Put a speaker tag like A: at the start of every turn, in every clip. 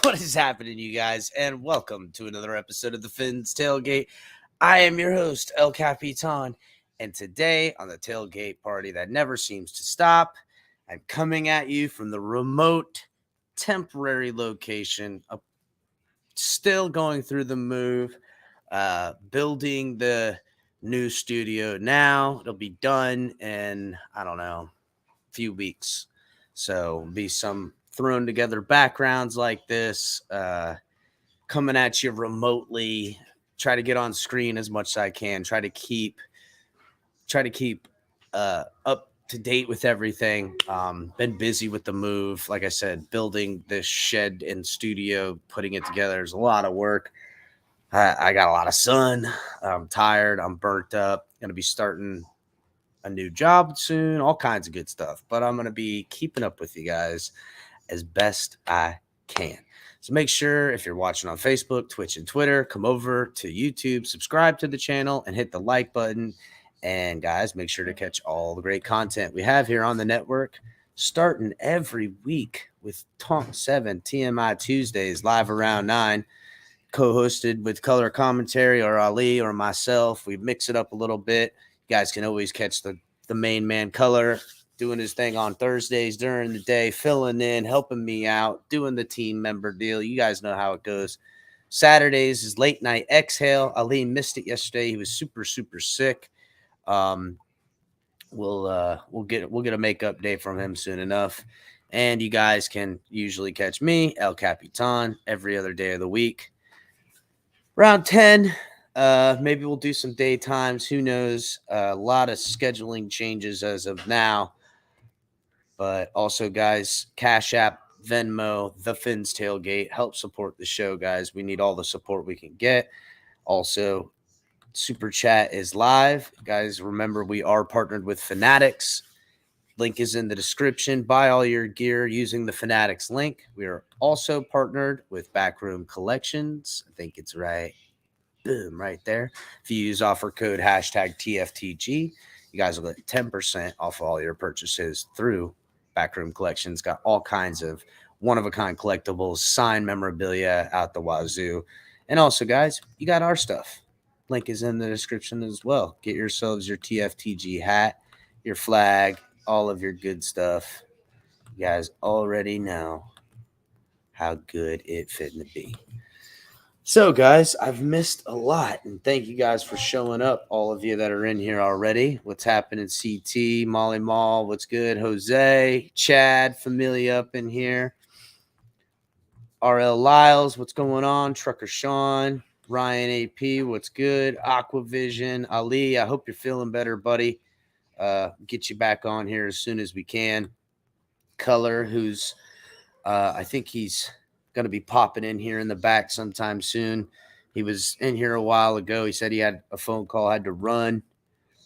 A: What is happening, you guys? And welcome to another episode of the Finn's Tailgate. I am your host, El Capitan, and today on the tailgate party that never seems to stop, I'm coming at you from the remote, temporary location, still going through the move, building the new studio now. It'll be done in, I don't know, a few weeks. So be some thrown together backgrounds like this, coming at you remotely. Try to get on screen as much as I can. Try to keep up to date with everything. Been busy with the move. Like I said, building this shed and studio, putting it together. There's a lot of work. I got a lot of sun. I'm tired. I'm burnt up. Going to be starting a new job soon. All kinds of good stuff. But I'm going to be keeping up with you guys as best I can. So make sure if you're watching on Facebook, Twitch, and Twitter, come over to YouTube, subscribe to the channel, and hit the like button. And guys, make sure to catch all the great content we have here on the network, starting every week with Talk 7 TMI Tuesdays, live around 9, co-hosted with color commentary or Ali or myself. We mix it up a little bit. You guys can always catch the main man Color doing his thing on Thursdays during the day, filling in, helping me out, doing the team member deal. You guys know how it goes. Saturdays is late night exhale. Ali missed it yesterday. He was super, super sick. We'll get a makeup day from him soon enough. And you guys can usually catch me, El Capitan, every other day of the week. Around 10, maybe we'll do some daytimes. Who knows? A lot of scheduling changes as of now. But also, guys, Cash App, Venmo, The Finn's Tailgate, help support the show, guys. We need all the support we can get. Also, Super Chat is live. Guys, remember, we are partnered with Fanatics. Link is in the description. Buy all your gear using the Fanatics link. We are also partnered with Backroom Collections. I think it's right. Boom, right there. If you use offer code hashtag TFTG, you guys will get 10% off all your purchases through Backroom Collections. Got all kinds of one-of-a-kind collectibles, signed memorabilia out the wazoo. And also, guys, you got our stuff. Link is in the description as well. Get yourselves your TFTG hat, your flag, all of your good stuff. You guys already know how good it fitting to be. So, guys, I've missed a lot, and thank you guys for showing up. All of you that are in here already. What's happening, CT, Molly Mall? What's good, Jose, Chad, FinMily up in here. RL Lyles, what's going on? Trucker Sean, Ryan AP, what's good? Aquavision, Ali, I hope you're feeling better, buddy. Get you back on here as soon as we can. Color, who's I think he's going to be popping in here in the back sometime soon. He was in here a while ago. He said he had a phone call, had to run.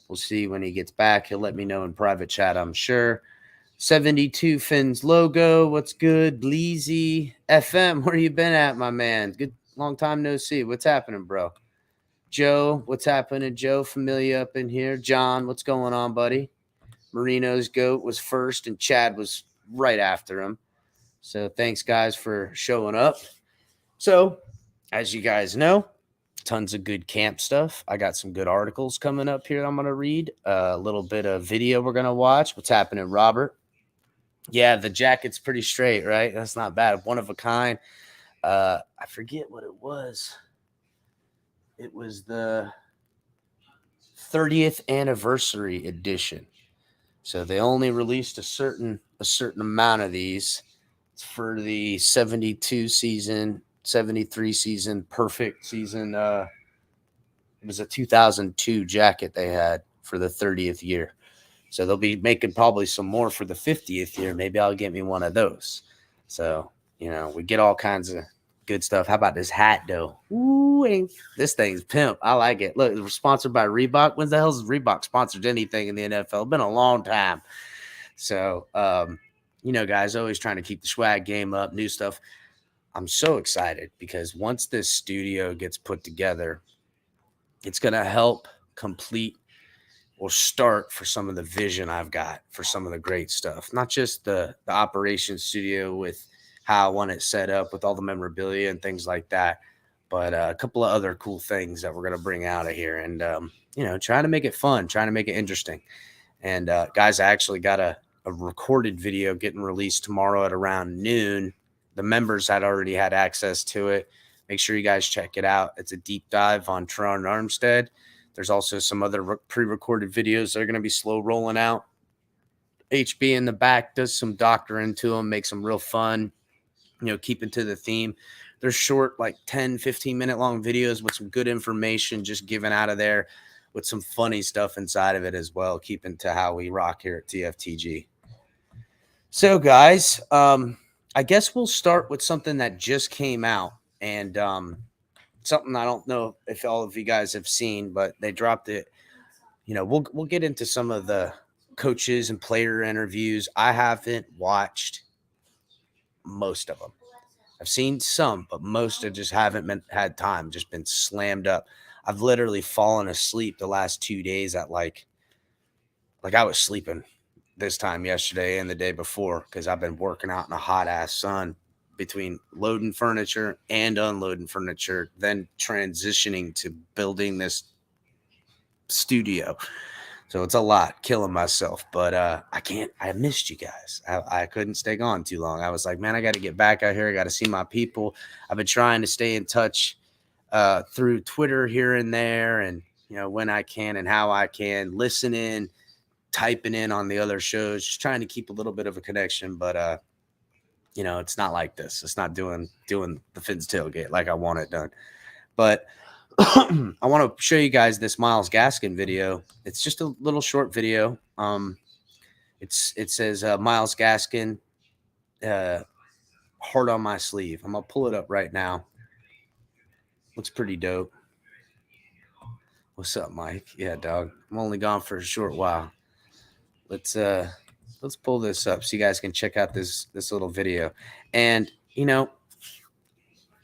A: We'll see when he gets back. He'll let me know in private chat, I'm sure. 72 Finn's logo. What's good? Bleezy FM. Where you been at, my man? Good, long time no see. What's happening, bro? Joe, what's happening? Joe, FinMily up in here. John, what's going on, buddy? Marino's goat was first, and Chad was right after him. So thanks, guys, for showing up. So, as you guys know, tons of good camp stuff. I got some good articles coming up here I'm going to read. A little bit of video we're going to watch. What's happening, Robert? Yeah, the jacket's pretty straight, right? That's not bad. One of a kind. I forget what it was. It was the 30th anniversary edition. So they only released a certain amount of these. It's for the 72 season, 73 season, perfect season. It was a 2002 jacket they had for the 30th year. So they'll be making probably some more for the 50th year. Maybe I'll get me one of those. So, we get all kinds of good stuff. How about this hat, though? Ooh, this thing's pimp. I like it. Look, we're sponsored by Reebok. When the hell has Reebok sponsored anything in the NFL? It's been a long time. So, guys, always trying to keep the swag game up, new stuff. I'm so excited because once this studio gets put together, it's going to help complete or start for some of the vision I've got for some of the great stuff. Not just the operations studio with how I want it set up with all the memorabilia and things like that, but a couple of other cool things that we're going to bring out of here and, trying to make it fun, trying to make it interesting. And guys, I actually got a recorded video getting released tomorrow at around noon. The members had already had access to it. Make sure you guys check it out. It's a deep dive on Teron Armstead. There's also some other pre-recorded videos that are going to be slow rolling out. HB in the back does some doctoring to them, makes them real fun, keeping to the theme. They're short, like 10, 15-minute long videos with some good information just given out of there with some funny stuff inside of it as well, keeping to how we rock here at TFTG. So, guys, I guess we'll start with something that just came out and something I don't know if all of you guys have seen, but they dropped it. We'll get into some of the coaches and player interviews. I haven't watched most of them. I've seen some, but most I just haven't had time. Just been slammed up. I've literally fallen asleep the last 2 days at like I was sleeping this time yesterday and the day before because I've been working out in a hot ass sun between loading furniture and unloading furniture, then transitioning to building this studio. So it's a lot, killing myself, but I missed you guys. I couldn't stay gone too long. I was like, man, I got to get back out here. I got to see my people. I've been trying to stay in touch through Twitter here and there and, when I can and how I can, listen in, typing in on the other shows, just trying to keep a little bit of a connection. But, it's not like this. It's not doing the Finn's tailgate like I want it done. But I want to show you guys this Myles Gaskin video. It's just a little short video. It says Myles Gaskin, heart on my sleeve. I'm gonna pull it up right now. Looks pretty dope. What's up, Mike? Yeah, dog. I'm only gone for a short while. Let's let's pull this up so you guys can check out this little video. And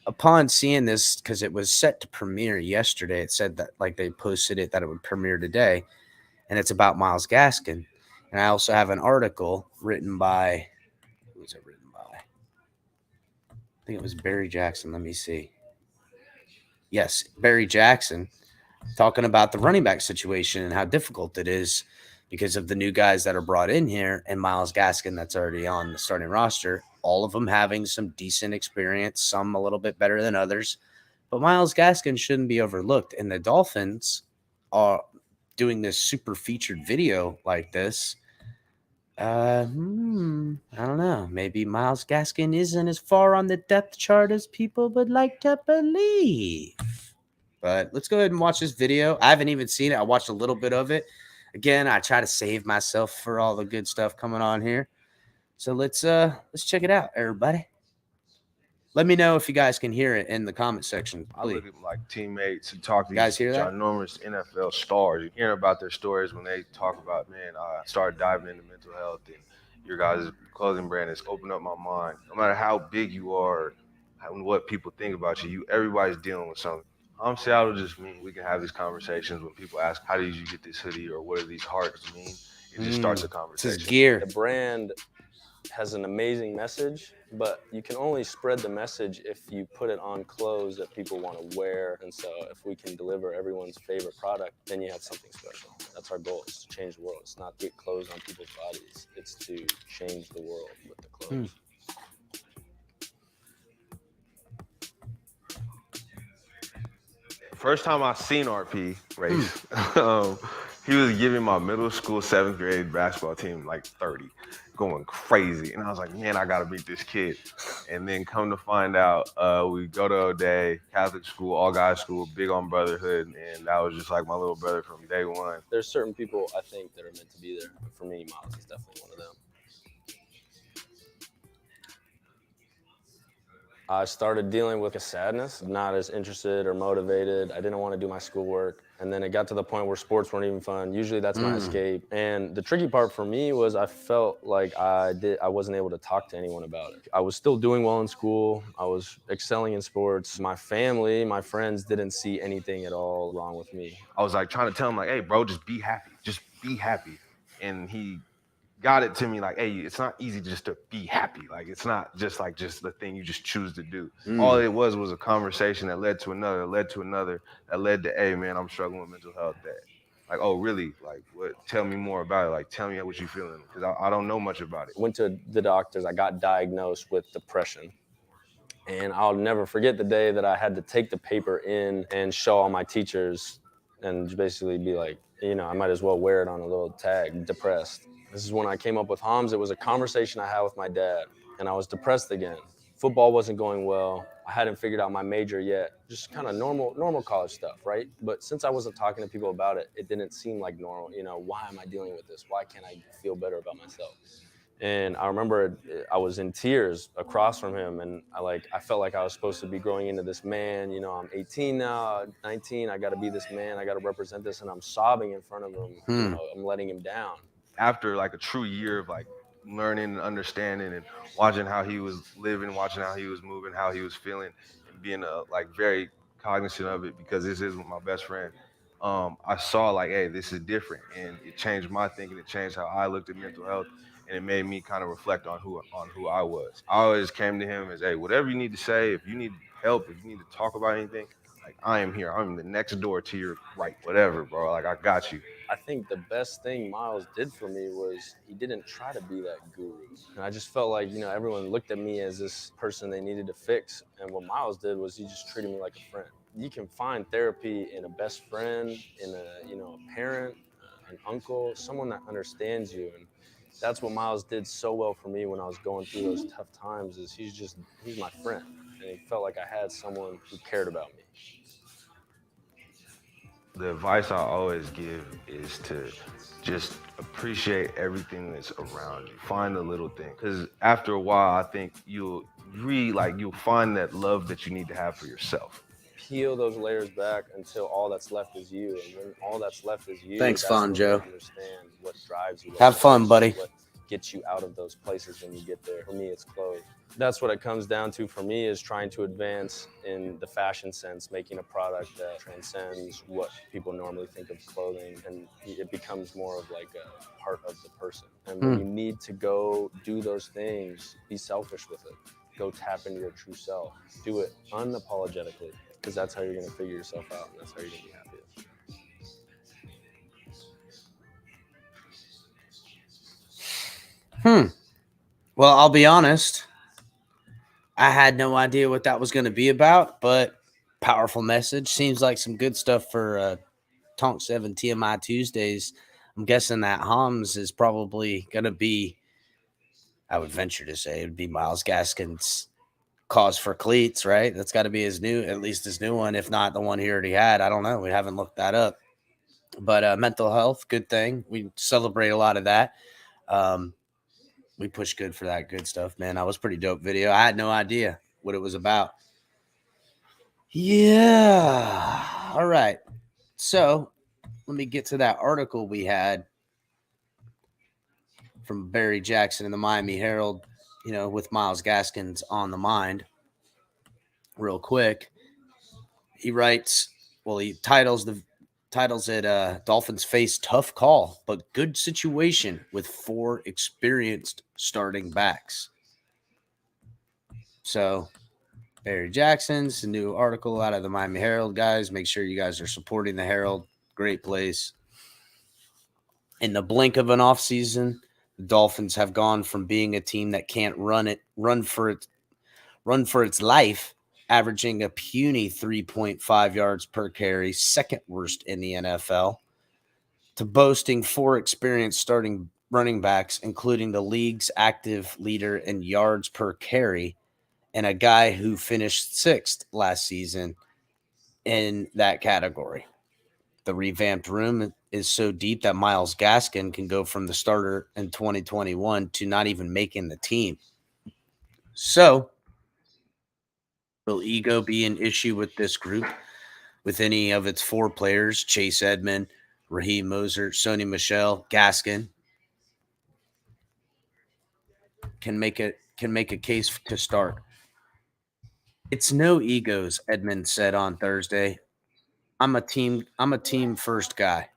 A: upon seeing this, because it was set to premiere yesterday, it said that like they posted it that it would premiere today, and it's about Miles Gaskin. And I also have an article written by, who was it written by? I think it was Barry Jackson. Let me see. Yes, Barry Jackson, talking about the running back situation and how difficult it is because of the new guys that are brought in here and Miles Gaskin that's already on the starting roster. All of them having some decent experience, some a little bit better than others. But Miles Gaskin shouldn't be overlooked. And the Dolphins are doing this super featured video like this. I don't know. Maybe Miles Gaskin isn't as far on the depth chart as people would like to believe. But let's go ahead and watch this video. I haven't even seen it. I watched a little bit of it. Again, I try to save myself for all the good stuff coming on here. So let's check it out, everybody. Let me know if you guys can hear it in the comment section.
B: I look at like teammates and talk to these ginormous NFL stars. You hear about their stories when they talk about, man, I started diving into mental health, and your guys' clothing brand has opened up my mind. No matter how big you are and what people think about you, everybody's dealing with something. Seattle just mean we can have these conversations when people ask, how did you get this hoodie, or what do these hearts mean? It just starts a conversation.
A: This is gear.
C: The brand has an amazing message, but you can only spread the message if you put it on clothes that people want to wear. And so if we can deliver everyone's favorite product, then you have something special. That's our goal, is to change the world. It's not to get clothes on people's bodies. It's to change the world with the clothes.
B: First time I seen RP race, he was giving my middle school 7th grade basketball team like 30, going crazy. And I was like, man, I got to beat this kid. And then come to find out, we go to O'Day, Catholic school, all guys school, big on brotherhood. And that was just like my little brother from day one.
C: There's certain people I think that are meant to be there. For me, Miles is definitely one of them. I started dealing with a sadness, not as interested or motivated. I didn't want to do my schoolwork. And then it got to the point where sports weren't even fun. Usually that's my escape. And the tricky part for me was I felt like I wasn't able to talk to anyone about it. I was still doing well in school. I was excelling in sports. My family, my friends didn't see anything at all wrong with me.
B: I was like trying to tell him like, hey, bro, just be happy. Just be happy. And he got it to me like, hey, it's not easy just to be happy. Like, it's not just like just the thing you just choose to do. All it was a conversation that led to another, that led to, hey, man, I'm struggling with mental health. That, like, oh, really? Like, what? Tell me more about it. Like, tell me what you're feeling, because I don't know much about it.
C: Went to the doctors. I got diagnosed with depression. And I'll never forget the day that I had to take the paper in and show all my teachers and basically be like, I might as well wear it on a little tag, depressed. This is when I came up with Hams. It was a conversation I had with my dad, and I was depressed again. Football wasn't going well. I hadn't figured out my major yet. Just kind of normal college stuff, right? But since I wasn't talking to people about it, it didn't seem like normal. Why am I dealing with this? Why can't I feel better about myself? And I remember I was in tears across from him, and I felt like I was supposed to be growing into this man. I'm 18 now, 19. I got to be this man. I got to represent this, and I'm sobbing in front of him. I'm letting him down.
B: After like a true year of like learning and understanding and watching how he was living, watching how he was moving, how he was feeling, and being like very cognizant of it, because this is my best friend. I saw like, hey, this is different, and it changed my thinking. It changed how I looked at mental health, and it made me kind of reflect on who I was. I always came to him as, hey, whatever you need to say, if you need help, if you need to talk about anything, like, I am here. I'm the next door to your right, whatever, bro. Like, I got you.
C: I think the best thing Miles did for me was he didn't try to be that guru. And I just felt like, everyone looked at me as this person they needed to fix. And what Miles did was he just treated me like a friend. You can find therapy in a best friend, in a parent, an uncle, someone that understands you. And that's what Miles did so well for me when I was going through those tough times, is he's my friend. And he felt like I had someone who cared about me.
B: The advice I always give is to just appreciate everything that's around you. Find the little thing, because after a while, I think you'll find that love that you need to have for yourself.
C: Peel those layers back until all that's left is you, and when all that's left is you,
A: thanks, Fon Joe.
C: Understand what drives you.
A: Have fun, buddy.
C: gets you out of those places when you get there. For me, it's clothes. That's what it comes down to for me, is trying to advance in the fashion sense, making a product that transcends what people normally think of clothing, and it becomes more of like a part of the person. And when you need to go do those things, be selfish with it. Go tap into your true self. Do it unapologetically, because that's how you're going to figure yourself out, and that's how you're going to be happiest.
A: Well, I'll be honest. I had no idea what that was going to be about, but powerful message. Seems like some good stuff for Tonk 7 TMI Tuesdays. I'm guessing that Hams is probably going to be, I would venture to say, it would be Miles Gaskin's cause for cleats, right? That's got to be his new, at least his new one, if not the one he already had. I don't know. We haven't looked that up. But mental health, good thing. We celebrate a lot of that. We push good for that good stuff, man. That was pretty dope video. I had no idea what it was about. Yeah. All right. So let me get to that article we had from Barry Jackson in the Miami Herald, with Miles Gaskins on the mind. Real quick. He writes, well, he titles it Dolphins face tough call, but good situation with 4 experienced starting backs. So Barry Jackson's a new article out of the Miami Herald, guys. Make sure you guys are supporting the Herald. Great place. In the blink of an offseason, the Dolphins have gone from being a team that can't run for its life, averaging a puny 3.5 yards per carry, second worst in the NFL, to boasting 4 experienced starting running backs, including the league's active leader in yards per carry, and a guy who finished 6th last season in that category. The revamped room is so deep that Miles Gaskin can go from the starter in 2021 to not even making the team. So, will ego be an issue with this group? With any of its 4 players, Chase Edmond, Raheem Mostert, Sony Michel, Gaskin, can make a case to start. It's no egos, Edmond said on Thursday. I'm a team first guy.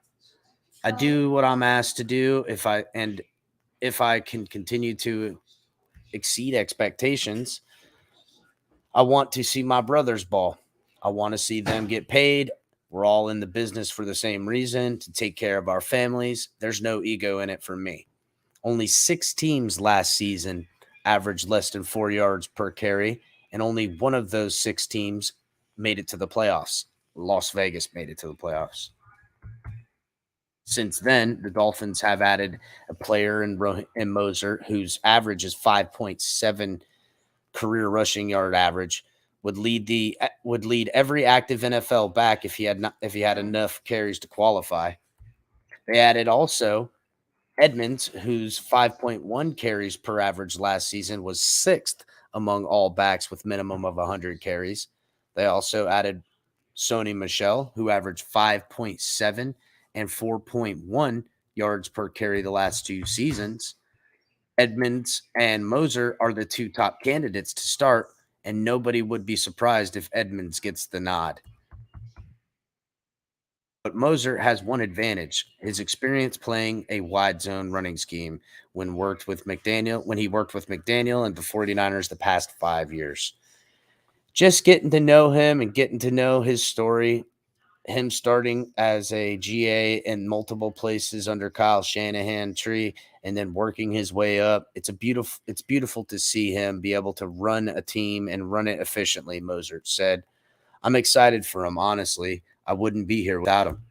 A: I do what I'm asked to do. If I can continue to exceed expectations, I want to see my brothers ball. I want to see them get paid. We're all in the business for the same reason, to take care of our families. There's no ego in it for me. Only 6 teams last season averaged less than 4 yards per carry, and only one of those 6 teams made it to the playoffs. Las Vegas made it to the playoffs. Since then, the Dolphins have added a player in Mostert, whose average is 5.7 career rushing yard average, would lead every active NFL back if he had enough carries to qualify. They added also Edmonds, whose 5.1 carries per average last season was 6th among all backs with minimum of 100 carries. They also added Sony Michel, who averaged 5.7 and 4.1 yards per carry the last 2 seasons. Edmonds and Moser are the 2 top candidates to start, and nobody would be surprised if Edmonds gets the nod. But Moser has one advantage: his experience playing a wide zone running scheme when he worked with McDaniel and the 49ers the past 5 years. Just getting to know him and getting to know his story, him starting as a GA in multiple places under Kyle Shanahan tree and then working his way up. It's beautiful to see him be able to run a team and run it efficiently, Mostert said. I'm excited for him, honestly. I wouldn't be here without him.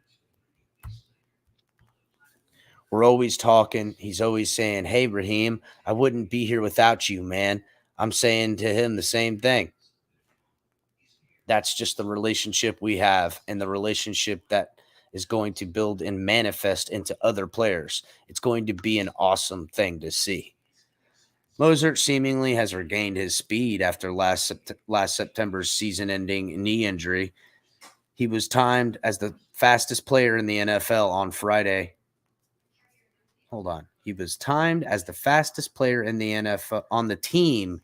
A: We're always talking. He's always saying, "Hey, Raheem, I wouldn't be here without you, man." I'm saying to him the same thing. That's just the relationship we have, and the relationship that is going to build and manifest into other players. It's going to be an awesome thing to see. Mostert seemingly has regained his speed after last September's season-ending knee injury. He was timed as the fastest player in the NFL on Friday. hold on. He was timed as the fastest player in the NFL on the team.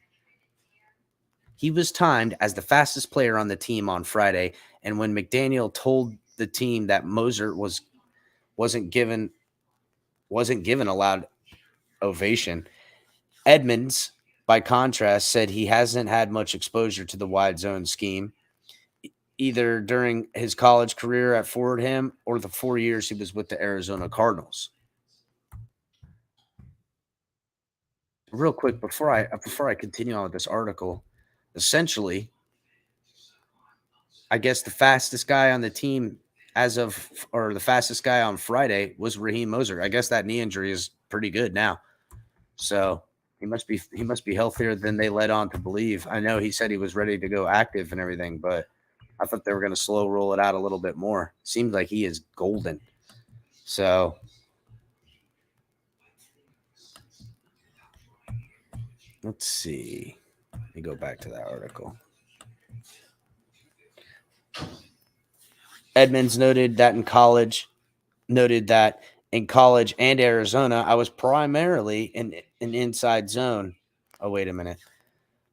A: He was timed as the fastest player on the team on Friday. And when McDaniel told the team that Moser wasn't given a loud ovation, Edmonds, by contrast, said he hasn't had much exposure to the wide zone scheme, either during his college career at Fordham or the 4 years he was with the Arizona Cardinals. Real quick, before I continue on with this article, essentially, I guess the fastest guy on the team the fastest guy on Friday was Raheem Moser. I guess that knee injury is pretty good now. So he must be healthier than they led on to believe. I know he said he was ready to go active and everything, but I thought they were going to slow roll it out a little bit more. Seems like he is golden. So let's see. Let me go back to that article. Edmonds noted that in college and Arizona, I was primarily in an inside zone. Oh, wait a minute.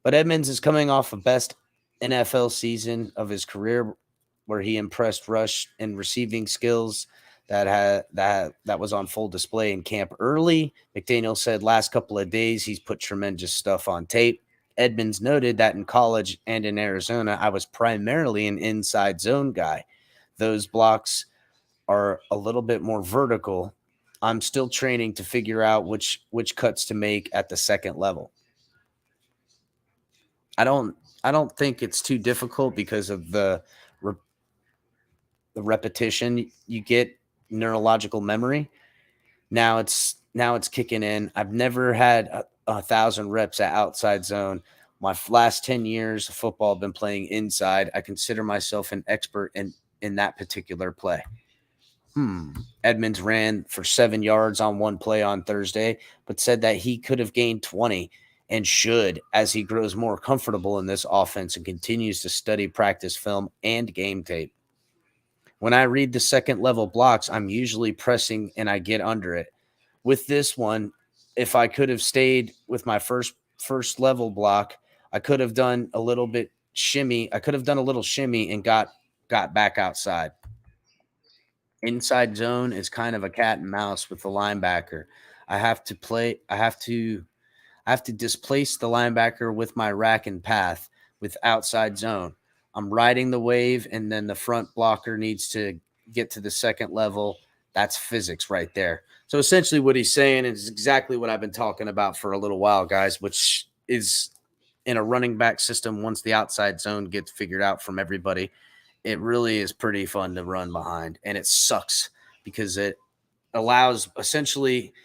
A: But Edmonds is coming off a best NFL season of his career, where he impressed rush and receiving skills that was on full display in camp early. McDaniel said last couple of days he's put tremendous stuff on tape. Edmonds noted that in college and in Arizona, I was primarily an inside zone guy. Those blocks are a little bit more vertical. I'm still training to figure out which cuts to make at the second level. I don't think it's too difficult because of the repetition you get, neurological memory. Now it's kicking in. I've never had 1,000 reps at outside zone. My last 10 years of football have been playing inside. I consider myself an expert in that particular play. Edmonds ran for 7 yards on one play on Thursday, but said that he could have gained 20 and should as he grows more comfortable in this offense and continues to study practice film and game tape. When I read the second level blocks, I'm usually pressing and I get under it. With this one, if I could have stayed with my first level block, I could have done a little bit shimmy. I could have done a little shimmy and got back outside. Inside zone is kind of a cat and mouse with the linebacker. I have to play. I have to displace the linebacker with my rack and path with outside zone. I'm riding the wave, and then the front blocker needs to get to the second level. That's physics right there. So essentially what he's saying is exactly what I've been talking about for a little while, guys, which is in a running back system, once the outside zone gets figured out from everybody, it really is pretty fun to run behind. And it sucks because it allows essentially –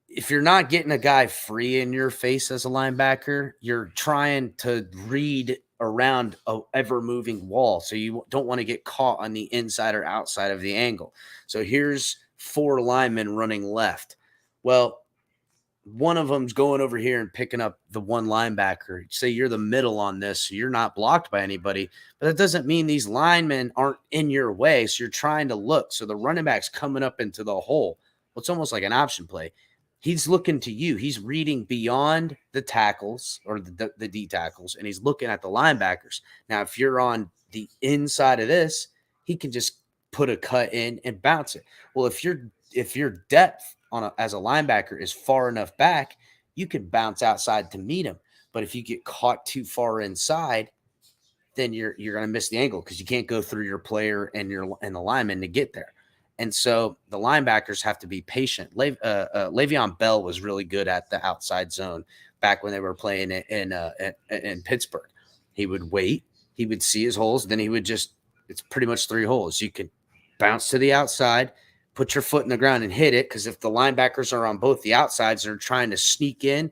A: if you're not getting a guy free in your face as a linebacker, you're trying to read around a ever moving wall. So you don't want to get caught on the inside or outside of the angle. So here's 4 linemen running left. Well, one of them's going over here and picking up the one linebacker. Say you're the middle on this, so you're not blocked by anybody, but that doesn't mean these linemen aren't in your way. So you're trying to look. So the running back's coming up into the hole. Well, it's almost like an option play. He's looking to you. He's reading beyond the tackles or the D tackles, and he's looking at the linebackers. Now, if you're on the inside of this, he can just put a cut in and bounce it. Well, if your depth as a linebacker is far enough back, you can bounce outside to meet him. But if you get caught too far inside, then you're going to miss the angle because you can't go through your player and the lineman to get there. And so the linebackers have to be patient. Le'Veon Bell was really good at the outside zone back when they were playing in Pittsburgh. He would wait. He would see his holes. Then he would it's pretty much 3 holes. You can bounce to the outside, put your foot in the ground and hit it, because if the linebackers are on both the outsides, they're trying to sneak in,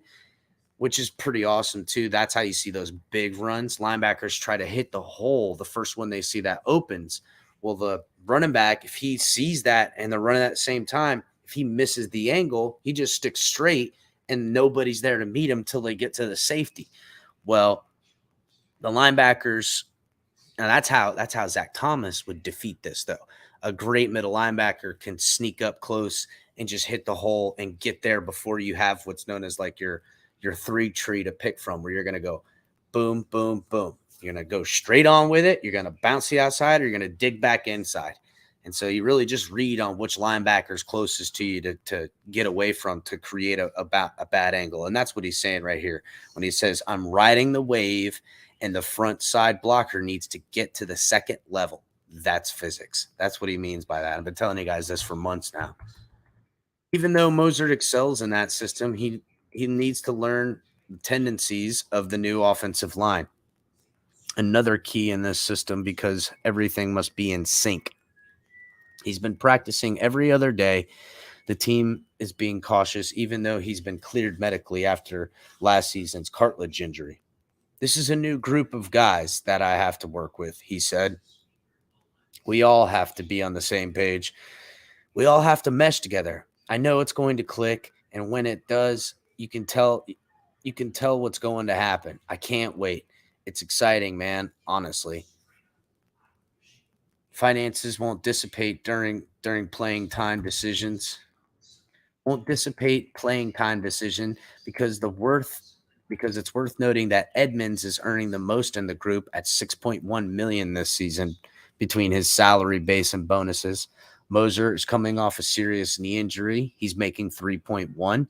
A: which is pretty awesome too. That's how you see those big runs. Linebackers try to hit the hole, the first one they see that opens. Well, the running back, if he sees that and they're running at the same time, if he misses the angle, he just sticks straight and nobody's there to meet him till they get to the safety. Well, the linebackers, now that's how Zach Thomas would defeat this, though. a great middle linebacker can sneak up close and just hit the hole and get there before you have what's known as like your three tree to pick from, where you're going to go boom, boom, boom. You're going to go straight on with it. You're going to bounce the outside, or you're going to dig back inside. And so you really just read on which linebacker's closest to you to get away from, to create a bad angle. And that's what he's saying right here when he says, I'm riding the wave and the front side blocker needs to get to the second level. That's physics. That's what he means by that. I've been telling you guys this for months now. Even though Mozart excels in that system, he needs to learn the tendencies of the new offensive line. Another key in this system, because everything must be in sync. He's been practicing every other day. The team is being cautious, even though he's been cleared medically after last season's cartilage injury. This is a new group of guys that I have to work with, he said. We all have to be on the same page. We all have to mesh together. I know it's going to click, and when it does, you can tell what's going to happen. I can't wait. It's exciting, man, honestly. Finances won't dissipate during playing time decisions. Won't dissipate playing time decision because it's worth noting that Edmonds is earning the most in the group at $6.1 million this season between his salary base and bonuses. Moser is coming off a serious knee injury. He's making 3.1.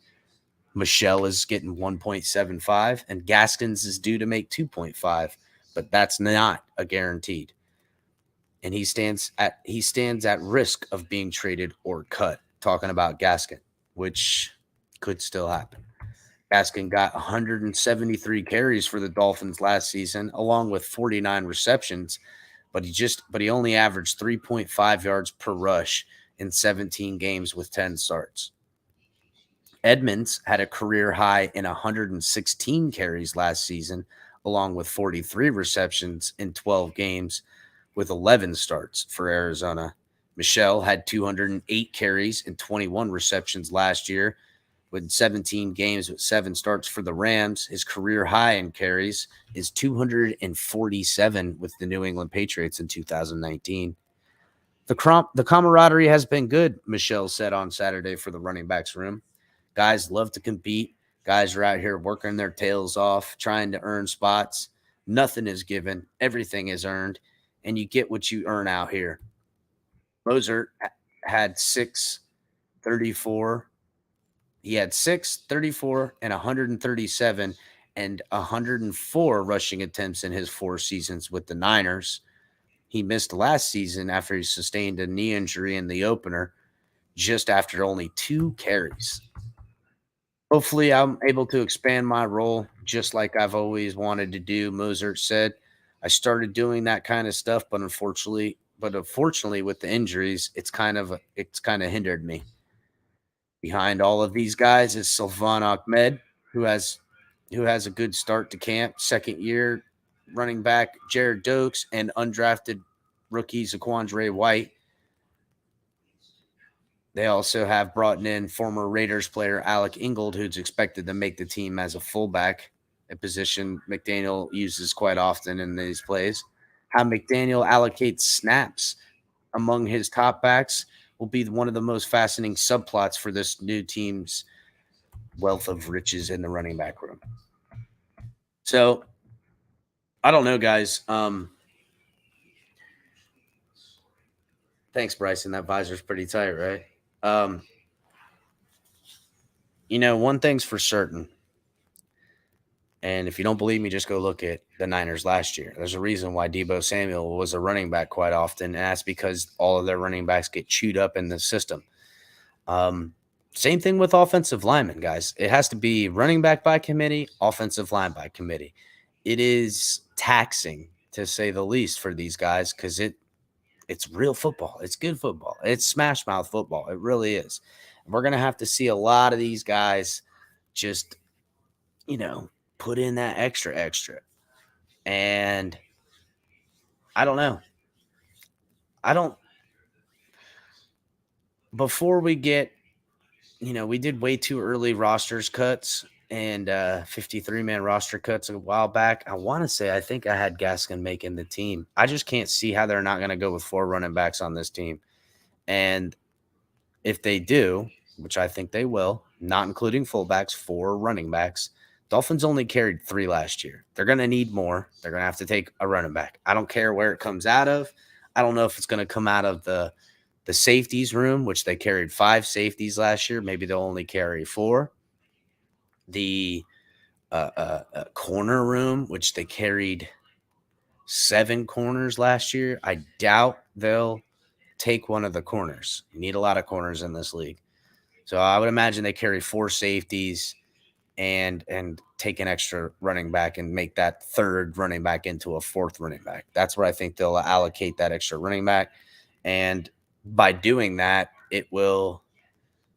A: Michelle is getting 1.75, and Gaskins is due to make 2.5, but that's not a guaranteed. And he stands at risk of being traded or cut. Talking about Gaskin, which could still happen. Gaskin got 173 carries for the Dolphins last season, along with 49 receptions, but he only averaged 3.5 yards per rush in 17 games with 10 starts. Edmonds had a career high in 116 carries last season, along with 43 receptions in 12 games with 11 starts for Arizona. Michelle had 208 carries and 21 receptions last year with 17 games with 7 starts for the Rams. His career high in carries is 247 with the New England Patriots in 2019. The camaraderie has been good, Michelle said on Saturday for the running backs room. Guys love to compete. Guys are out here working their tails off, trying to earn spots. Nothing is given. Everything is earned, and you get what you earn out here. Mozart had 634. He had 634 and 137 and 104 rushing attempts in his 4 seasons with the Niners. He missed last season after he sustained a knee injury in the opener, just after only 2 carries. Hopefully, I'm able to expand my role just like I've always wanted to do, Mozart said. I started doing that kind of stuff, but unfortunately with the injuries, it's kind of hindered me. Behind all of these guys is Sylvan Ahmed, who has a good start to camp, second year running back Jared Dokes, and undrafted rookie Zaquandre White. They also have brought in former Raiders player Alec Ingold, who's expected to make the team as a fullback, a position McDaniel uses quite often in these plays. How McDaniel allocates snaps among his top backs will be one of the most fascinating subplots for this new team's wealth of riches in the running back room. So, I don't know, guys. Thanks, Bryson. That visor's pretty tight, right? One thing's for certain. And if you don't believe me, just go look at the Niners last year. There's a reason why Deebo Samuel was a running back quite often, and that's because all of their running backs get chewed up in the system. Same thing with offensive linemen, guys. It has to be running back by committee, offensive line by committee. It is taxing, to say the least, for these guys because it's real football. It's good football. It's smash mouth football. It really is. We're going to have to see a lot of these guys just, put in that extra. And I don't know. Before we get, we did way too early rosters cuts and 53-man roster cuts a while back. I think I had Gaskin making the team. I just can't see how they're not going to go with 4 running backs on this team. And if they do, which I think they will, not including fullbacks, 4 running backs, Dolphins only carried 3 last year. They're going to need more. They're going to have to take a running back. I don't care where it comes out of. I don't know if it's going to come out of the safeties room, which they carried 5 safeties last year. Maybe they'll only carry 4. The corner room, which they carried 7 corners last year. I doubt they'll take one of the corners. You need a lot of corners in this league. So I would imagine they carry 4 safeties and take an extra running back and make that third running back into a fourth running back. That's where I think they'll allocate that extra running back. And by doing that, it will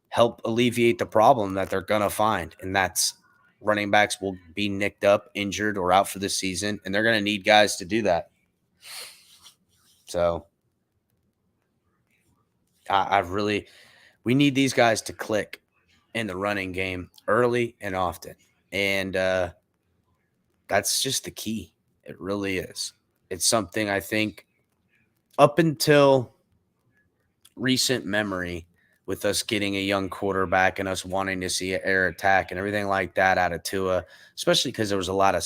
A: help alleviate the problem that they're going to find. And that's running backs will be nicked up, injured, or out for the season. And they're going to need guys to do that. So we need these guys to click in the running game early and often. And that's just the key. It really is. It's something I think up until recent memory, with us getting a young quarterback and us wanting to see an air attack and everything like that out of Tua, especially because there was a lot of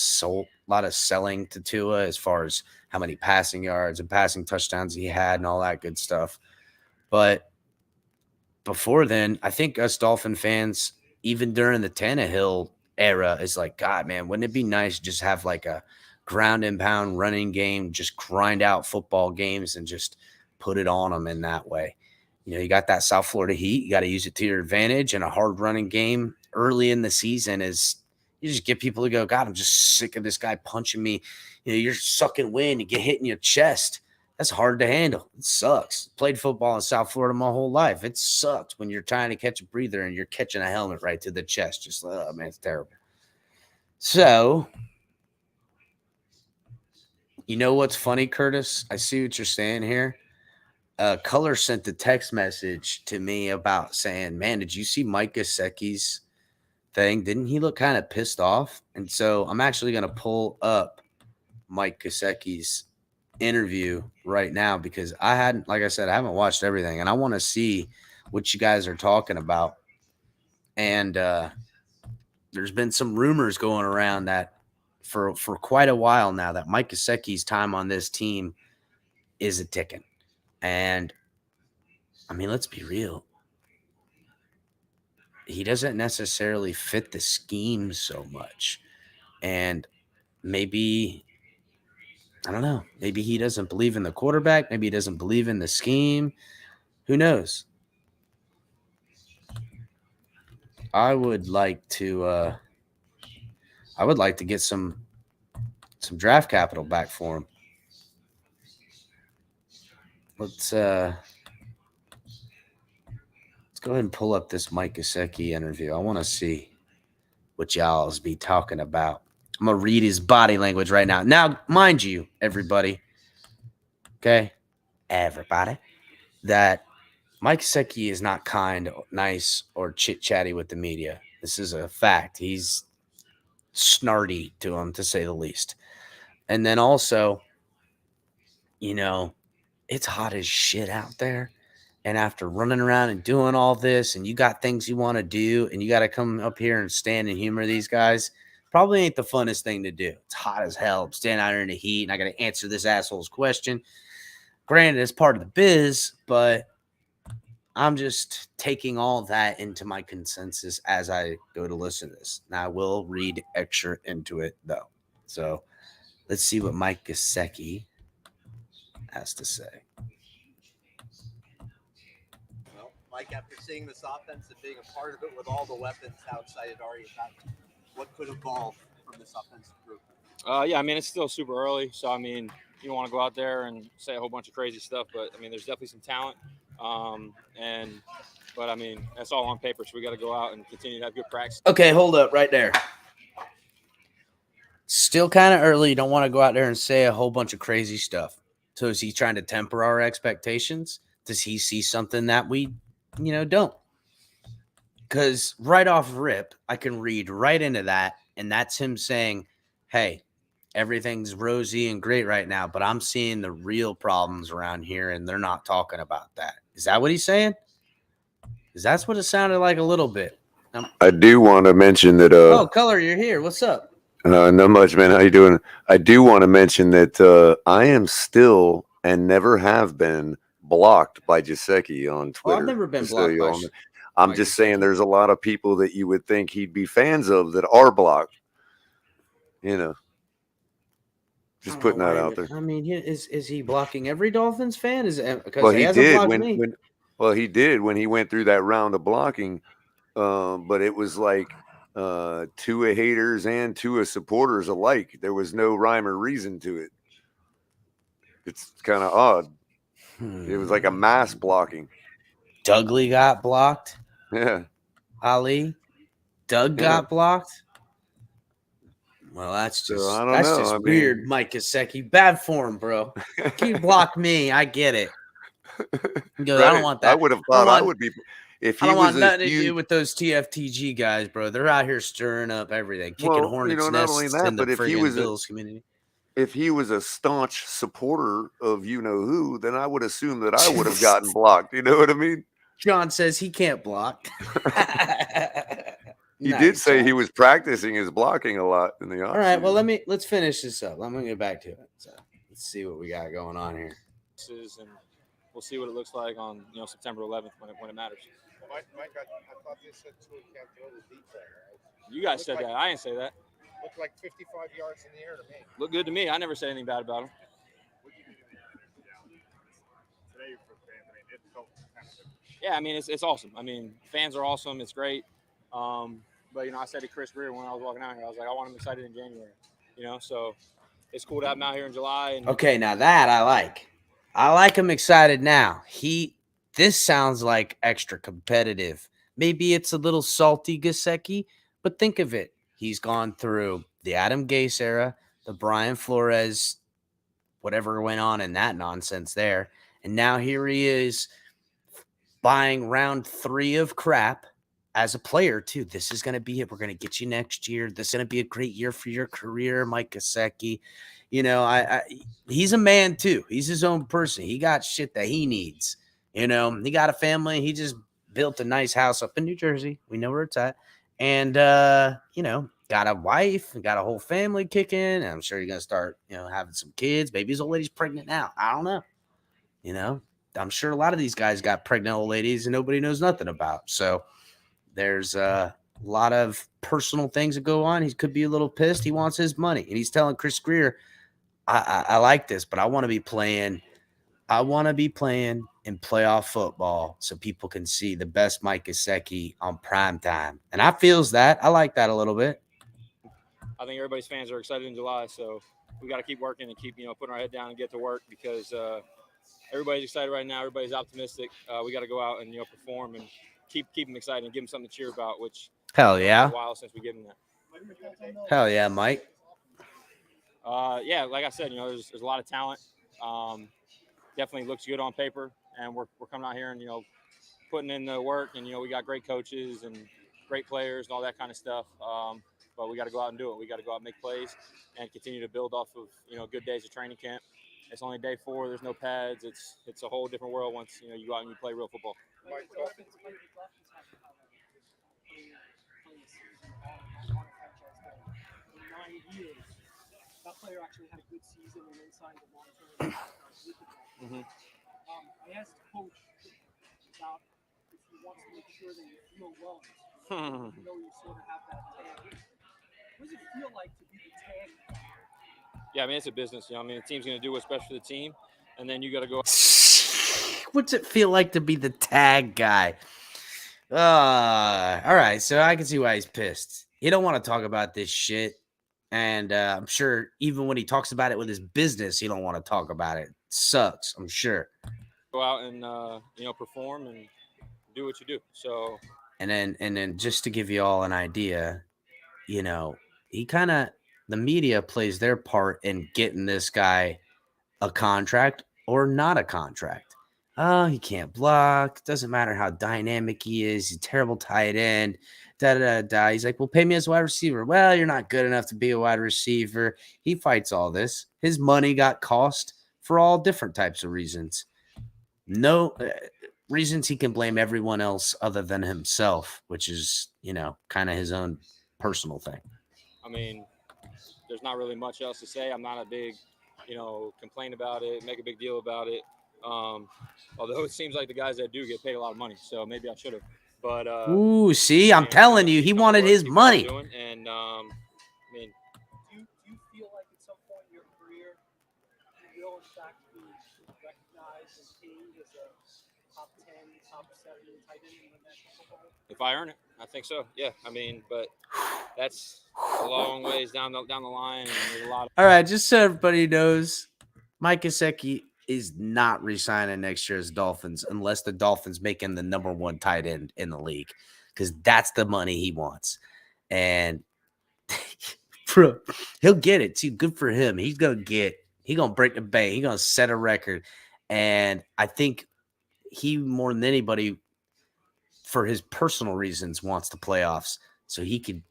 A: selling to Tua as far as how many passing yards and passing touchdowns he had and all that good stuff. But before then, I think us Dolphin fans, even during the Tannehill era, is like, God, man, wouldn't it be nice to just have like a ground and pound running game, just grind out football games and just put it on them in that way. You know, you got that South Florida heat. You got to use it to your advantage. And a hard running game early in the season is you just get people to go, God, I'm just sick of this guy punching me. You know, you're sucking wind. You get hit in your chest. That's hard to handle. It sucks. Played football in South Florida my whole life. It sucks when you're trying to catch a breather and you're catching a helmet right to the chest. Just, oh, man, it's terrible. So, you know what's funny, Curtis? I see what you're saying here. Color sent the text message to me about saying, man, did you see Mike Gesicki's thing? Didn't he look kind of pissed off? And so I'm actually going to pull up Mike Gesicki's interview right now because like I said, I haven't watched everything and I want to see what you guys are talking about. And there's been some rumors going around that for quite a while now that Mike Gesicki's time on this team is a ticking. And I mean, let's be real. He doesn't necessarily fit the scheme so much. And maybe, I don't know, maybe he doesn't believe in the quarterback. Maybe he doesn't believe in the scheme. Who knows? I would like to get some draft capital back for him. Let's go ahead and pull up this Mike Gesicki interview. I want to see what y'all's be talking about. I'm going to read his body language right now. Now, mind you, everybody, okay, everybody, that Mike Gesicki is not kind, nice, or chit-chatty with the media. This is a fact. He's snarty to him, to say the least. And then also, you know, it's hot as shit out there. And after running around and doing all this, and you got things you want to do, and you got to come up here and stand and humor these guys, probably ain't the funnest thing to do. It's hot as hell. I'm standing out here in the heat, and I got to answer this asshole's question. Granted, it's part of the biz, but I'm just taking all that into my consensus as I go to listen to this. Now, I will read extra into it, though. So let's see what Mike Gesicki has to say.
D: Well, Mike, after seeing this offense and being a part of it with all the weapons, how excited are you about what could evolve from this offensive group?
E: Yeah, I mean, it's still super early. So, I mean, you don't want to go out there and say a whole bunch of crazy stuff. But, I mean, there's definitely some talent. But, I mean, that's all on paper. So we got to go out and continue to have good practice.
A: Okay, hold up right there. Still kind of early. You don't want to go out there and say a whole bunch of crazy stuff. So is he trying to temper our expectations? Does he see something that we, don't? Because right off rip, I can read right into that. And that's him saying, hey, everything's rosy and great right now, but I'm seeing the real problems around here and they're not talking about that. Is that what he's saying? Because that's what it sounded like a little bit.
F: I do want to mention that.
A: Oh, Color, you're here. What's up?
F: Not much, man. How you doing? I do want to mention that I am still and never have been blocked by Jaceki on
A: Oh,
F: Twitter.
A: I've never been
F: just so
A: blocked
F: you
A: by
F: all know. I'm
A: Mike
F: just saying
A: Gesicki.
F: there's a lot of people that you would think he'd be fans of that are blocked. You know,
A: I
F: just
A: don't
F: putting
A: know
F: that
A: why
F: out there.
A: I mean, is he blocking every Dolphins fan? Is it because
F: Well,
A: he
F: he
A: hasn't
F: did
A: blocked me?
F: he did when he went through that round of blocking. But it was like Tua haters and Tua supporters alike. There was no rhyme or reason to it. It's kind of odd. It was like a mass blocking.
A: Dudley got blocked.
F: Yeah.
A: Ali, Doug
F: Yeah.
A: got blocked. Well, that's
F: So,
A: just
F: I don't know. I
A: weird,
F: mean-
A: Mike Gesicki. Bad form, bro. You block me, I get it. He goes, I don't
F: Right.
A: want that.
F: I would have thought I would be if
A: I
F: he
A: don't
F: was
A: want
F: a
A: nothing to do
F: huge.
A: with those TFTG guys, bro. They're out here stirring up everything, kicking
F: Well,
A: hornets
F: not only
A: nests
F: that,
A: in the
F: but if he
A: friggin'
F: was
A: Bills community.
F: if he was a staunch supporter of you know who, then I would assume that I would have gotten blocked. You know what I mean?
A: John says he can't block.
F: He did
A: Nice,
F: say
A: John.
F: he was practicing his blocking a lot in the offseason.
A: All right, well let's finish this up. I'm gonna get back to it. So let's see what we got going on here.
E: And we'll see what it looks like on September 11th when it matters.
G: Mike, I thought they said Tua can't throw the deep ball, right?
E: You guys said that. I didn't say that.
G: Looked like 55 yards in the air to me.
E: Looked good to me. I never said anything bad about him. Yeah, I mean it's awesome. I mean fans are awesome. It's great. But I said to Chris Greer when I was walking out here, I was like, I want him excited in January. So it's cool to have him out here in July. And
A: Okay, now that I like. I like him excited now. This sounds like extra competitive. Maybe it's a little salty, Gesicki, but think of it. He's gone through the Adam Gase era, the Brian Flores, whatever went on in that nonsense there, and now here he is buying round 3 of crap as a player too. This is going to be it. We're going to get you next year. This is going to be a great year for your career, Mike Gesicki. He's a man too. He's his own person. He got shit that he needs. He got a family. He just built a nice house up in New Jersey. We know where it's at. And, got a wife and got a whole family kicking. And I'm sure you're going to start, having some kids. Maybe his old lady's pregnant now. I don't know. I'm sure a lot of these guys got pregnant old ladies and nobody knows nothing about. So there's a lot of personal things that go on. He could be a little pissed. He wants his money. And he's telling Chris Greer, I like this, but I want to be playing in playoff football so people can see the best Mike Gesicki on prime time. And I feels that. I like that a little bit.
E: I think everybody's fans are excited in July, so we got to keep working and keep putting our head down and get to work because everybody's excited right now. Everybody's optimistic. We got to go out and perform and keep them excited and give them something to cheer about. Which
A: hell yeah,
E: it's been a while since we give them that.
A: Hell yeah, Mike.
E: Yeah, like I said, there's a lot of talent. Definitely looks good on paper, and we're coming out here and putting in the work, and we got great coaches and great players and all that kind of stuff. But we got to go out and do it. We got to go out and make plays and continue to build off of good days of training camp. It's only day 4. There's no pads. It's a whole different world once you go out and you play real football.
H: That player actually had a good season and then signed a long-term
E: Mm-hmm.
H: I asked Coach about if he wants to make sure that you feel loved. You sort of have that tag. What does it feel like to be the tag guy?
E: Yeah, I mean, it's a business. The team's going to do what's best for the team, and then you got to go.
A: What's it feel like to be the tag guy? All right, so I can see why he's pissed. He don't want to talk about this shit. And I'm sure even when he talks about it with his business, he don't want to talk about it. Sucks, I'm sure.
E: Go out and perform and do what you do. So
A: and then just to give you all an idea, he kind of the media plays their part in getting this guy a contract or not a contract. Oh, he can't block. Doesn't matter how dynamic he is. He's a terrible tight end. He's like, well, pay me as a wide receiver. Well, you're not good enough to be a wide receiver. He fights all this. His money got cost for all different types of reasons. No, reasons he can blame everyone else other than himself, which is, kind of his own personal thing.
E: I mean, there's not really much else to say. I'm not a big, complain about it, make a big deal about it. Although it seems like the guys that do get paid a lot of money, so maybe I should have. But
A: Ooh, see, I'm telling you, he wanted his money.
E: And I mean,
H: do you feel like at some point in your career you will in fact be recognized and paid as a top 10, top 7 tight end in the National Football League?
E: if I earn it, I think so. Yeah, I mean, but that's a long ways down the line, and there's a lot of.
A: All right, just so everybody knows, Mike Gesicki is not resigning next year as Dolphins unless the Dolphins make him the number 1 tight end in the league, because that's the money he wants. And bro, he'll get it too. Good for him. He's gonna break the bank. He's gonna set a record. And I think he, more than anybody, for his personal reasons, wants the playoffs so he could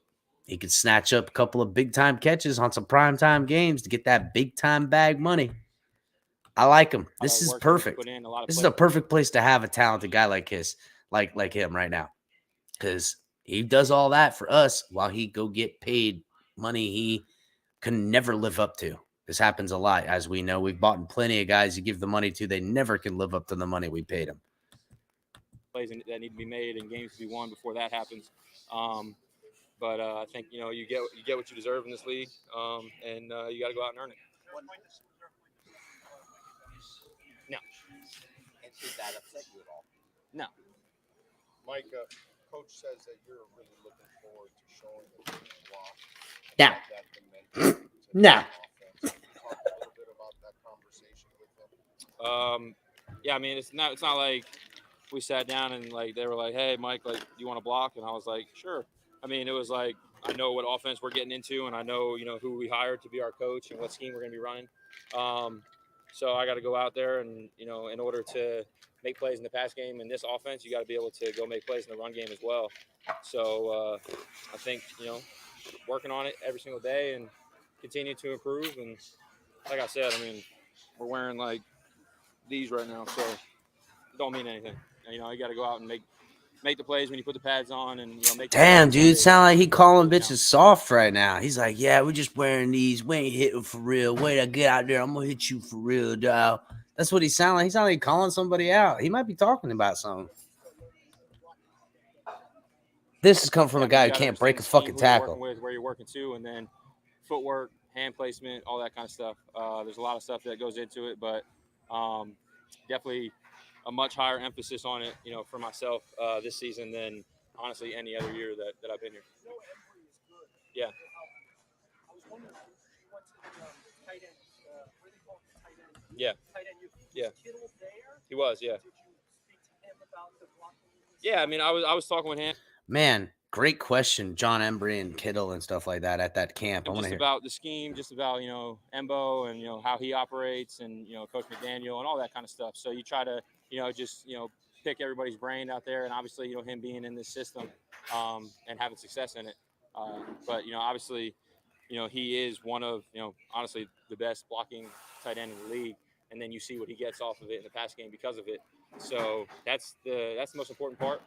A: snatch up a couple of big time catches on some prime time games to get that big time bag money. I like him. This is perfect. This is a perfect place to have a talented guy like him right now, because he does all that for us while he go get paid money he can never live up to. This happens a lot, as we know. We've bought plenty of guys you give the money to, they never can live up to the money we paid them.
E: Plays that need to be made and games to be won before that happens. But I think you get what you deserve in this league, and you got to go out and earn it. No.
D: And did that upset you at all?
E: No.
G: Mike, coach says that you're really looking forward to showing that you can block.
A: Now.
G: That dimension to the
A: Now.
G: offense. Talk a little bit about that conversation with them.
E: Yeah, I mean, it's not like we sat down and like they were like, "Hey, Mike, like, do you want to block?" And I was like, "Sure." I mean, it was like I know what offense we're getting into, and I know who we hired to be our coach and what scheme we're going to be running. So I got to go out there and in order to make plays in the pass game in this offense, you got to be able to go make plays in the run game as well. So I think working on it every single day and continue to improve. And like I said, I mean, we're wearing like these right now, so it don't mean anything. You got to go out and make the plays when you put the pads on, and make.
A: Damn, dude, sound like he calling bitches soft right now. He's like, yeah, we're just wearing these. We ain't hitting for real. Wait, I get out there. I'm gonna hit you for real, dog. That's what he sound like. He sound like calling somebody out. He might be talking about something. This has come from a guy who can't break a fucking tackle.
E: Where you're working to, and then footwork, hand placement, all that kind of stuff. There's a lot of stuff that goes into it, but definitely a much higher emphasis on it, for myself this season than honestly any other year that I've been here. Yeah.
H: I was wondering, you went to the tight end, where they call it tight end.
E: Yeah.
H: Tight end.
E: Yeah.
H: Kittle there?
E: He was, yeah.
H: Did you speak to him about the blocking?
E: Yeah, I mean, I was talking with him.
A: Man, great question, John Embry and Kittle and stuff like that at that camp. I want to hear
E: about the scheme, just about Embo and how he operates, and Coach McDaniel and all that kind of stuff. So you try to just pick everybody's brain out there, and obviously him being in this system and having success in it. But obviously he is one of honestly the best blocking tight end in the league, and then you see what he gets off of it in the pass game because of it. So that's the most important part.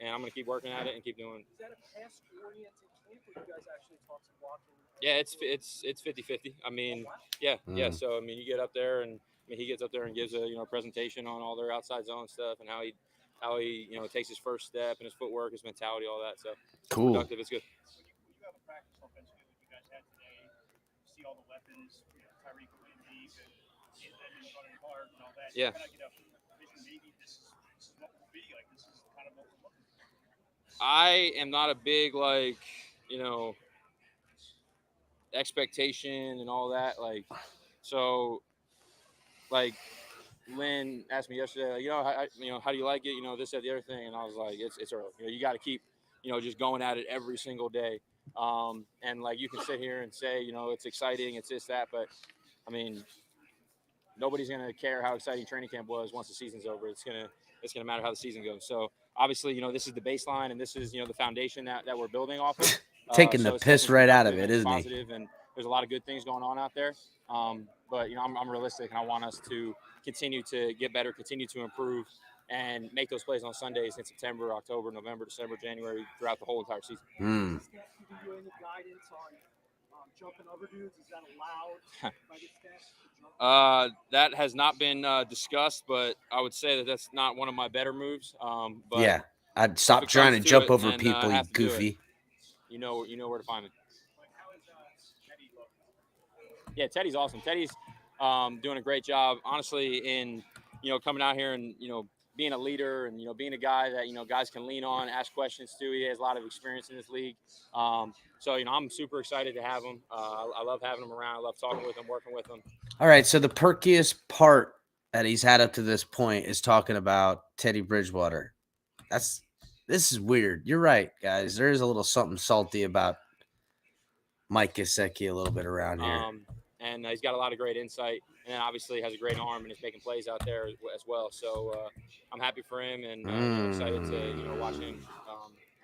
E: And I'm going to keep working at it and keep doing it.
H: Is that a pass-oriented camp, or you guys actually talk some blocking?
E: Yeah, it's 50-50. I mean, yeah. So, I mean, you get up there, and he gets up there and gives a presentation on all their outside zone stuff and how he takes his first step and his footwork, his mentality, all that. So,
A: cool.
E: Productive. It's good.
H: When you have a practice offensively like you guys had today, you see all the weapons, Tyreek going deep and running hard and all that.
E: Yeah.
H: You kind of get a vision, maybe this is what will be, like this is kind of what we're looking for.
E: I am not a big expectation and all that. Like Lynn asked me yesterday, how do you like it? This, that, the other thing, and I was like, it's early. You got to keep, just going at it every single day. And like you can sit here and say, it's exciting, it's this, that, but I mean, nobody's gonna care how exciting training camp was once the season's over. It's gonna matter how the season goes. So obviously, this is the baseline, and this is the foundation that we're building off of.
A: Taking the piss right out of it, isn't he?
E: Positive, and there's a lot of good things going on out there. But I'm realistic, and I want us to continue to get better, continue to improve, and make those plays on Sundays in September, October, November, December, January, throughout the whole entire season.
A: Hmm.
H: Is staff giving you any guidance on jumping over dudes? Is that allowed by the staff?
E: That has not been discussed, but I would say that that's not one of my better moves. But
A: Yeah, I'd
E: if
A: stop
E: it
A: trying
E: comes
A: to
E: to
A: jump
E: it
A: over
E: and
A: people, you
E: have to do it,
A: goofy.
E: you know where to find me.
H: Like, how is Teddy looking?
E: Yeah, Teddy's awesome. Teddy's doing a great job, honestly, in coming out here and being a leader and being a guy that guys can lean on, ask questions to. He has a lot of experience in this league, so I'm super excited to have him. I love having him around. I love talking with him, working with him.
A: All right, so the perkiest part that he's had up to this point is talking about Teddy Bridgewater. This is weird. You're right, guys. There is a little something salty about Mike Gesicki a little bit around here.
E: And he's got a lot of great insight, and then obviously has a great arm and is making plays out there as well. So I'm happy for him, and excited to watch him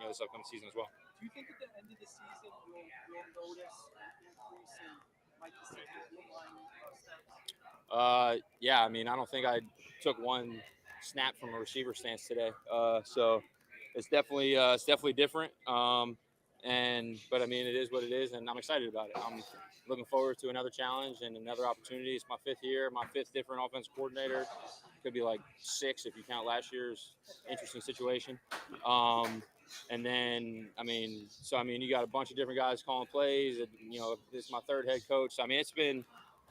E: this upcoming season as well.
H: Do you think at the end of the season you'll notice an increase in Mike Gesicki's line steps?
E: Yeah, I mean, I don't think I took one snap from a receiver stance today, so it's definitely different. But I mean, it is what it is, and I'm excited about it. I'm looking forward to another challenge and another opportunity. It's my fifth year, my fifth different offensive coordinator. Could be like 6 if you count last year's interesting situation. And then, you got a bunch of different guys calling plays. This is my third head coach. I mean, it's been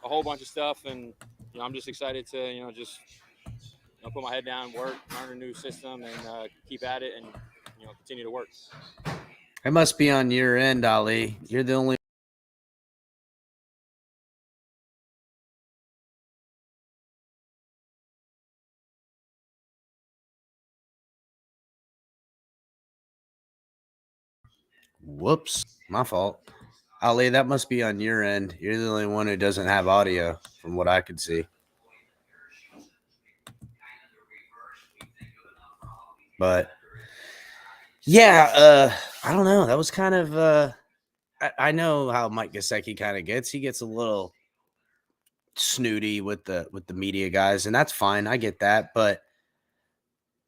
E: a whole bunch of stuff, and I'm just excited to just put my head down, work, learn a new system, and keep at it, and continue to work.
A: It must be on your end, Ali. You're the only. Whoops, my fault. Ali, that must be on your end. You're the only one who doesn't have audio, from what I could see. But yeah, I don't know. That was kind of. I know how Mike Gesicki kind of gets. He gets a little snooty with the media guys, and that's fine. I get that, but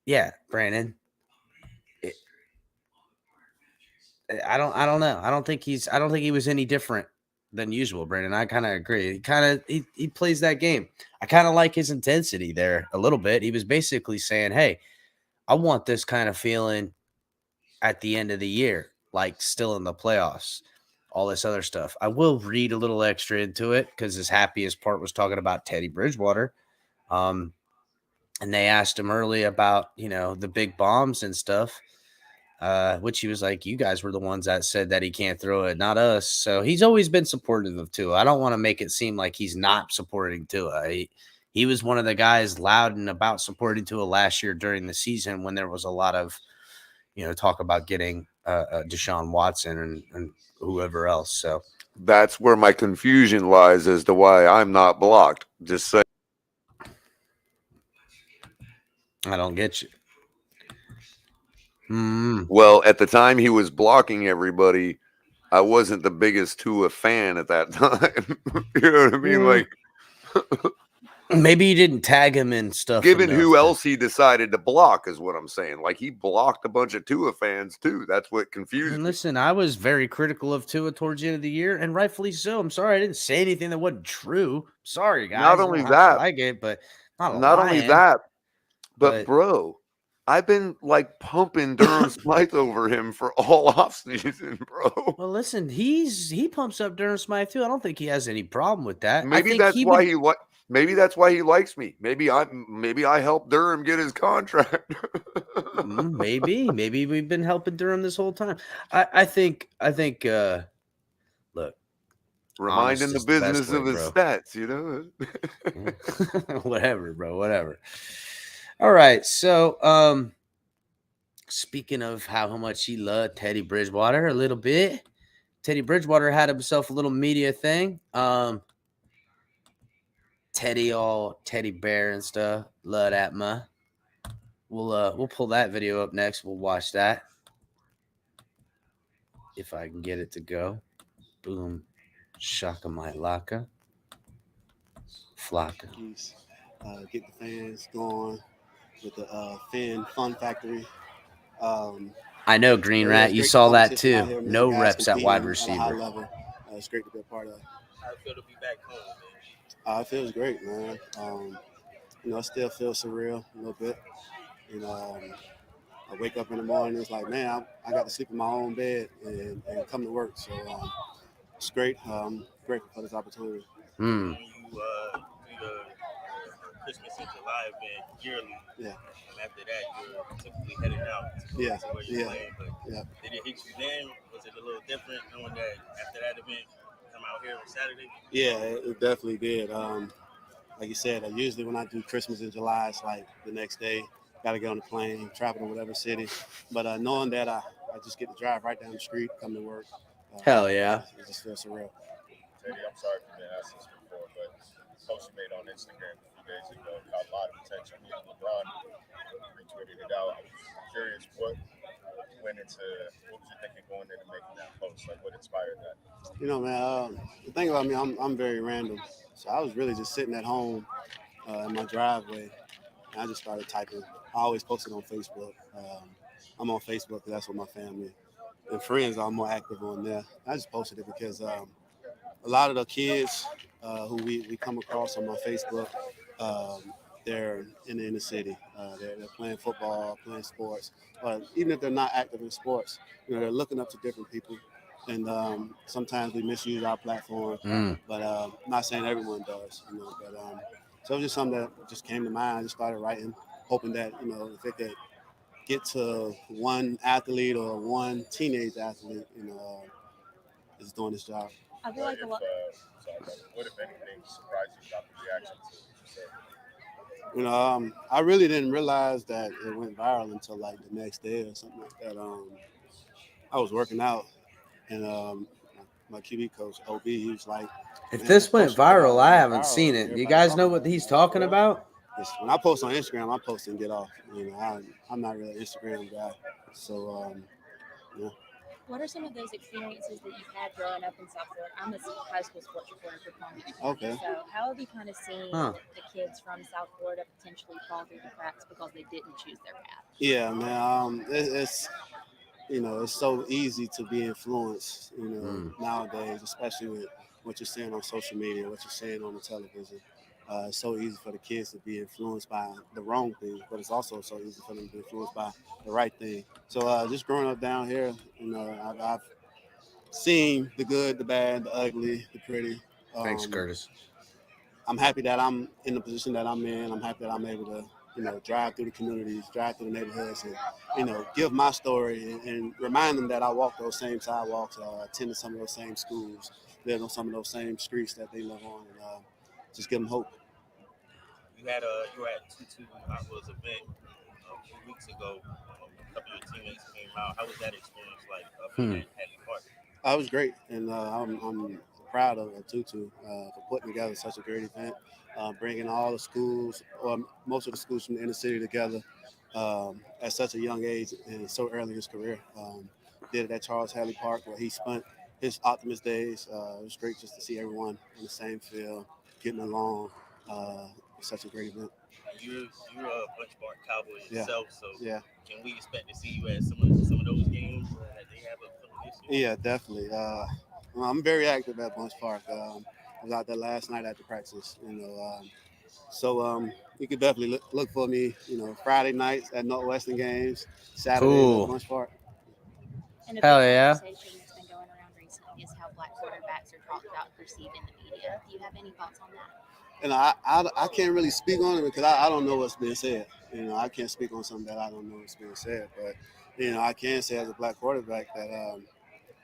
A: yeah, Brandon. I don't know. I don't think he was any different than usual, Brandon. I kind of agree. He plays that game. I kind of like his intensity there a little bit. He was basically saying, "Hey, I want this kind of feeling at the end of the year, like still in the playoffs." All this other stuff. I will read a little extra into it because his happiest part was talking about Teddy Bridgewater. And they asked him early about, the big bombs and stuff, which he was like, you guys were the ones that said that he can't throw it, not us. So he's always been supportive of Tua. I don't want to make it seem like he's not supporting Tua. He was one of the guys loud and about supporting Tua last year during the season when there was a lot of, talk about getting Deshaun Watson and whoever else. So
F: that's where my confusion lies as to why I'm not blocked. Just say.
A: I don't get you.
F: Well, at the time he was blocking everybody, I wasn't the biggest Tua fan at that time. You know what I mean? Like,
A: maybe you didn't tag him in stuff.
F: Given who else he decided to block is what I'm saying. Like, he blocked a bunch of Tua fans too. That's what confused me.
A: Listen, I was very critical of Tua towards the end of the year, and rightfully so. I'm sorry I didn't say anything that wasn't true. Sorry, guys.
F: Not only that,
A: like it, but
F: not only that, but bro, I've been like pumping Durham Smythe over him for all offseason, bro.
A: Well, listen, he pumps up Durham Smythe too. I don't think he has any problem with that.
F: Maybe that's why maybe that's why he likes me. Maybe I helped Durham get his contract.
A: Maybe we've been helping Durham this whole time. I think look,
F: reminding the business of his stats,
A: whatever, bro, whatever. All right, so speaking of how much he loved Teddy Bridgewater a little bit, Teddy Bridgewater had himself a little media thing. Teddy bear and stuff. Love that, ma. We'll pull that video up next. We'll watch that. If I can get it to go. Boom. Shaka my laka. Flocka.
I: Get the fans going. with the Fun Factory. Um,
A: I know, Green
I: yeah,
A: Rat.
I: it's
A: You
I: great
A: saw that
I: competition out
A: too.
I: here, man.
A: No
I: Guys
A: reps at wide
I: competing at a high
A: receiver.
I: level. It's great to be a part of.
D: How it feel to be back home, man?
I: It feels great, man. It still feels surreal a little bit. You know, I wake up in the morning, it's like, man, I got to sleep in my own bed and come to work. So it's great. Grateful for this opportunity.
A: Hmm.
D: When you do the Christmas in July event yearly,
I: Yeah,
D: after that you're typically heading out to go
I: yeah,
D: to where you're
I: yeah,
D: playing. But
I: yeah.
D: did it hit you then? Was it a little different knowing that after that event, come out here on Saturday?
I: Yeah, it definitely did. Like you said, usually when I do Christmas in July, it's like the next day, got to get on the plane, travel to whatever city. But knowing that I just get to drive right down the street, come to work,
A: Hell yeah.
I: it just feels surreal.
G: Teddy, I'm sorry if you've been asked this before, but the post you made on Instagram a few days ago caught a lot of attention. LeBron retweeted it out. I was curious what was you thinking going into making that post? Like, what inspired that?
I: Man, the thing about me, I'm very random. So I was really just sitting at home in my driveway, and I just started typing. I always post it on Facebook. I'm on Facebook because that's what my family and friends are more active on there. I just posted it because a lot of the kids who we come across on my Facebook, um, they're in the inner city. They're playing football, playing sports, or even if they're not active in sports, they're looking up to different people. And sometimes we misuse our platform,
A: Hmm.
I: but I'm not saying everyone does. But so it was just something that just came to mind. I just started writing, hoping that if it could get to one athlete or one teenage athlete, is doing this job.
H: I feel like a lot.
G: What if anything surprised you about the reaction to what you said?
I: I really didn't realize that it went viral until like the next day or something like that. I was working out, and my QB coach OB, he was like,
A: If
I: "Man,
A: this
I: that
A: went
I: post you put
A: viral,
I: out
A: I
I: went
A: haven't
I: viral,
A: seen
I: and
A: it. Do you
I: everybody's
A: guys know
I: talking
A: what
I: about
A: he's
I: it."
A: talking about?
I: When I post on Instagram, I post and get off. I'm not really an Instagram guy, so yeah.
H: What are some of those experiences that you've had growing up in South Florida? I'm a high school sports reporter for Palm Beach County.
I: Okay.
H: So how have you kind of seen
A: Huh.
H: the kids from South Florida potentially fall through the cracks because they didn't choose their path?
I: Yeah, man. It's so easy to be influenced,
A: Hmm.
I: nowadays, especially with what you're seeing on social media, what you're seeing on the television. It's so easy for the kids to be influenced by the wrong thing, but it's also so easy for them to be influenced by the right thing. So just growing up down here, I've seen the good, the bad, the ugly, the pretty.
A: Thanks,
I: Um,
A: Curtis.
I: I'm happy that I'm in the position that I'm in. I'm happy that I'm able to, drive through the communities, drive through the neighborhoods, and give my story and remind them that I walk those same sidewalks, attended some of those same schools, live on some of those same streets that they live on, and just give them hope.
D: You were at Tutu Aqua's event a few weeks ago. A couple of your teammates came out. How was that experience like being
A: Hmm.
D: at Hadley Park?
I: I was great, and I'm proud of Tutu for putting together such a great event, bringing all the schools, or most of the schools from the inner city together at such a young age and so early in his career. Did it at Charles Hadley Park where he spent his Optimist days. It was great just to see everyone on the same field, getting along. It's such a great event.
D: And you're a bunch bar cowboy
I: Yeah,
D: yourself, so
I: yeah,
D: can we expect to see you at some of those games that they have upcoming this year?
I: yeah, definitely. I'm very active at Bunch Park. I was out there last night at the practice. So you could definitely look for me, Friday nights at Northwestern games, Saturdays at
A: Cool.
I: Bunch Park.
H: And a
A: Hell
H: big
A: yeah.
H: conversation that's been going around recently is how black quarterbacks are talked about and perceived in the media. Do you have any thoughts on that?
I: And I can't really speak on it because I don't know what's being said. I can't speak on something that I don't know what's being said. But I can say as a black quarterback that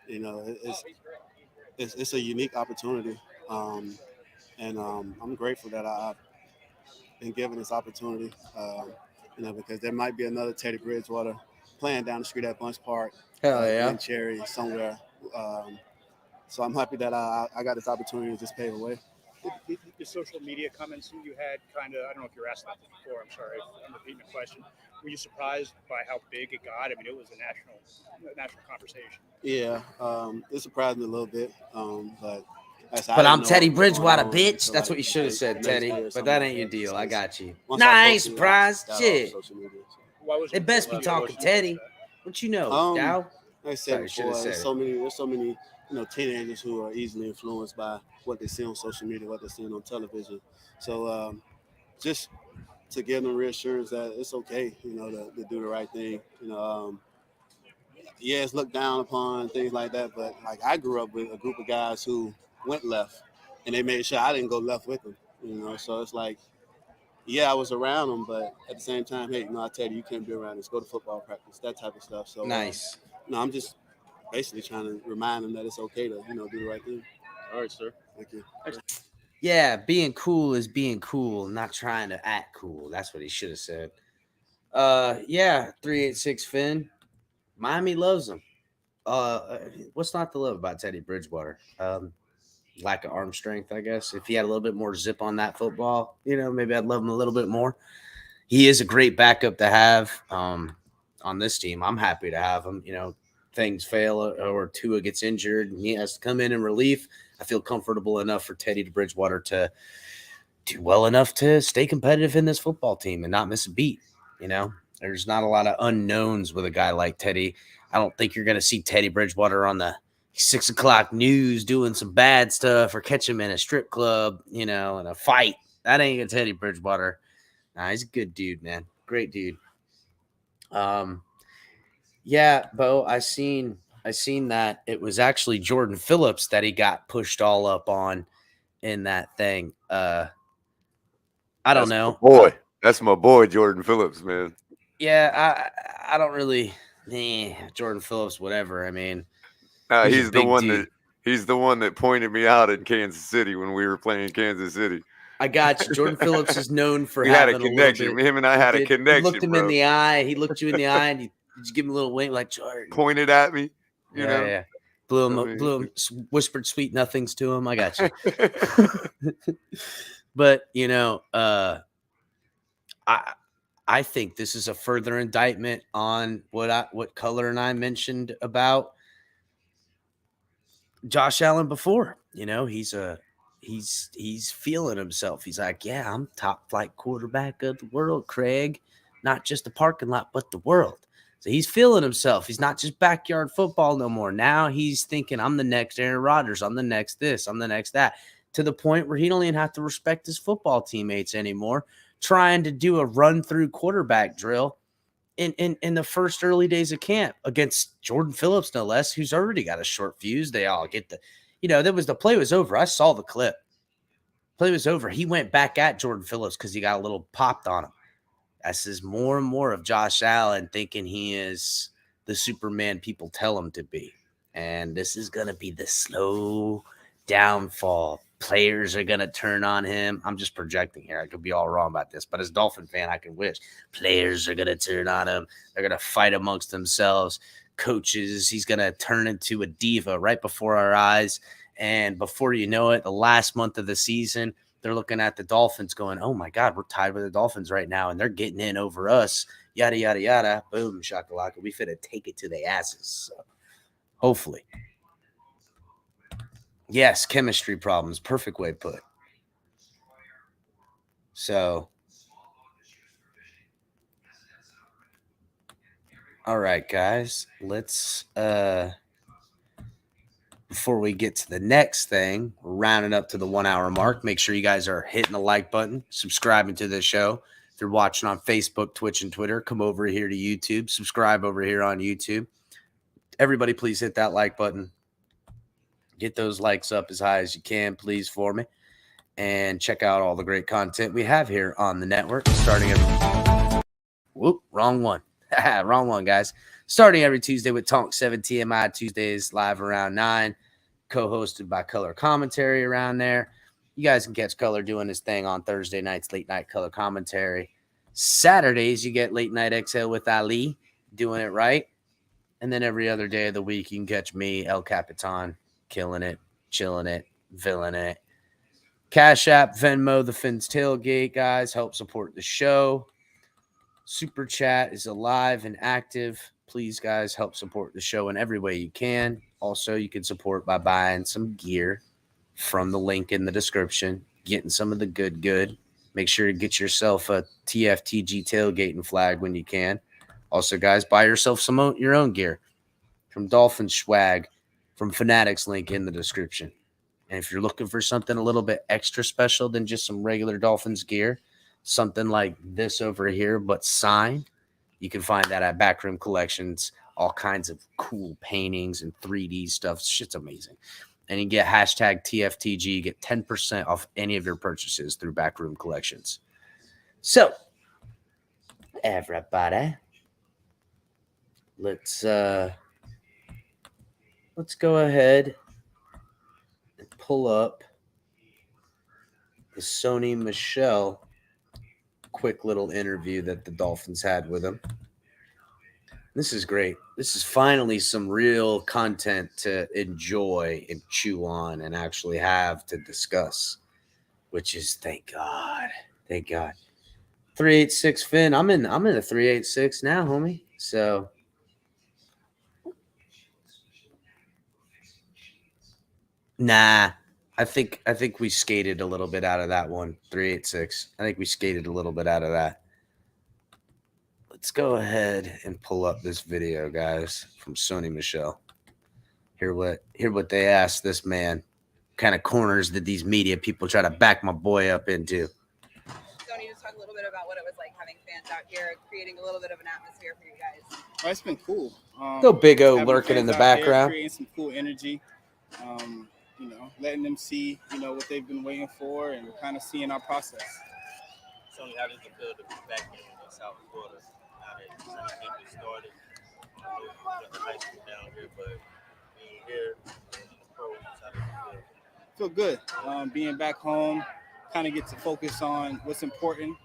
I: you know it- it's a unique opportunity, and I'm grateful that I've been given this opportunity. Because there might be another Teddy Bridgewater playing down the street at Bunch Park,
A: Hell yeah.
I: Glen Cherry somewhere. Um, so I'm happy that I got this opportunity to just pave the way.
J: The social media comments that you had kind of, I don't know if you were asked that before, I'm sorry, I'm repeating the question. Were you surprised by how big it got? I mean, it was a national conversation.
I: Yeah, it surprised me a little bit, but
A: But I'm Teddy Bridgewater, bitch. That's what you should have said, Teddy. But that ain't your deal. I got you. Nah, I ain't surprised. Shit.
J: Why was
A: They best be talking Teddy. What you know, Dow?
I: Like I said before, there's so many teenagers who are easily influenced by what they see on social media, what they're seeing on television. So just to give them reassurance that it's okay, to do the right thing. Yeah, it's looked down upon, things like that. But like I grew up with a group of guys who went left, and they made sure I didn't go left with them. So it's like, yeah, I was around them, but at the same time, hey, I tell you can't be around us. Go to football practice, that type of stuff. So
A: nice.
I: I'm just basically trying to remind them that it's okay to do the right thing.
J: All right, sir.
I: Thank you.
A: Yeah, being cool is being cool, not trying to act cool. That's what he should have said. Yeah, 386 Finn. Miami loves him. What's not to love about Teddy Bridgewater? Lack of arm strength, I guess. If he had a little bit more zip on that football, maybe I'd love him a little bit more. He is a great backup to have on this team. I'm happy to have him. Things fail or Tua gets injured and he has to come in relief. I feel comfortable enough for Teddy Bridgewater to do well enough to stay competitive in this football team and not miss a beat. There's not a lot of unknowns with a guy like Teddy. I don't think you're going to see Teddy Bridgewater on the 6 o'clock news doing some bad stuff or catch him in a strip club, in a fight. That ain't a Teddy Bridgewater. Nah, he's a good dude, man. Great dude. Yeah, Bo, I seen that it was actually Jordan Phillips that he got pushed all up on in that thing. I don't know.
F: That's my boy, Jordan Phillips, man.
A: Yeah, I don't really Jordan Phillips, whatever. I mean,
F: he's the one that pointed me out in Kansas City when we were playing Kansas City.
A: I got you. Jordan Phillips is known for
F: having
A: a connection.
F: A him and I had a connection.
A: You looked him in the eye. He looked you in the eye, and you give him a little wink, like Jordan.
F: Pointed at me. You know.
A: Yeah. Blew him, whispered sweet nothings to him. I got you. But I think this is a further indictment on what Color and I mentioned about Josh Allen before. He's feeling himself. He's like, yeah, I'm top flight quarterback of the world, Craig. Not just the parking lot, but the world. So he's feeling himself. He's not just backyard football no more. Now he's thinking, I'm the next Aaron Rodgers. I'm the next this. I'm the next that. To the point where he don't even have to respect his football teammates anymore, trying to do a run-through quarterback drill in the first early days of camp against Jordan Phillips, no less, who's already got a short fuse. They all get the play was over. I saw the clip. Play was over. He went back at Jordan Phillips because he got a little popped on him. This is more and more of Josh Allen thinking he is the Superman people tell him to be. And this is going to be the slow downfall. Players are going to turn on him. I'm just projecting here. I could be all wrong about this. But as a Dolphin fan, I can wish. Players are going to turn on him. They're going to fight amongst themselves. Coaches, he's going to turn into a diva right before our eyes. And before you know it, the last month of the season, they're looking at the Dolphins going, oh, my God, we're tied with the Dolphins right now, and they're getting in over us, yada, yada, yada. Boom, shakalaka. We finna take it to the asses. So, hopefully. Yes, chemistry problems. Perfect way put. So, all right, guys. Let's before we get to the next thing, we're rounding up to the 1 hour mark. Make sure you guys are hitting the like button, subscribing to this show. If you're watching on Facebook, Twitch, and Twitter, come over here to YouTube. Subscribe over here on YouTube. Everybody, please hit that like button. Get those likes up as high as you can, please, for me. And check out all the great content we have here on the network. Wrong one. Wrong one, guys. Starting every Tuesday with Tonk 7 TMI Tuesdays live around 9. Co-hosted by Color Commentary around there. You guys can catch Color doing his thing on Thursday nights, late night Color Commentary. Saturdays, you get Late Night Exhale with Ali, doing it right. And then every other day of the week, you can catch me, El Capitan, killing it, chilling it, villain it. Cash App, Venmo, the Fins Tailgate, guys. Help support the show. Super Chat is alive and active. Please, guys, help support the show in every way you can. Also, you can support by buying some gear. from the link in the description, getting some of the good. Make sure to get yourself a TFTG tailgating flag when you can. Also, guys, buy yourself some your own gear from Dolphin Swag, from Fanatics, link in the description. And if you're looking for something a little bit extra special than just some regular Dolphins gear, something like this over here, but signed, you can find that at Backroom Collections. All kinds of cool paintings and 3D stuff. Shit's amazing. And you get hashtag TFTG, get 10% off any of your purchases through Backroom Collections. So, everybody, let's go ahead and pull up the Sony Michel quick little interview that the Dolphins had with him. This is great. This is finally some real content to enjoy and chew on and actually have to discuss, which is thank God. Thank God. 386 Finn. I'm in a 386 now, homie. So nah. I think we skated a little bit out of that one. 386. I think we skated a little bit out of that. Let's go ahead and pull up this video, guys, from Sony Michel. Hear what they asked this man. What kind of corners did these media people try to back my boy up into?
K: Sony, just talk a little bit about what it was like having fans out here, creating a little bit of an atmosphere for you guys.
L: Oh, it's been cool.
A: Go Big O lurking in the background.
L: Creating some cool energy. Letting them see, what they've been waiting for and kind of seeing our process.
M: Sony, how does it feel to be back in South Florida now that you started? You got the high school down here, but being here in the pros, how does it feel?
L: Feel good. Being back home, kind of get to focus on what's important.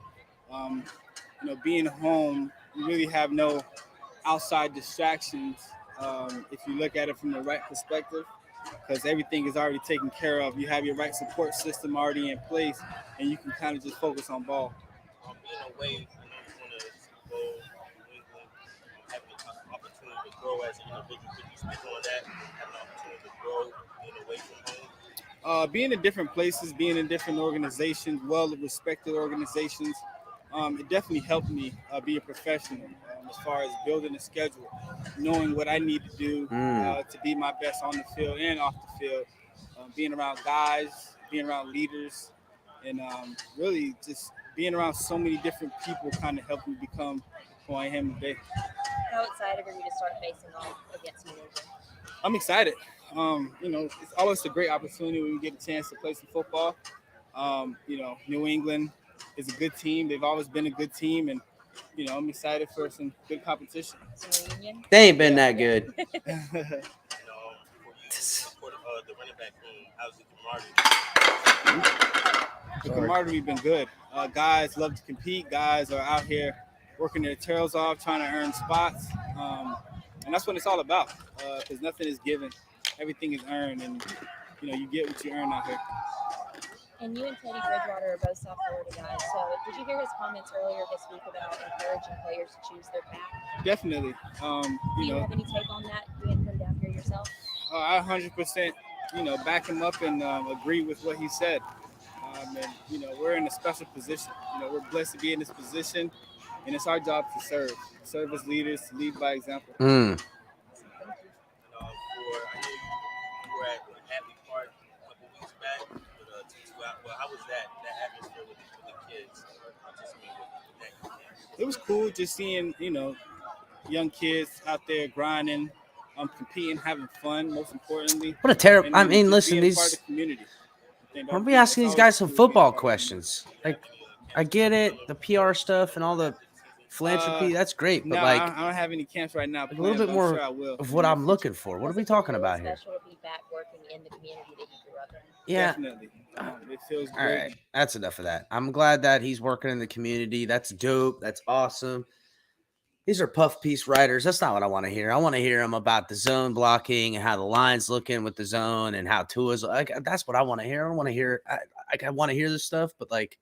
L: Being home, you really have no outside distractions if you look at it from the right perspective, because everything is already taken care of. You have your right support system already in place, and you can kind of just focus on ball.
M: Being away, I know you want to go New England, having an opportunity to grow as an individual. Could you speak on that? Having an opportunity to grow, being away from home?
L: Being in different places, being in different organizations, well-respected organizations, it definitely helped me be a professional as far as building a schedule, knowing what I need to do to be my best on the field and off the field, being around guys, being around leaders, and really just being around so many different people kind of helped me become who I am today.
K: How excited are you to start facing off against New England?
L: I'm excited. It's always a great opportunity when we get a chance to play some football. New England is a good team. They've always been a good team, and I'm excited for some good competition.
K: Some reunion?
A: They ain't been that good.
M: For the running back room, how's the camaraderie?
L: The camaraderie been good. Guys love to compete. Guys are out here working their tails off, trying to earn spots, and that's what it's all about. Because nothing is given, everything is earned, and you get what you earn out here.
K: And you and Teddy Bridgewater are both South Florida guys. So did you hear his comments earlier this week about encouraging players to choose their path?
L: Definitely.
K: Do you have any take on that, being from down here yourself?
L: I 100%, back him up and agree with what he said. We're in a special position. We're blessed to be in this position, and it's our job to serve as leaders, to lead by example.
M: I know you were at Hadley Park a couple weeks back with Well, how was that atmosphere with the kids?
L: It was cool just seeing, young kids out there grinding, competing, having fun, most importantly.
A: What a terrible. I mean, listen,
L: part
A: these.
L: of the community.
A: Why are we asking these guys some football questions? Like, I get it, the PR stuff and all the philanthropy. That's great, but
L: no,
A: like,
L: I don't have any camps right now.
A: a little bit more of what I'm looking for. What are we talking about here?
K: Special to be back working in the community that you grew up in.
A: Yeah.
L: Definitely. It feels
A: All
L: great.
A: right, that's enough of that. I'm glad that he's working in the community. That's dope. That's awesome. These are puff piece writers. That's not what I want to hear. I want to hear him about the zone blocking and how the line's looking with the zone and how Tua's like. That's what I want to hear. I don't want to hear. I want to hear this stuff, but like,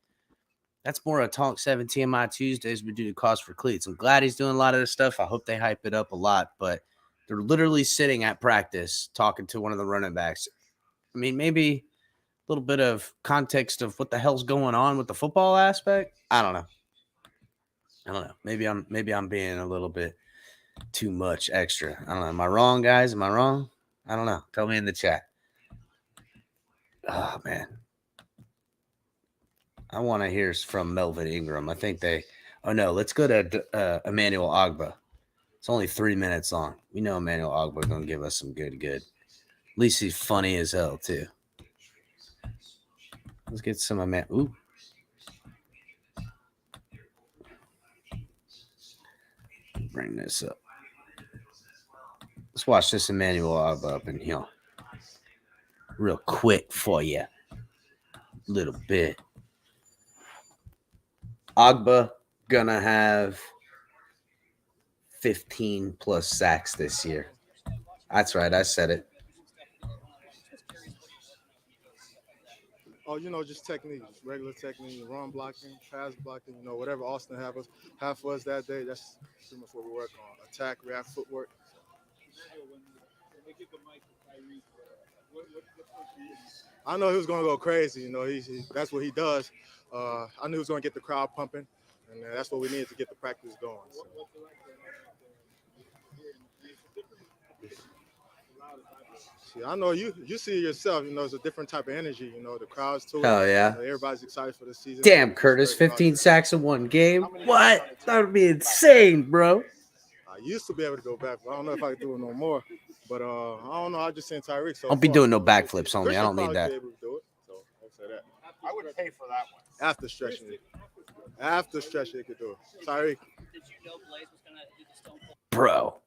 A: that's more a Talk 17 TMI Tuesdays we do to Cause for Cleats. I'm glad he's doing a lot of this stuff. I hope they hype it up a lot, but they're literally sitting at practice talking to one of the running backs. I mean, maybe little bit of context of what the hell's going on with the football aspect. I don't know. Maybe I'm being a little bit too much extra. I don't know. Am I wrong, guys? Am I wrong? I don't know. Tell me in the chat. Oh man, I want to hear from Melvin Ingram. I think they. Oh no, let's go to Emmanuel Ogba. It's only 3 minutes long. We know Emmanuel Ogba gonna give us some good. At least he's funny as hell too. Let's get some of Ooh. Bring this up. Let's watch this Emmanuel Ogba up in here. Real quick for you. Little bit. Ogba gonna have 15 plus sacks this year. That's right. I said it.
N: Oh, just technique, just regular technique, run blocking, pass blocking, whatever Austin have for us that day. That's pretty much what we work on. Attack, react, footwork. I know he was gonna go crazy. That's what he does. I knew he was gonna get the crowd pumping, and that's what we needed to get the practice going. So. See, I know you see it yourself. It's a different type of energy. The crowds too.
A: Oh yeah.
N: Everybody's excited for the season.
A: Damn, Curtis, 15 sacks in one game. What? That would be insane, bro.
N: I used to be able to go back, but I don't know if I can do it no more. But I don't know. I just seen Tyreek. So
A: I'll be doing no backflips on me. I don't need that.
N: Be able to do it, so I'll say that.
G: I would pay for that one.
N: After stretching it. After stretching, it could do it. Tyreek.
H: Did you know Blaze was gonna do the stone cold?
A: Bro.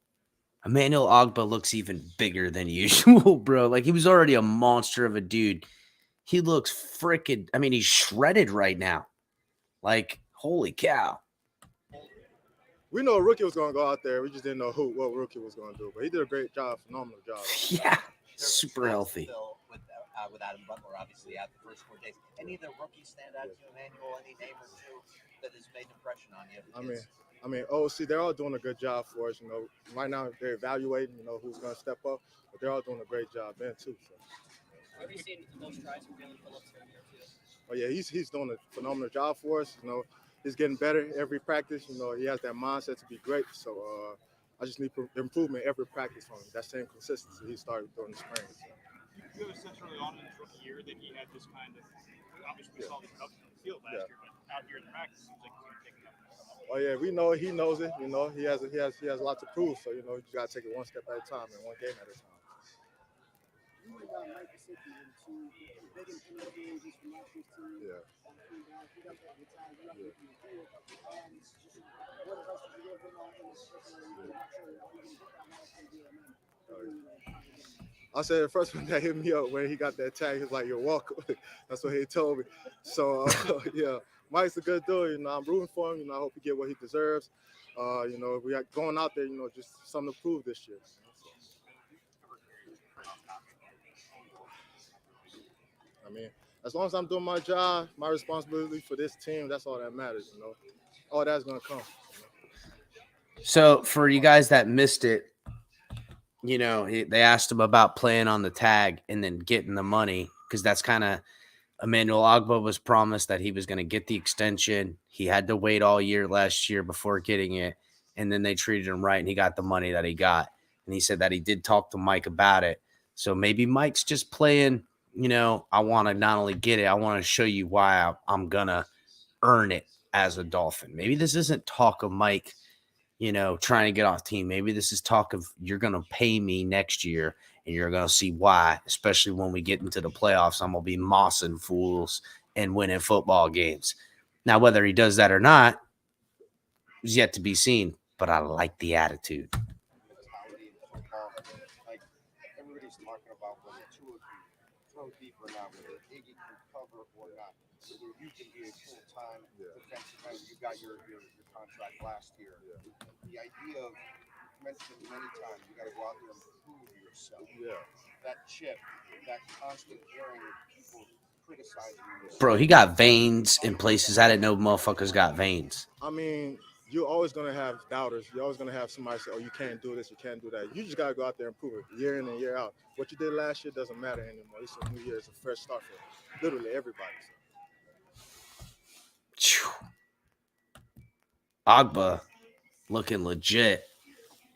A: Emmanuel Ogba looks even bigger than usual, bro. Like, he was already a monster of a dude. He looks freaking, he's shredded right now. Like, holy cow.
N: We know a rookie was going to go out there. We just didn't know what rookie was going to do. But he did a great job, phenomenal job.
A: Yeah, super healthy.
D: With Adam Butler, obviously, out the first 4 days. Any of the rookies stand out to you, Emmanuel? Any name or two that has made an impression on you?
N: OC, they're all doing a good job for us. Right now they're evaluating, who's going to step up. But they're all doing a great job then, too. So.
H: Have you seen the most tries from Jalen Phillips here too?
N: Oh, yeah, he's doing a phenomenal job for us. He's getting better every practice. He has that mindset to be great. So I just need improvement every practice from him. That same consistency he started during the spring. So.
J: You have a sense early on in his rookie year that he had this kind of, obviously we saw the production in the field last year, but out here in the practice, it seems like he's going to take it up.
N: Oh yeah, we know he knows it. He has a lot to prove. So you just gotta take it one step at a time and one game at a time. Yeah. I said the first one that hit me up when he got that tag, he was like, "You're welcome." That's what he told me. So yeah, Mike's a good dude. I'm rooting for him. I hope he get what he deserves. We are going out there. Just something to prove this year. As long as I'm doing my job, my responsibility for this team, that's all that matters. All that's gonna come.
A: So for you guys that missed it, they asked him about playing on the tag and then getting the money, because that's kind of Emmanuel Ogba was promised that he was going to get the extension. He had to wait all year last year before getting it, and then they treated him right, and he got the money that he got. And he said that he did talk to Mike about it. So maybe Mike's just playing, I want to not only get it, I want to show you why I'm going to earn it as a Dolphin. Maybe this isn't talk of Mike, trying to get off team. Maybe this is talk of you're going to pay me next year, and you're going to see why, especially when we get into the playoffs. I'm going to be mossing fools and winning football games. Now, whether he does that or not is yet to be seen, but I like the attitude.
G: Like, everybody's talking about whether two of you throw deep or not, whether Iggy can cover or not, whether you can be a full-time defensive end. You got your contract last year. The idea of, mentioned many times, you got to go out there and prove yourself. Yeah. That chip, that constant hearing of people criticizing you.
A: Bro, he got veins in places I didn't know motherfuckers got veins.
N: you're always gonna have doubters. You're always gonna have somebody say, "Oh, you can't do this, you can't do that." You just gotta go out there and prove it year in and year out. What you did last year doesn't matter anymore. It's a new year. It's a fresh start for literally everybody.
A: Agba looking legit.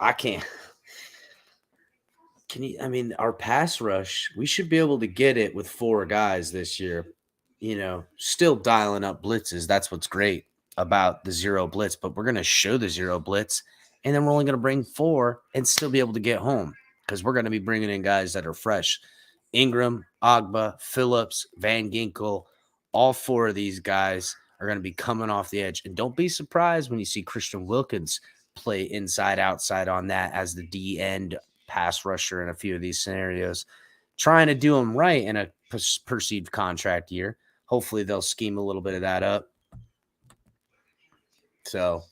A: I can't. Can you? I mean, our pass rush, we should be able to get it with 4 guys this year. Still dialing up blitzes. That's what's great about the zero blitz. But we're going to show the zero blitz, and then we're only going to bring 4 and still be able to get home because we're going to be bringing in guys that are fresh. Ingram, Agba, Phillips, Van Ginkel, all 4 of these guys are going to be coming off the edge. And don't be surprised when you see Christian Wilkins play inside, outside on that as the D end pass rusher in a few of these scenarios, trying to do them right in a perceived contract year. Hopefully they'll scheme a little bit of that up. So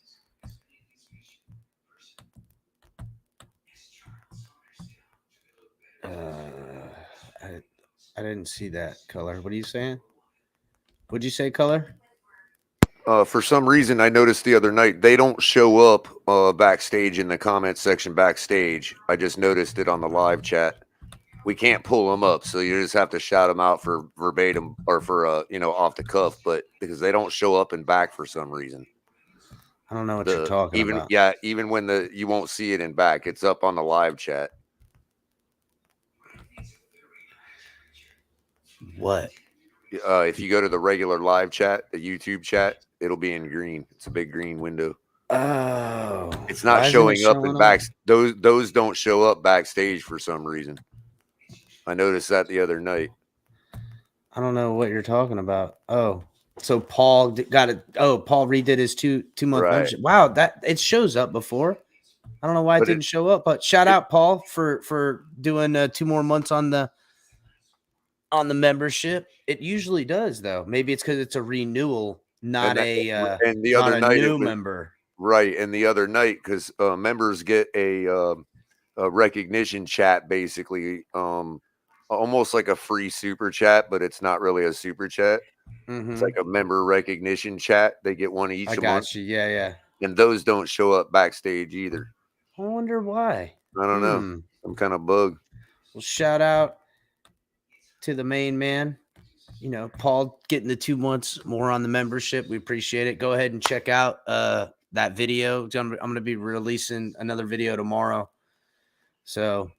A: I didn't see that, Color. What are you saying? What'd you say, Color?
F: For some reason, I noticed the other night they don't show up backstage in the comment section backstage. I just noticed it on the live chat. We can't pull them up, so you just have to shout them out for verbatim or for off the cuff. But because they don't show up in back for some reason,
A: I don't know what you're talking about.
F: Yeah, even when you won't see it in back, it's up on the live chat.
A: What?
F: If you go to the regular live chat, the YouTube chat, it'll be in green. It's a big green window.
A: Oh,
F: it's not showing up in back. Those don't show up backstage for some reason. I noticed that the other night.
A: I don't know what you're talking about. Oh, so Paul got it. Oh, Paul redid his 2-month membership. Wow, that it shows up before. I don't know why it didn't show up, but shout out Paul for doing 2 more months on the membership. It usually does though. Maybe it's because it's a renewal, not a new member.
F: Right, and the other night because members get a recognition chat, basically, almost like a free super chat, but it's not really a super chat.
A: Mm-hmm.
F: It's like a member recognition chat. They get one each.
A: I got you. Yeah.
F: And those don't show up backstage either.
A: I wonder why.
F: I don't know. Some kind of bug.
A: Well, shout out to the main man. Paul getting the 2 months more on the membership. We appreciate it. Go ahead and check out that video. I'm going to be releasing another video tomorrow. So,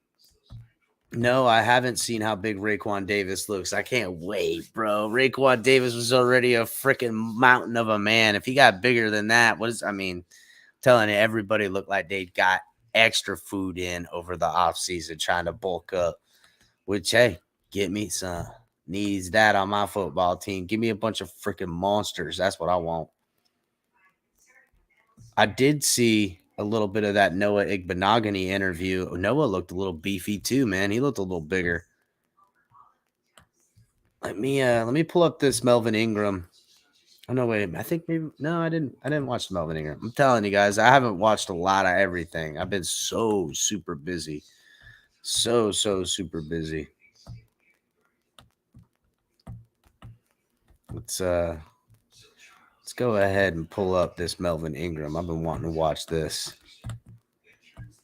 A: no, I haven't seen how big Raekwon Davis looks. I can't wait, bro. Raekwon Davis was already a freaking mountain of a man. If he got bigger than that, telling you, everybody looked like they got extra food in over the offseason trying to bulk up, which, hey, get me some. Needs that on my football team. Give me a bunch of freaking monsters. That's what I want. I did see a little bit of that Noah Igbenogany interview. Noah looked a little beefy too, man. He looked a little bigger. Let me pull up this Melvin Ingram. Oh no, wait. I think maybe no, I didn't watch Melvin Ingram. I'm telling you guys, I haven't watched a lot of everything. I've been so super busy. So super busy. Let's go ahead and pull up this Melvin Ingram. I've been wanting to watch this.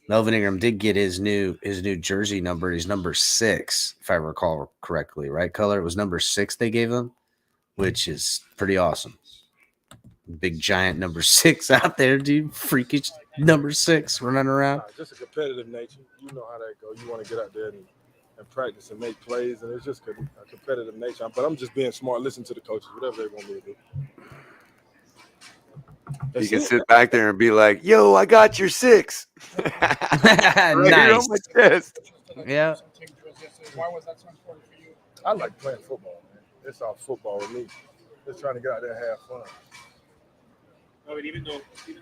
A: Melvin Ingram did get his new jersey number. He's number 6, if I recall correctly, right? Color. It was number 6 they gave him, which is pretty awesome. Big giant number 6 out there, dude. Freakish number 6 running around.
O: Just a competitive nature. You know how that goes. You want to get out there and practice and make plays, and it's just a competitive nature. But I'm just being smart. Listen to the coaches, whatever they want me to do.
F: You can sit back there and be like, "Yo, I got your 6." Right
A: nice.
F: On my chest.
A: Yeah.
J: Why was that so important for you?
O: I like playing football, man. It's all football with me. Just trying to get out there and have fun.
J: No, but even though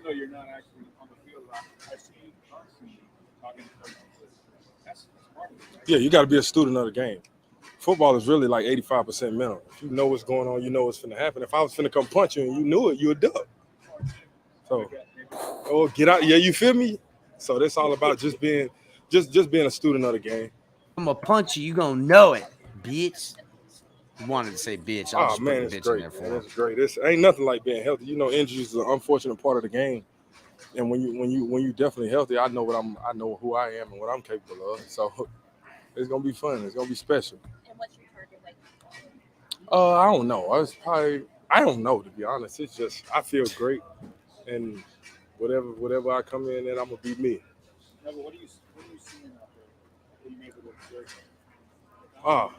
J: you're not actually on the field, I see you constantly talking to coaches. That's smart. Right?
O: Yeah, you got to be a student of the game. Football is really like 85% mental. If you know what's going on, you know what's finna happen. If I was finna come punch you and you knew it, you would duck. So, get out. Yeah, you feel me? So that's all about just being a student of the game.
A: I'm gonna punch you. You gonna know it, bitch. You wanted to say bitch.
O: Oh man, it's great. Man, it's great. It's ain't nothing like being healthy. You know, injuries is an unfortunate part of the game. And when you definitely healthy, I know who I am and what I'm capable of. So it's gonna be fun. It's gonna be special.
K: And what's your target weight?
O: I don't know. I don't know, to be honest. It's just I feel great, and whatever I come in, and I'm gonna be me.
J: What are you seeing out there? What are you able to observe?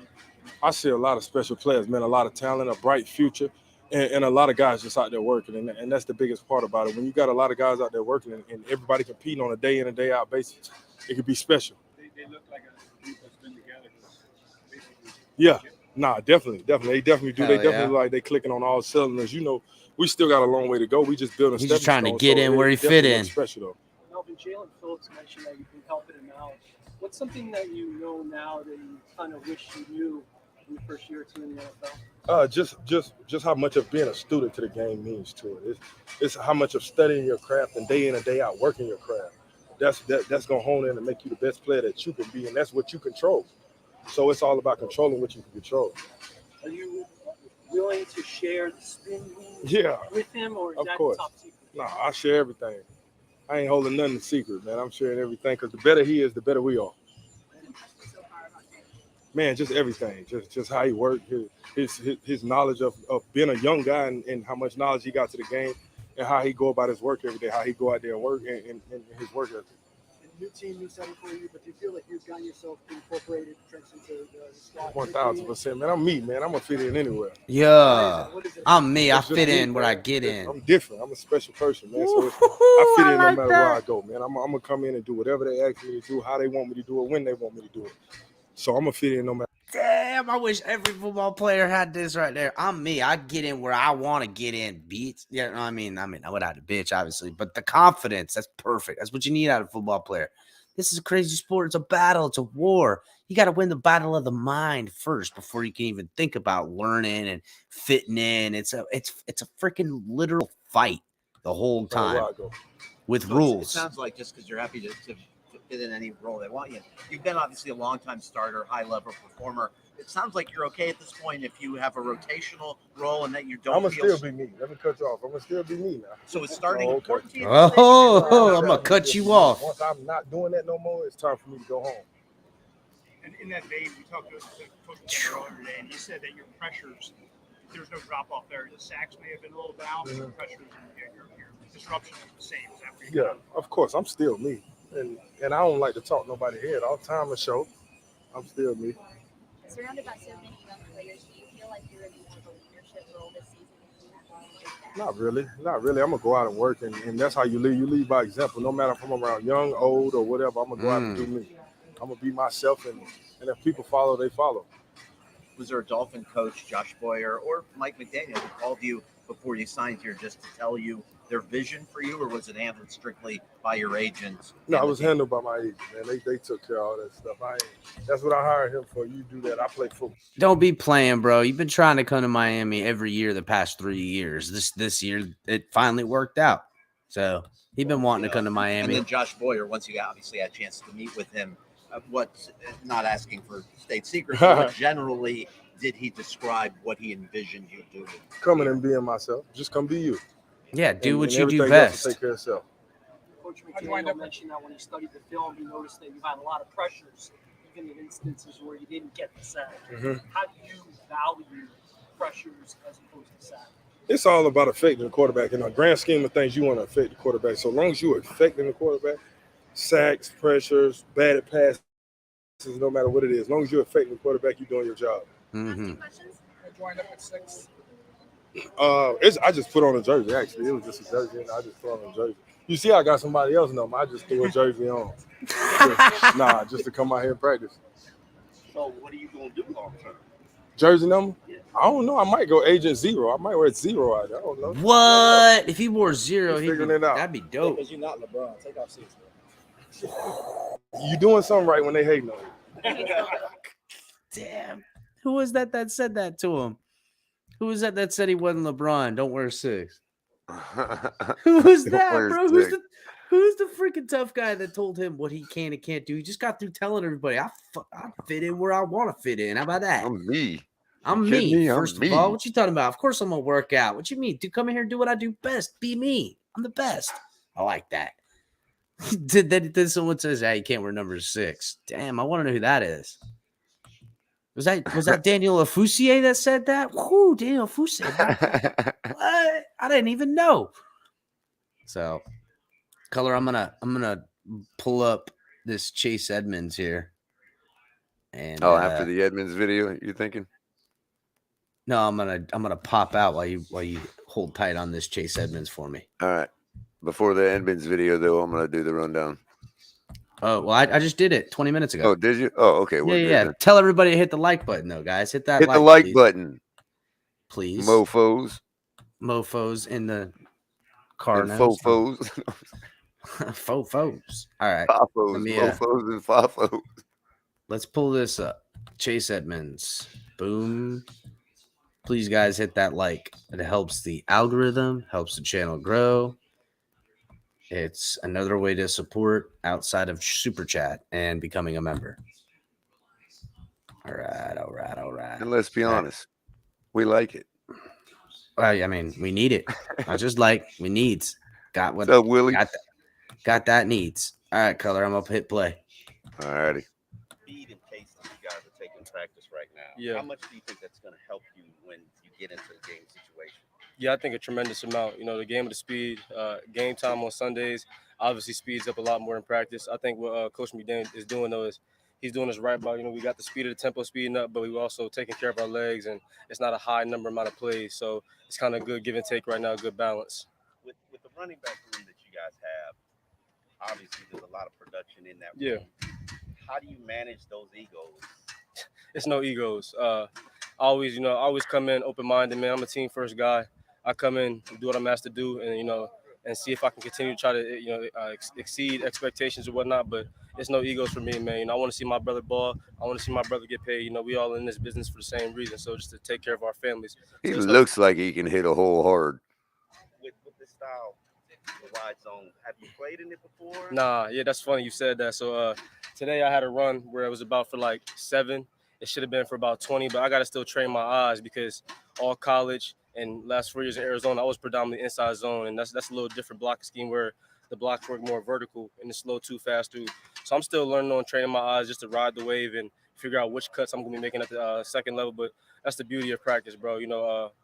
O: I see a lot of special players, man. A lot of talent, a bright future, and a lot of guys just out there working, and that's the biggest part about it. When you got a lot of guys out there working, and everybody competing on a day in and day out basis, it could be special.
J: They look like a group that's been together. Basically.
O: Yeah. Nah, definitely. They definitely do.
A: Hell
O: They definitely
A: yeah.
O: look like they clicking on all cylinders. You know, we still got a long way to go. We just building
A: He's
O: stepping
A: just trying to
O: stones,
A: get
O: so
A: in where
O: it
A: he fit
O: definitely
A: in.
O: looks special though.
H: Melvin, Jalen Phillips mentioned that you've been helping him out. What's something that you know now that you kind of wish you knew in the first year or two in the NFL?
O: Just how much of being a student to the game means to it. It's how much of studying your craft and day in and day out working your craft. That's gonna hone in and make you the best player that you can be, and that's what you control. So it's all about controlling what you can control.
H: Are you willing to share the spin
O: Yeah,
H: with him, or is
O: of
H: that
O: course.
H: top secret?
O: No, I share everything. I ain't holding nothing secret, man. I'm sharing everything because the better he is, the better we are. Man, just everything, just how he worked, his knowledge of being a young guy and how much knowledge he got to the game, and how he go about his work every day, how he go out there and work and his work ethic.
H: New team, new setting for you, but do you feel like you've gotten yourself incorporated, entrenched into the squad?
O: 1000%, man. I'm me, man. I'm gonna fit in anywhere.
A: Yeah, I'm me. I
O: It's just
A: fit
O: me,
A: in where
O: man.
A: I get in.
O: I'm different. I'm a special person, man. So I fit in no
A: like
O: matter
A: that.
O: where I go, man. I'm gonna come in and do whatever they ask me to do, how they want me to do it, when they want me to do it. So I'm gonna fit in no matter.
A: Damn, I wish every football player had this right there. I'm me. I get in where I want to get in, beats. Yeah, I mean, I without a bitch, obviously, but the confidence, that's perfect. That's what you need out of a football player. This is a crazy sport. It's a battle. It's a war. You got to win the battle of the mind first before you can even think about learning and fitting in. It's a freaking literal fight the whole time with
D: So
A: rules.
D: It sounds like just because you're happy to fit in any role they want you in. You've been obviously a long-time starter, high-level performer. It sounds like you're okay at this point if you have a rotational role and that you don't
O: I'm gonna
D: feel...
O: still be me. Let me cut you off. I'm gonna still be me now.
D: So it's starting important to you?
A: Oh, I'm gonna cut you off.
O: Once I'm not doing that no more, it's time for me to go home.
J: And in that vein, we talked to Coach earlier today, and he said that your pressures, there's no drop off there. The sacks may have been a little down, but your pressures and your disruption is the same. Is that for you?
O: Yeah, of course, I'm still me, and I don't like to talk nobody head all the time or show. I'm still me.
K: Surrounded by so many young players, do you feel like you're in more of a leadership role this season?
O: Not really. I'm gonna go out and work, and that's how you lead. You lead by example. No matter if I'm around young, old, or whatever, I'm gonna go out and do me. I'm gonna be myself, and if people follow, they follow.
D: Was there a Dolphin coach, Josh Boyer, or Mike McDaniel, who called you before you signed here just to tell you their vision for you, or was it handled strictly by your agents?
O: No, it was handled by my agent, man. They took care of all that stuff. That's what I hired him for. You do that. I play football.
A: Don't be playing, bro. You've been trying to come to Miami every year the past 3 years. This year, it finally worked out. So he's been wanting to come to Miami.
D: And then Josh Boyer, once you obviously had a chance to meet with him, not asking for state secrets, what generally did he describe what he envisioned you doing?
O: Coming and being myself. Just come be you.
A: Yeah, do what you do
O: everything
A: best.
O: else will take care of itself.
H: Coach McDaniel mentioned that when he studied the film, he noticed that you had a lot of pressures, even in instances where you didn't get the sack. How do you value pressures as opposed to sack?
O: It's all about affecting the quarterback. In a grand scheme of things, you want to affect the quarterback. So long as you're affecting the quarterback, sacks, pressures, batted passes, no matter what it is, as long as you're affecting the quarterback, you're doing your job.
K: Questions?
H: I joined up at 6.
O: I just put on a jersey, actually. It was just a jersey, and I just put on a jersey. You see, I got somebody else number. I just threw a jersey on. Just to come out here and practice.
D: So what are you going to do long term?
O: Jersey number? I don't know. I might go Agent 0. I might wear 0 out there. I don't know.
A: What? If he wore 0, that'd be dope.
L: Because you're not LeBron. Take off 6.
O: You doing something right when they hating on you.
A: Damn. Who was that said that to him? Who was that said he wasn't LeBron? Don't wear 6. Who was that, bro? Who's the freaking tough guy that told him what he can and can't do? He just got through telling everybody, I fit in where I want to fit in. How about that?
F: I'm me.
A: I'm me. First of all, what you talking about? Of course I'm gonna work out. What you mean? Dude, come in here and do what I do best. Be me. I'm the best. I like that. Then someone says, "Hey, you can't wear number 6." Damn, I want to know who that is. Was that Daniel Ofusier that said that? Whoo, Daniel Ofusier. What? I didn't even know. So, Color, I'm gonna pull up this Chase Edmonds here. And
F: after the Edmonds video, you're thinking?
A: No, I'm gonna pop out while you hold tight on this Chase Edmonds for me.
F: All right. Before the Edmonds video, though, I'm gonna do the rundown.
A: Oh well, I just did it 20 minutes ago.
F: Oh, did you? Oh, okay. We're good then.
A: Tell everybody to hit the like button, though, guys. Hit that.
F: Hit the like button,
A: please.
F: Mofos
A: in the car.
F: And fofos.
A: Fofos. All right.
F: Fofos, mofos, and fofos.
A: Let's pull this up. Chase Edmonds. Boom. Please, guys, hit that like. It helps the algorithm, helps the channel grow. It's another way to support outside of Super Chat and becoming a member. All right.
F: And let's be honest, we like it.
A: Well, I mean, we need it. I just we needs. Got what?
F: What's up, Willie?
A: Got that needs. All right, Color. I'm up. Hit play.
F: All righty.
D: Speed and pace that you guys are taking practice right now.
C: Yeah.
D: How much do you think that's going to help you when you get into the game situation?
C: Yeah, I think a tremendous amount. You know, the game of the speed, game time on Sundays obviously speeds up a lot more in practice. I think what Coach McDaniel is doing, though, is he's doing this right by, we got the speed of the tempo speeding up, but we're also taking care of our legs, and it's not a high amount of plays. So it's kind of good give and take right now, good balance.
D: With the running back room that you guys have, obviously there's a lot of production in that room.
C: Yeah.
D: How do you manage those egos?
C: It's no egos. I always come in open-minded, man. I'm a team-first guy. I come in, do what I'm asked to do, and and see if I can continue to try to exceed expectations or whatnot. But it's no egos for me, man. I want to see my brother ball. I want to see my brother get paid. We all in this business for the same reason. So just to take care of our families.
F: He looks like he can hit a hole hard.
D: With this style, the wide zone, have you played in it before?
C: Nah, yeah, that's funny you said that. So today I had a run where it was about for like 7. It should have been for about 20, but I got to still train my eyes because all college and last 4 years in Arizona, I was predominantly inside zone, and that's a little different blocking scheme where the blocks work more vertical and it's slow too fast too. So I'm still learning on training my eyes just to ride the wave and figure out which cuts I'm going to be making at the second level. But that's the beauty of practice, bro.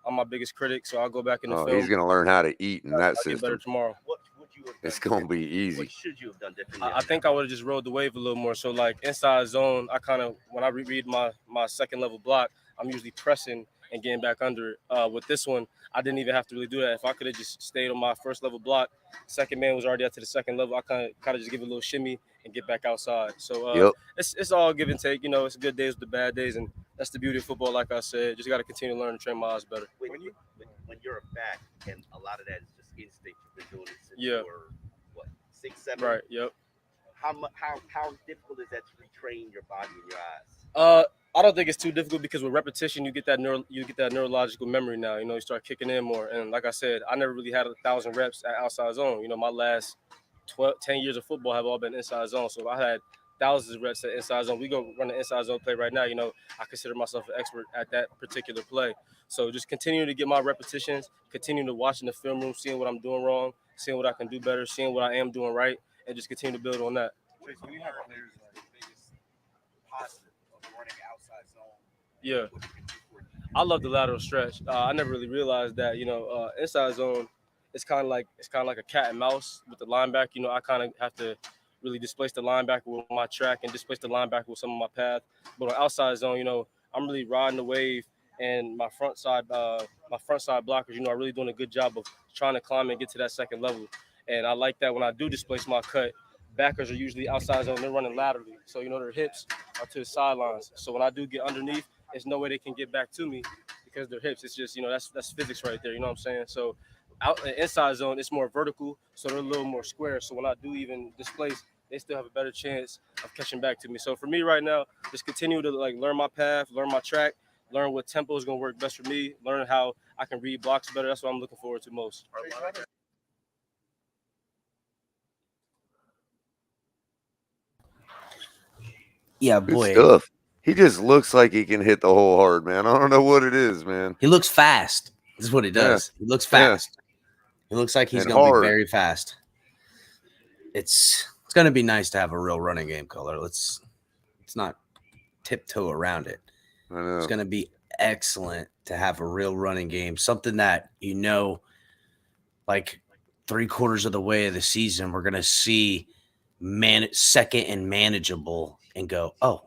C: I'm my biggest critic, so I'll go back in the film.
F: He's going to learn how to eat in that
C: I'll
F: system.
C: Get better tomorrow.
D: What would you have done?
F: It's going to be easy.
D: What should you have done differently?
C: I think I would have just rode the wave a little more. So like inside zone, I kind of, when I reread my second level block, I'm usually pressing and getting back under it. With this one, I didn't even have to really do that. If I could have just stayed on my first level block, second man was already up to the second level. I kind of just give it a little shimmy and get back outside. So it's all give and take. It's good days with the bad days, and that's the beauty of football. Like I said, just got to continue to learn and train my eyes better.
D: When you're a back, and a lot of that is just instinct. You've been doing it since you were 6, 7.
C: Right. Yep.
D: How difficult is that to retrain your body and your eyes?
C: I don't think it's too difficult because with repetition, you get that neurological memory now. You start kicking in more. And like I said, I never really had 1,000 reps at outside zone. My last 10 years of football have all been inside zone. So I had thousands of reps at inside zone. We go run the inside zone play right now. I consider myself an expert at that particular play. So just continue to get my repetitions, continue to watch in the film room, seeing what I'm doing wrong, seeing what I can do better, seeing what I am doing right, and just continue to build on that.
G: Chase, when you have players like biggest positive of running outside zone.
C: Yeah. I love the lateral stretch. I never really realized that, inside zone, it's kind of like a cat and mouse with the linebacker. I kind of have to really displace the linebacker with my track and displace the linebacker with some of my path. But on outside zone, I'm really riding the wave, and my front side blockers, are really doing a good job of trying to climb and get to that second level. And I like that when I do displace my cut, backers are usually outside zone. They're running laterally. So, their hips are to the sidelines. So when I do get underneath, there's no way they can get back to me because their hips. It's just, that's physics right there. You know what I'm saying? So out inside zone, it's more vertical. So they're a little more square. So when I do even displace, they still have a better chance of catching back to me. So for me right now, just continue to learn my path, learn my track, learn what tempo is going to work best for me, learn how I can read blocks better. That's what I'm looking forward to most.
A: Yeah,
F: Good
A: boy.
F: stuff. He just looks like he can hit the hole hard, man. I don't know what it is, man.
A: He looks fast. This is what he does.
F: Yeah.
A: He looks fast. He looks like he's
F: And
A: going to
F: hard.
A: be very fast. it's going to be nice to have a real running game, Color. Let's not tiptoe around it.
F: I know.
A: It's going to be excellent to have a real running game, something that, like 3/4 of the way of the season, we're going to see second and manageable and go, oh,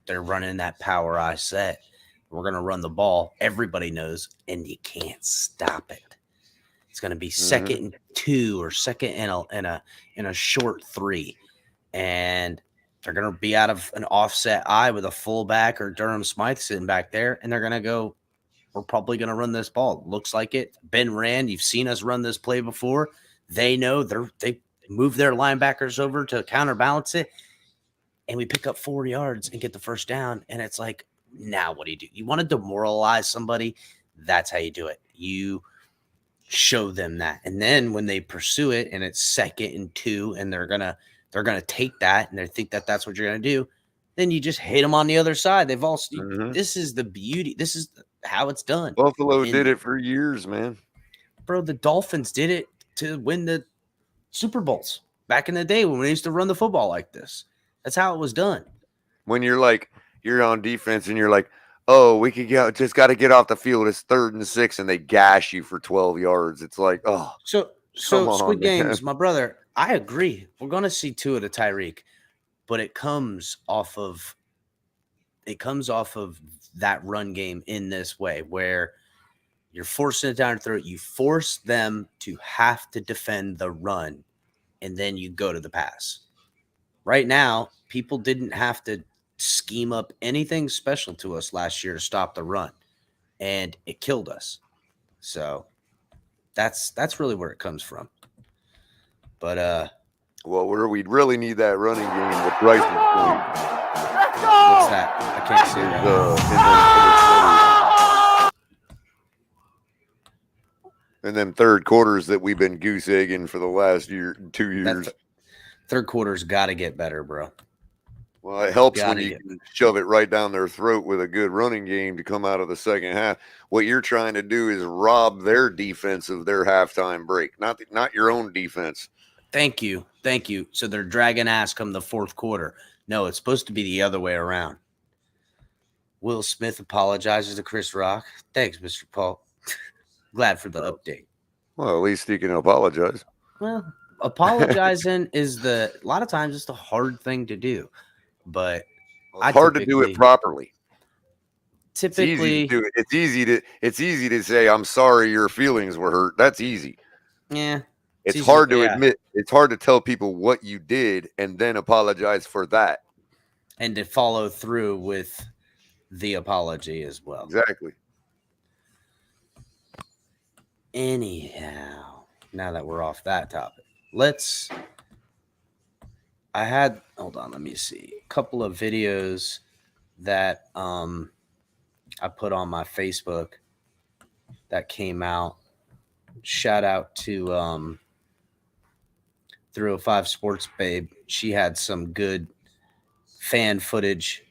A: they're running that power I set. We're going to run the ball. Everybody knows, and you can't stop it. It's going to be second and 2 or second and a short 3. And they're going to be out of an offset eye with a fullback or Durham Smythe sitting back there, and they're going to go, we're probably going to run this ball. Looks like it. Ben ran. You've seen us run this play before. They know they move their linebackers over to counterbalance it, and we pick up 4 yards and get the first down. And it's like, now what do? You want to demoralize somebody? That's how you do it. You show them that. And then when they pursue it and it's second and 2 and they're going to take that and they think that that's what you're going to do, then you just hit them on the other side. They've all this is the beauty. This is how it's done.
F: Buffalo did it for years, man.
A: Bro, the Dolphins did it to win the Super Bowls back in the day when we used to run the football like this. That's how it was done.
F: When you're on defense and you're like, oh, we could just got to get off the field. It's 3rd and 6, and they gash you for 12 yards. It's like, oh.
A: So Squid Games, my brother, I agree. We're going to see Tua to Tyreek, but it comes off of that run game in this way where you're forcing it down their throat. You force them to have to defend the run, and then you go to the pass. Right now, people didn't have to scheme up anything special to us last year to stop the run, and it killed us. So that's really where it comes from. But
F: well, where we'd really need that running game with Bryson.
A: What's that? I can't see
F: in them third quarters that we've been goose egging for the last 2 years.
A: Third quarter's got to get better, bro.
F: Well, it helps when you can shove it right down their throat with a good running game to come out of the second half. What you're trying to do is rob their defense of their halftime break, not your own defense.
A: Thank you. So they're dragging ass come the fourth quarter. No, it's supposed to be the other way around. Will Smith apologizes to Chris Rock. Thanks, Mr. Paul. Glad for the update.
F: Well, at least he can apologize.
A: Well, apologizing is a lot of times it's the hard thing to do. But
F: it's hard to do it properly.
A: Typically,
F: it's easy to say, I'm sorry your feelings were hurt. That's easy.
A: Yeah.
F: It's hard to admit. It's hard to tell people what you did and then apologize for that.
A: And to follow through with the apology as well.
F: Exactly.
A: Anyhow, now that we're off that topic, hold on, let me see. A couple of videos that I put on my Facebook that came out. Shout out to 305 Sports Babe. She had some good fan footage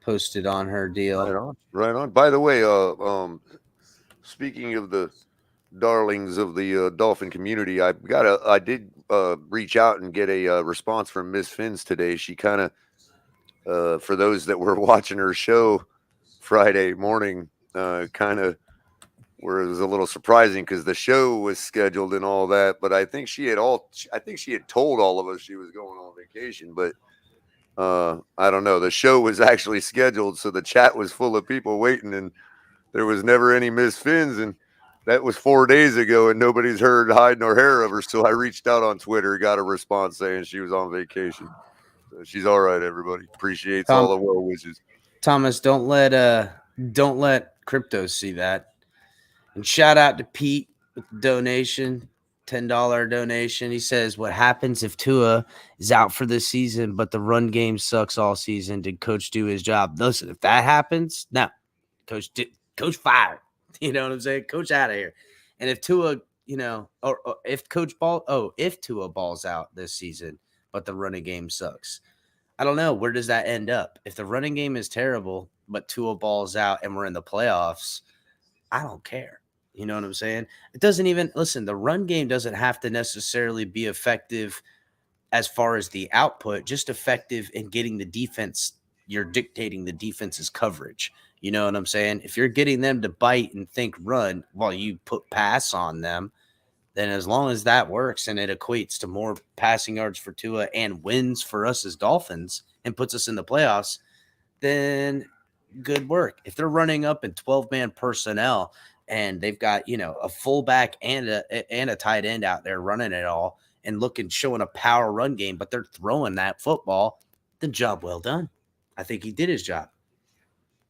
A: posted on her deal.
F: Right on. By the way, speaking of the darlings of the dolphin community, I did reach out and get a response from Miss Fins today. She kind of, for those that were watching her show Friday morning, kind of where it was a little surprising because the show was scheduled and all that, but I think she had told all of us she was going on vacation, but I don't know. The show was actually scheduled, so the chat was full of people waiting, and there was never any Miss Fins, and that was 4 days ago, and nobody's heard hide nor hair of her. So I reached out on Twitter, got a response saying she was on vacation. So she's all right, everybody. Appreciates all the well wishes.
A: Thomas, don't let crypto see that. And shout out to Pete with the donation, $10 donation. He says, what happens if Tua is out for this season, but the run game sucks all season? Did coach do his job? Listen, if that happens, no. Coach fired. You know what I'm saying? Coach out of here. And if Tua, or if Tua balls out this season, but the running game sucks, I don't know. Where does that end up? If the running game is terrible, but Tua balls out and we're in the playoffs, I don't care. You know what I'm saying? It doesn't even listen, the run game doesn't have to necessarily be effective as far as the output, just effective in getting the defense. You're dictating the defense's coverage. You know what I'm saying? If you're getting them to bite and think run while you put pass on them, then as long as that works and it equates to more passing yards for Tua and wins for us as Dolphins and puts us in the playoffs, then good work. If they're running up in 12-man personnel and they've got, a fullback and a tight end out there running it all and showing a power run game, but they're throwing that football, then job well done. I think he did his job.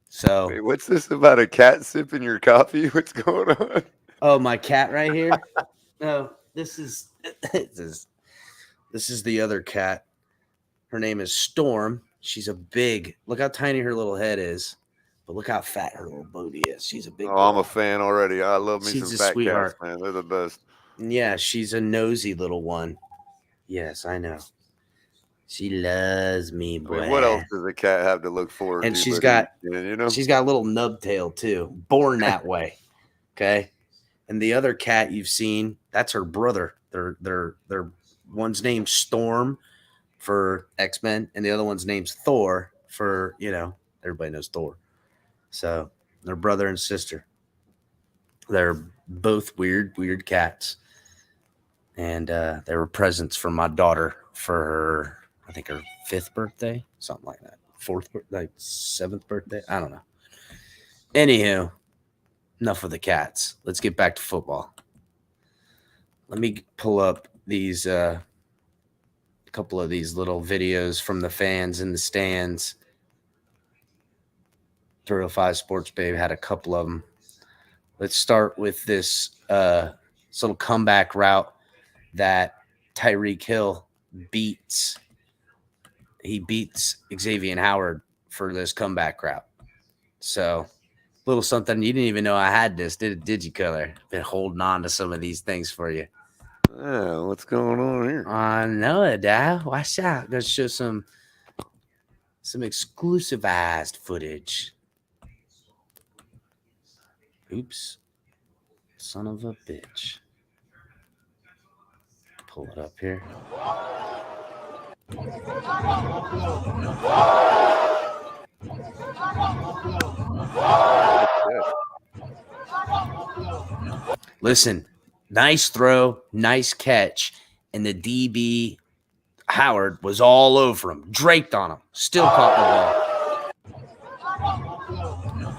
A: So,
F: Wait, what's this about a cat sipping your coffee? What's going on?
A: oh, my cat right here. No, this is this is the other cat. Her name is Storm. She's a big. Look how tiny her little head is, but look how fat her little booty is. She's a big
F: Oh,
A: girl.
F: I'm a fan already. I love me
A: She's
F: some
A: a
F: fat
A: sweetheart.
F: cats, man. They're the best.
A: Yeah, she's a nosy little one. Yes, I know. She loves me,
F: I
A: boy.
F: mean, what else does a cat have to look forward
A: And
F: to?
A: she's
F: But
A: got
F: eating, you know?
A: she's got a little nub tail too. Born that way. Okay. And the other cat you've seen, that's her brother. They're one's named Storm for X-Men, and the other one's named Thor for, everybody knows Thor. So they're brother and sister. They're both weird cats. And they were presents from my daughter for her, I think her 5th birthday, something like that. 7th birthday. I don't know. Anywho, enough of the cats. Let's get back to football. Let me pull up these couple of these little videos from the fans in the stands. 305 Sports Babe had a couple of them. Let's start with this little comeback route that Tyreek Hill beats. He beats Xavier Howard for this comeback route. So, little something you didn't even know I had this, did you, Color? Been holding on to some of these things for you.
F: Yeah, what's going on here?
A: I know it, Dad. Watch out. Gonna show some exclusivized footage. Oops. Son of a bitch. Pull it up here. Listen, nice throw, nice catch, and the DB Howard was all over him, draped on him, still caught the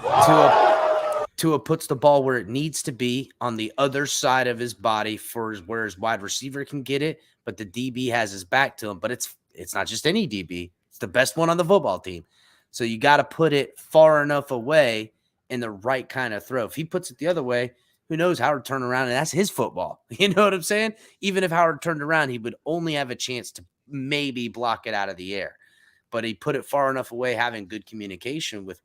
A: ball. Tua puts the ball where it needs to be on the other side of his body for where his wide receiver can get it, but the DB has his back to him. But it's not just any DB; it's the best one on the football team. So you got to put it far enough away in the right kind of throw. If he puts it the other way, who knows? Howard turned around, and that's his football. You know what I'm saying? Even if Howard turned around, he would only have a chance to maybe block it out of the air. But he put it far enough away, having good communication with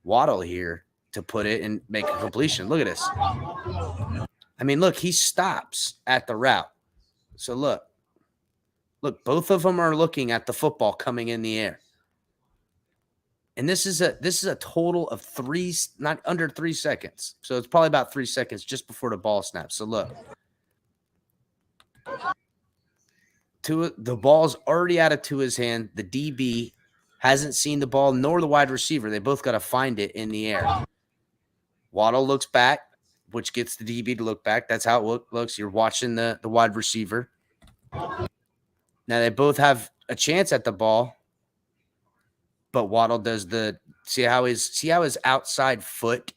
A: Waddle here to put it and make a completion. Look at this. I mean, look, he stops at the route. So look, both of them are looking at the football coming in the air. And this is a total of not under 3 seconds. So it's probably about 3 seconds just before the ball snaps. So look. The ball's already out of Tua's hand. The DB hasn't seen the ball, nor the wide receiver. They both got to find it in the air. Waddle looks back, which gets the DB to look back. That's how it looks. You're watching the wide receiver. Now they both have a chance at the ball, but Waddle does see how his outside foot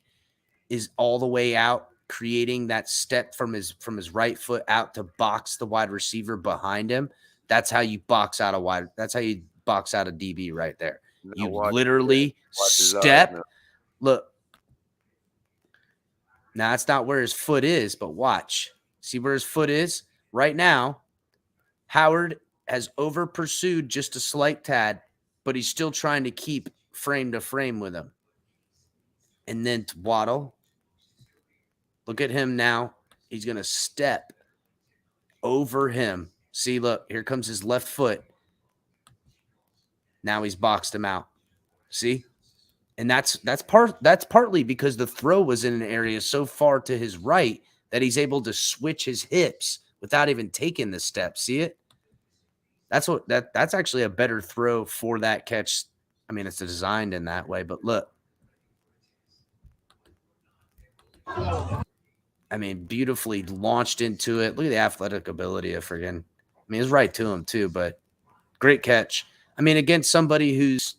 A: is all the way out, creating that step from his right foot out to box the wide receiver behind him. That's how you box out that's how you box out a DB right there. You literally step. Look. Now, that's not where his foot is, but watch. See where his foot is? Right now, Howard has over-pursued just a slight tad, but he's still trying to keep frame to frame with him. And then to Waddle. Look at him now. He's going to step over him. See, look, here comes his left foot. Now he's boxed him out. See? And that's partly because the throw was in an area so far to his right that he's able to switch his hips without even taking the step. See it? That's actually a better throw for that catch. I mean, it's designed in that way, but look. I mean, beautifully launched into it. Look at the athletic ability of friggin'. I mean, it's right to him too, but great catch. I mean, against somebody who's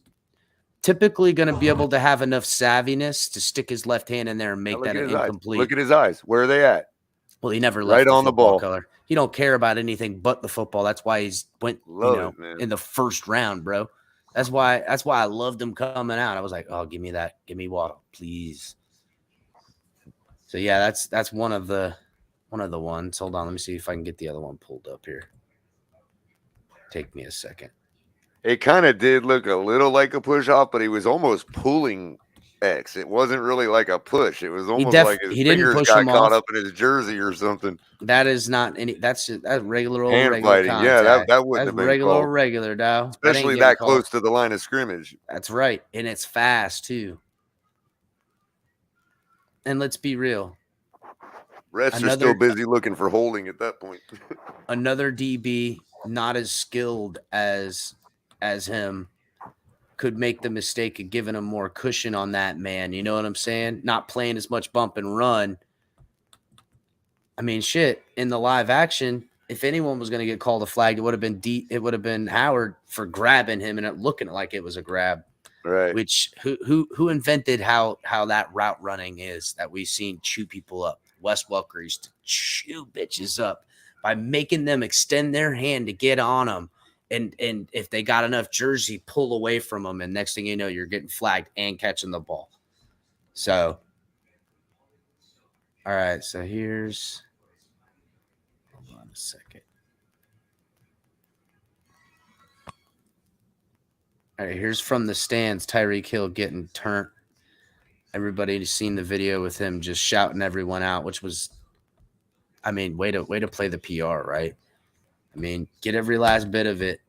A: typically going to be able to have enough savviness to stick his left hand in there and make
F: look
A: that
F: at
A: an
F: his eyes.
A: incomplete.
F: Look at his eyes. Where are they at?
A: Well, he never
F: Right
A: left the
F: on the
A: football
F: ball.
A: color. He don't care about anything but the football. That's why he's went,
F: Love it, man.
A: in the first round, bro. That's why I loved him coming out. I was like, oh, give me that. Give me water, please. So yeah, that's one of the ones. Hold on, let me see if I can get the other one pulled up here. Take me a second.
F: It kind of did look a little like a push off, but he was almost pulling X. It wasn't really like a push. It was almost like his fingers got caught up in his jersey or something.
A: That is not any. That's regular old
F: hand
A: regular
F: fighting.
A: contact.
F: Yeah, that wouldn't
A: that's
F: have been
A: regular
F: called.
A: regular, Dow.
F: Especially that close to the line of scrimmage.
A: That's right, and it's fast too. And let's be real.
F: Refs are still busy looking for holding at that point.
A: Another DB not as skilled as him could make the mistake of giving him more cushion on that man. You know what I'm saying? Not playing as much bump and run. I mean, shit, in the live action, if anyone was going to get called a flag, it would have been Howard for grabbing him and it looking like it was a grab.
F: Right.
A: Which who invented how that route running is that we've seen chew people up. Wes Welker used to chew bitches up by making them extend their hand to get on them. And if they got enough jersey, pull away from them. And next thing you know, you're getting flagged and catching the ball. So, all right. So here's, hold on a second. All right. Here's from the stands, Tyreek Hill getting turned. Everybody's seen the video with him just shouting everyone out, which was, I mean, way to play the PR, right? I mean, get every last bit of it.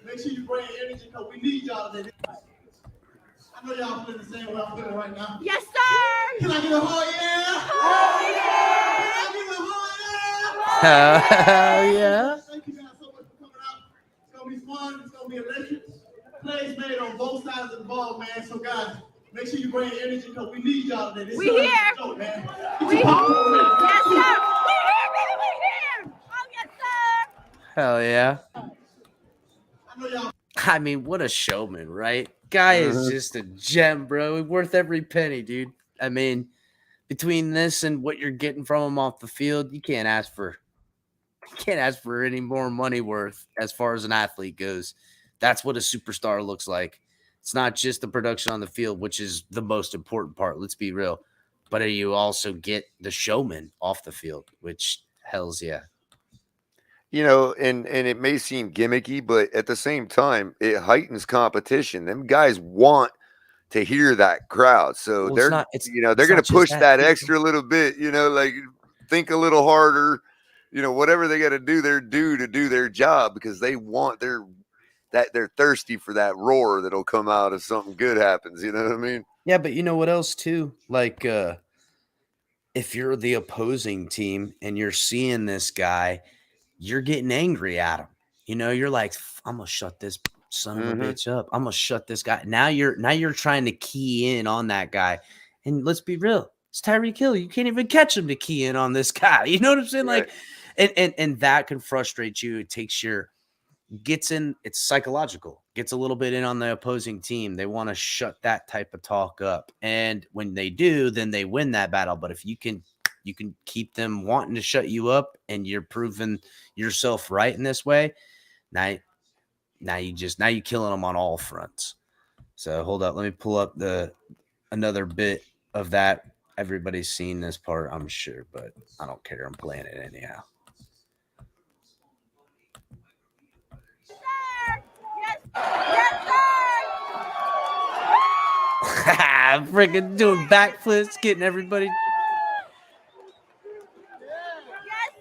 P: Make sure you bring energy because we need y'all today. I know y'all feeling the same way I'm feeling right now.
Q: Yes, sir.
P: Can I get a whole yeah? Oh, yeah. Can I get a whole yeah?
A: Hell yeah.
P: Thank you guys so much for coming out. It's going to be fun. It's going to be electric. Plays made on both sides of the ball, man. So, guys, make sure you bring energy because we need y'all today.
Q: We here.
P: Show, man.
Q: We here. Yes, sir. We here, baby. We here. Oh, yes, sir.
A: Hell yeah.
P: I know y'all.
A: I mean, what a showman, right? Guy is just a gem, bro. Worth every penny, dude. I mean, between this and what you're getting from him off the field, you can't ask for any more money worth as far as an athlete goes. That's what a superstar looks like. It's not just the production on the field, which is the most important part. Let's be real. But you also get the showman off the field, which hells yeah.
F: You know, and it may seem gimmicky, but at the same time, it heightens competition. Them guys want to hear that crowd. So they're going to push that extra little bit, like think a little harder, whatever they got to do, they're due to do their job because they want they're thirsty for that roar that'll come out if something good happens. You know what I mean?
A: Yeah, but you know what else too? Like, if you're the opposing team and you're seeing this guy, you're getting angry at him. You're like, I'm gonna shut this son of a bitch up. I'm gonna shut this guy. Now you're trying to key in on that guy. And let's be real, it's Tyreek Hill. You can't even catch him to key in on this guy. You know what I'm saying?
F: Right.
A: Like, and that can frustrate you. It takes it's psychological, gets a little bit in on the opposing team. They want to shut that type of talk up. And when they do, then they win that battle. But if you can keep them wanting to shut you up and you're proving yourself right in this way, now you're killing them on all fronts. So hold up. Let me pull up another bit of that. Everybody's seen this part, I'm sure, but I don't care. I'm playing it anyhow. Freaking doing backflips, getting everybody.
Q: Yes,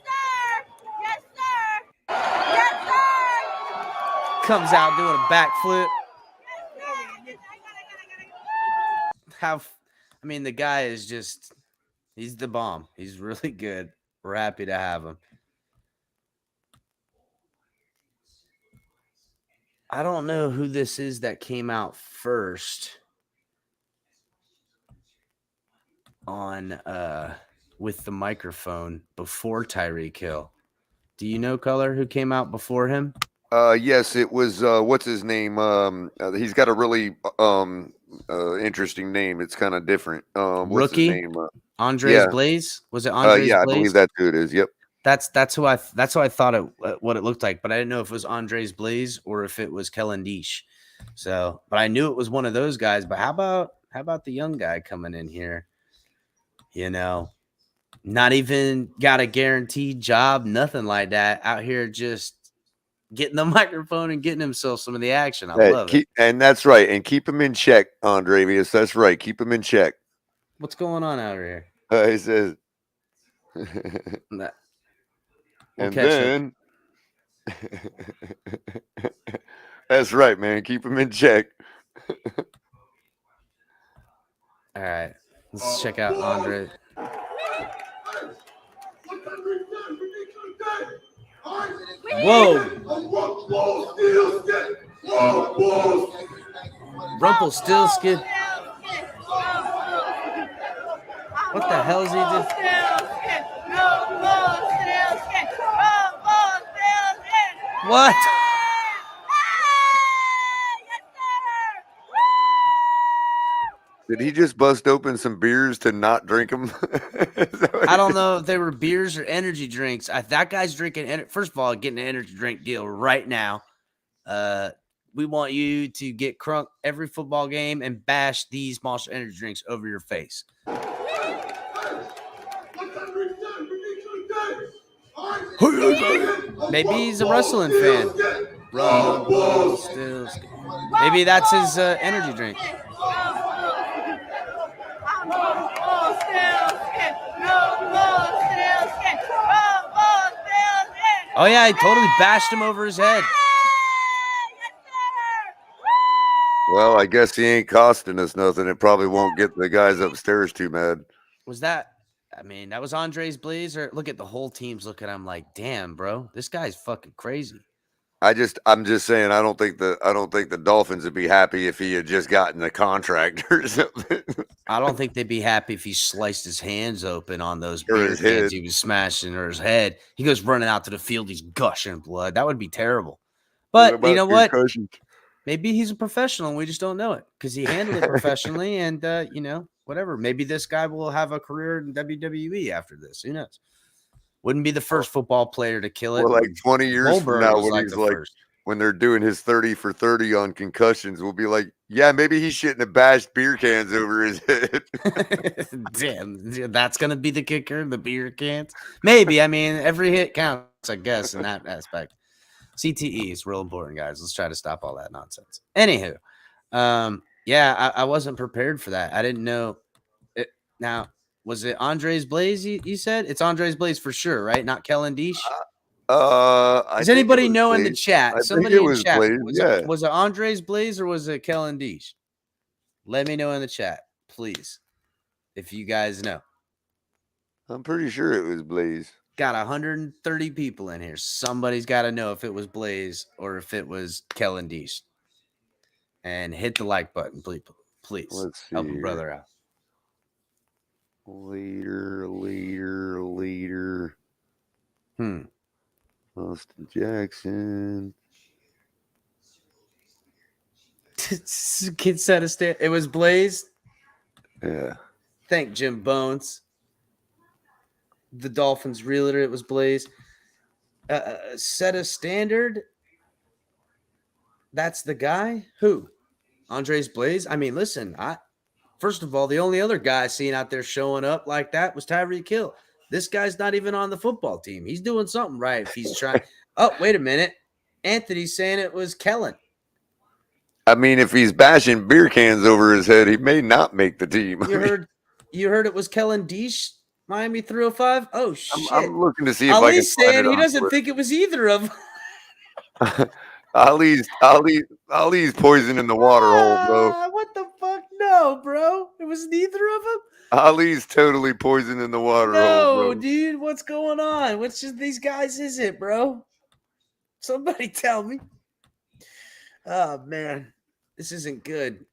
Q: sir. Yes, sir. Yes, sir.
A: Comes out doing a backflip. I mean, the guy is just, he's the bomb. He's really good. We're happy to have him. I don't know who this is that came out first on with the microphone before Tyreek Hill. Do you know, Color, who came out before him?
F: Yes, it was what's his name? He's got a really interesting name. It's kind of different. What's his
A: Rookie?
F: name?
A: Andres Blaze? Was it Andres
F: yeah, I
A: Blaze?
F: believe that's who it is. Yep.
A: That's who I thought what it looked like, but I didn't know if it was Andres Blaze or if it was Kellen Deesh. So, but I knew it was one of those guys. But how about the young guy coming in here? You know, not even got a guaranteed job, nothing like that. Out here just getting the microphone and getting himself some of the action. I love it.
F: And that's right. And keep him in check, Andrevius. That's right. Keep him in check.
A: What's going on out here?
F: He says. And then. That's right, man. Keep him in check.
A: All right. Let's check out Andre. Whoa! Rumpelstiltskin. What the hell is he doing? What?
F: Did he just bust open some beers to not drink them?
A: I don't know if they were beers or energy drinks. That guy's drinking. First of all, getting an energy drink deal right now. We want you to get crunk every football game and bash these Monster Energy drinks over your face. Maybe he's a wrestling fan. Maybe that's his energy drink. Oh, yeah, I totally bashed him over his head.
F: Well, I guess he ain't costing us nothing. It probably won't get the guys upstairs too mad.
A: Was that? I mean, that was Andres Blaze. Or look at the whole team's looking at him like, damn, bro, this guy's fucking crazy.
F: I'm just saying, I don't think the Dolphins would be happy if he had just gotten a contract or something.
A: I don't think they'd be happy if he sliced his hands open on those beer cans he was smashing, or his head. He goes running out to the field, he's gushing blood. That would be terrible. But you know what? Maybe he's a professional and we just don't know it because he handled it professionally. And whatever. Maybe this guy will have a career in WWE after this. Who knows? Wouldn't be the first football player to kill it.
F: Well, like 20 years from now, when
A: he's
F: when they're doing his 30 for 30 on concussions, we'll be like, yeah, maybe he shouldn't have bashed beer cans over his head.
A: Damn, that's gonna be the kicker, the beer cans. Maybe. I mean, every hit counts, I guess, in that aspect. CTE is real important, guys. Let's try to stop all that nonsense. Anywho, I wasn't prepared for that. I didn't know it. Now, was it Andres Blaze? You said it's Andres Blaze for sure, right? Not Kellen Deesh. Does anybody know in the chat? Somebody in chat.
F: Blaze,
A: was it Andres Blaze or was it Kellen Deesh? Let me know in the chat, please, if you guys know.
F: I'm pretty sure it was Blaze.
A: Got 130 people in here. Somebody's got to know if it was Blaze or if it was Kellen Deesh. And hit the like button, please.
F: Let's see.
A: Help a brother out.
F: Leader. Austin Jackson.
A: Kid said it was Blaze.
F: Yeah.
A: Thank Jim Bones. The Dolphins realtor, it was Blaze. Set a standard. That's the guy? Who? Andres Blaze? I mean, listen, first of all, the only other guy seen out there showing up like that was Tyreek Hill. This guy's not even on the football team. He's doing something right if he's trying. Oh, wait a minute. Anthony's saying it was Kellen.
F: I mean, if he's bashing beer cans over his head, he may not make the team.
A: You heard it was Kellen Deesh, Miami 305? Oh, shit.
F: I'm looking to see if I can
A: saying
F: find it
A: he
F: on
A: doesn't
F: Twitter.
A: think it was either of them.
F: Ali's poison in the water hole, bro.
A: What the fuck? No, bro. It was neither of them.
F: Ali's totally poison in the water hole,
A: No,
F: bro.
A: dude. What's going on? Which of these guys is it, bro? Somebody tell me. Oh man, this isn't good.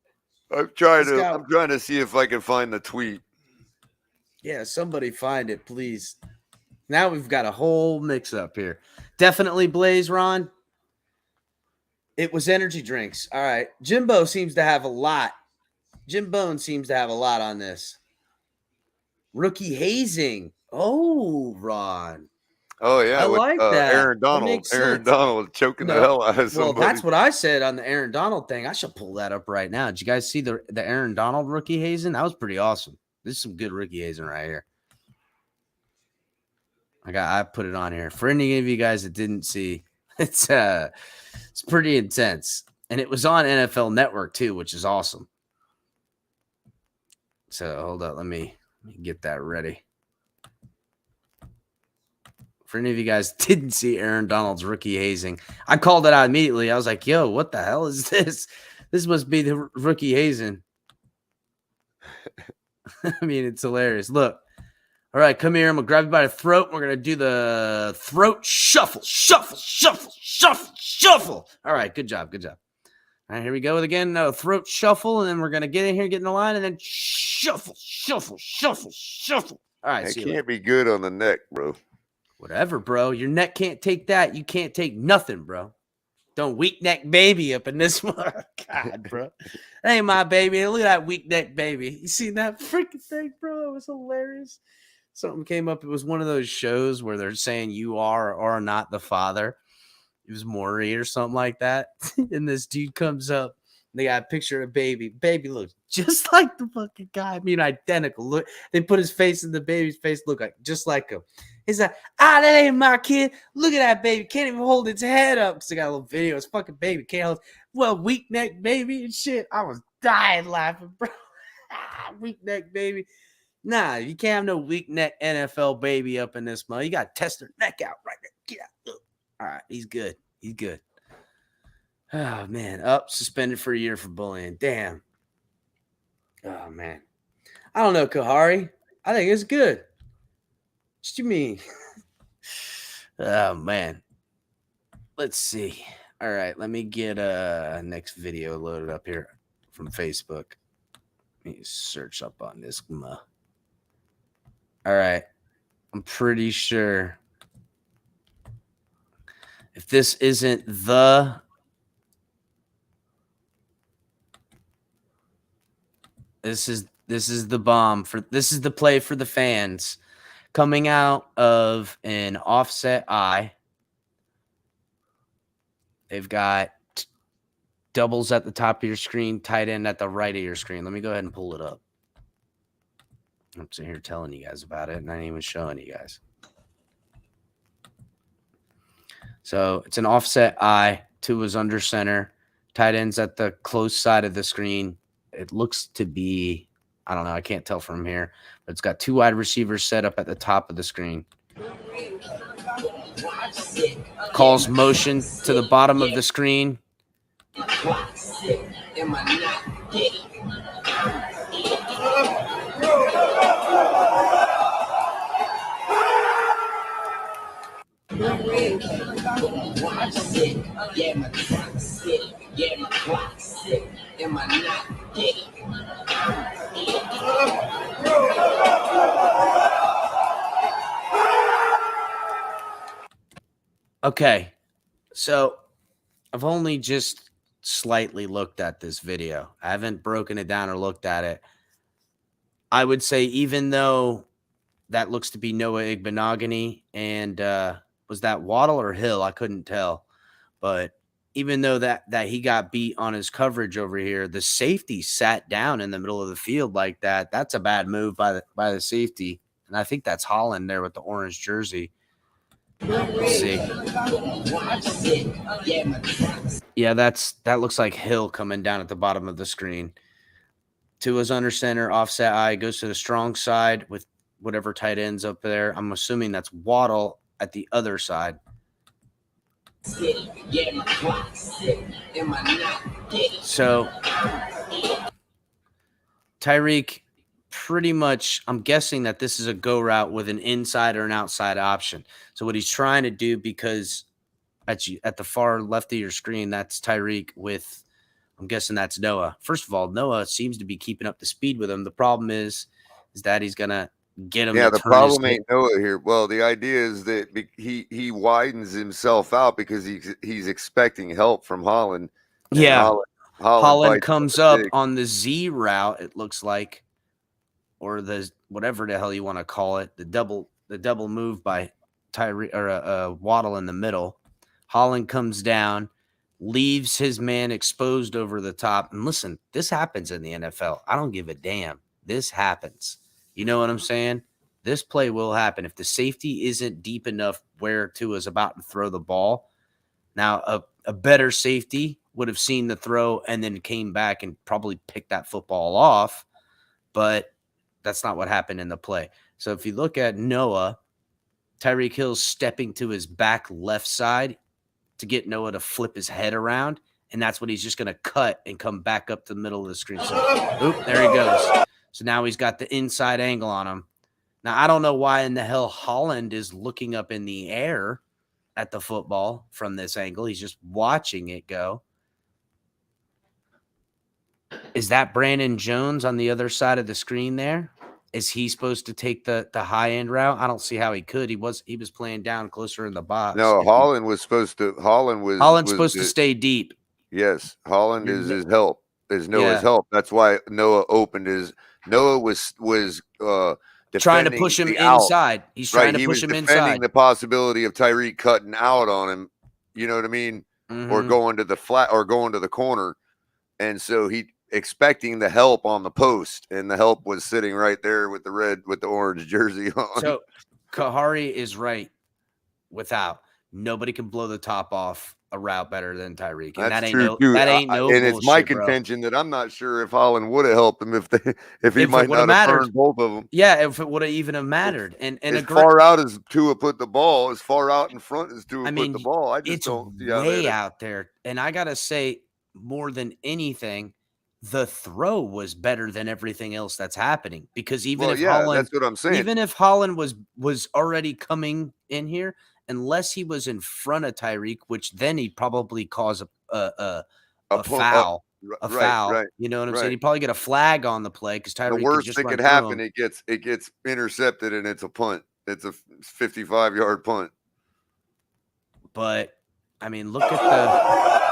F: I'm trying
A: This guy-
F: to see if I can find the tweet.
A: Yeah, somebody find it, please. Now we've got a whole mix up here. Definitely Blaze, Ron. It was energy drinks. All right. Jimbo seems to have a lot. Jim Bone seems to have a lot on this. Rookie hazing. Oh, Ron.
F: Oh yeah,
A: I
F: with
A: like that.
F: Aaron
A: That
F: Donald.
A: makes
F: Aaron
A: sense.
F: Donald choking the hell out of
A: Well,
F: somebody.
A: that's what I said on the Aaron Donald thing. I should pull that up right now. Did you guys see the Aaron Donald rookie hazing? That was pretty awesome. This is some good rookie hazing right here. I put it on here for any of you guys that didn't see. It's pretty intense, and it was on NFL Network too, which is awesome. So hold up, let me get that ready. For any of you guys that didn't see Aaron Donald's rookie hazing, I called it out immediately. I was like, "Yo, what the hell is this? This must be the rookie hazing." I mean, it's hilarious. Look. All right, come here. I'm going to grab you by the throat. We're going to do the throat shuffle, shuffle, shuffle, shuffle, shuffle. All right, good job, good job. All right, here we go again. Throat shuffle, and then we're going to get in here, get in the line, and then shuffle, shuffle, shuffle, shuffle. All right,
F: it
A: see you
F: can't
A: later.
F: be good on the neck, bro.
A: Whatever, bro. Your neck can't take that. You can't take nothing, bro. Don't weak neck baby up in this one. God, bro. That ain't my baby. Look at that weak neck baby. You seen that freaking thing, bro? It was hilarious. Something came up. It was one of those shows where they're saying you are or are not the father. It was Maury or something like that. And this dude comes up. They got a picture of baby. Baby looks just like the fucking guy. I mean, identical. Look, they put his face in the baby's face. Look like just like him. He's like, that ain't my kid. Look at that baby. Can't even hold its head up. Because they got a little video. It's fucking baby. Can't hold. Well, weak neck baby and shit. I was dying laughing, bro. Weak neck baby. Nah, you can't have no weak neck NFL baby up in this mother. You got to test her neck out right there. Get out. All right, he's good. He's good. Oh, man. Suspended for a year for bullying. Damn. Oh, man. I don't know, Kahari. I think it's good. What you mean? Oh, man. Let's see. All right, let me get a next video loaded up here from Facebook. Let me search up on this. All right. I'm pretty sure if this isn't this is the bomb this is the play for the fans coming out of an offset eye. They've got doubles at the top of your screen, tight end at the right of your screen. Let me go ahead and pull it up. I'm sitting here telling you guys about it and I ain't even showing you guys. So it's an offset eye. Two is under center. Tight ends at the close side of the screen. It looks to be, I don't know, I can't tell from here, but it's got two wide receivers set up at the top of the screen. Calls motion to the bottom of the screen. Okay, so I've only just slightly looked at this video. I haven't broken it down or looked at it. I would say even though that looks to be Noah Igbenogany and was that Waddle or Hill? I couldn't tell. But even though that he got beat on his coverage over here, the safety sat down in the middle of the field like that. That's a bad move by the safety. And I think that's Holland there with the orange jersey. Let's see. Yeah, that looks like Hill coming down at the bottom of the screen. Tua's under center, offset eye, goes to the strong side with whatever tight ends up there. I'm assuming that's Waddle at the other side. So Tyreek pretty much, I'm guessing that this is a go route with an inside or an outside option. So what he's trying to do, because at the far left of your screen, that's Tyreek with, I'm guessing that's Noah. First of all, Noah seems to be keeping up the speed with him. The problem is that he's going to get him
F: Yeah,
A: to
F: the
A: turn his
F: problem ain't Noah here. Well, the idea is that he widens himself out because he's expecting help from Holland. And
A: Yeah.
F: Holland bites
A: comes
F: the
A: up
F: stick.
A: on the Z route, it looks like, or the whatever the hell you want to call it, the double move by Tyree or Waddle in the middle. Holland comes down, leaves his man exposed over the top. And listen, this happens in the NFL. I don't give a damn. This happens. You know what I'm saying? This play will happen. If the safety isn't deep enough where Tua's about to throw the ball, now a better safety would have seen the throw and then came back and probably picked that football off. But that's not what happened in the play. So if you look at Noah, Tyreek Hill's stepping to his back left side to get Noah to flip his head around, and that's what he's just going to cut and come back up to the middle of the screen. So, oop, there he goes. So now he's got the inside angle on him. Now, I don't know why in the hell Holland is looking up in the air at the football from this angle. He's just watching it go. Is that Brandon Jones on the other side of the screen there? Is he supposed to take the high end route? I don't see how he could. He was playing down closer in the box.
F: No, Holland was supposed to.
A: Holland's supposed to stay deep.
F: Yes, Holland is his help. Is Noah's
A: Yeah.
F: help. That's why Noah opened his. Noah was
A: Trying to push him inside. He's trying to push him
F: defending
A: inside.
F: the possibility of Tyreek cutting out on him. You know what I mean? Or
A: Mhm.
F: going to the flat or going to the corner, and so he expecting the help on the post, and the help was sitting right there with the orange jersey on.
A: So Kahari is right. Without, nobody can blow the top off a route better than Tyreek. And
F: That's
A: that ain't
F: true too.
A: that ain't no
F: and
A: bullshit,
F: it's my
A: bro.
F: contention that I'm not sure if Holland would have helped him if he
A: If it
F: might
A: would have
F: not have
A: mattered.
F: burned both of them.
A: Yeah, if it would have even have mattered. And
F: As
A: a great,
F: far out as Tua put the ball, as far out in front as Tua put the ball, I just
A: it's
F: don't see how
A: way
F: that.
A: out there. And I gotta say, more than anything, the throw was better than everything else that's happening. Because even if Holland,
F: that's what I'm saying.
A: even if Holland was already coming in here, unless he was in front of Tyreek, which then he'd probably cause a foul. A foul.
F: Right.
A: You know what I'm saying?
F: Right.
A: He'd probably get a flag on the play because Tyreek
F: The
A: could
F: worst
A: just
F: that
A: run
F: could
A: through
F: happen,
A: him.
F: it gets intercepted and it's a punt. It's a 55-yard punt.
A: But I mean, look at the.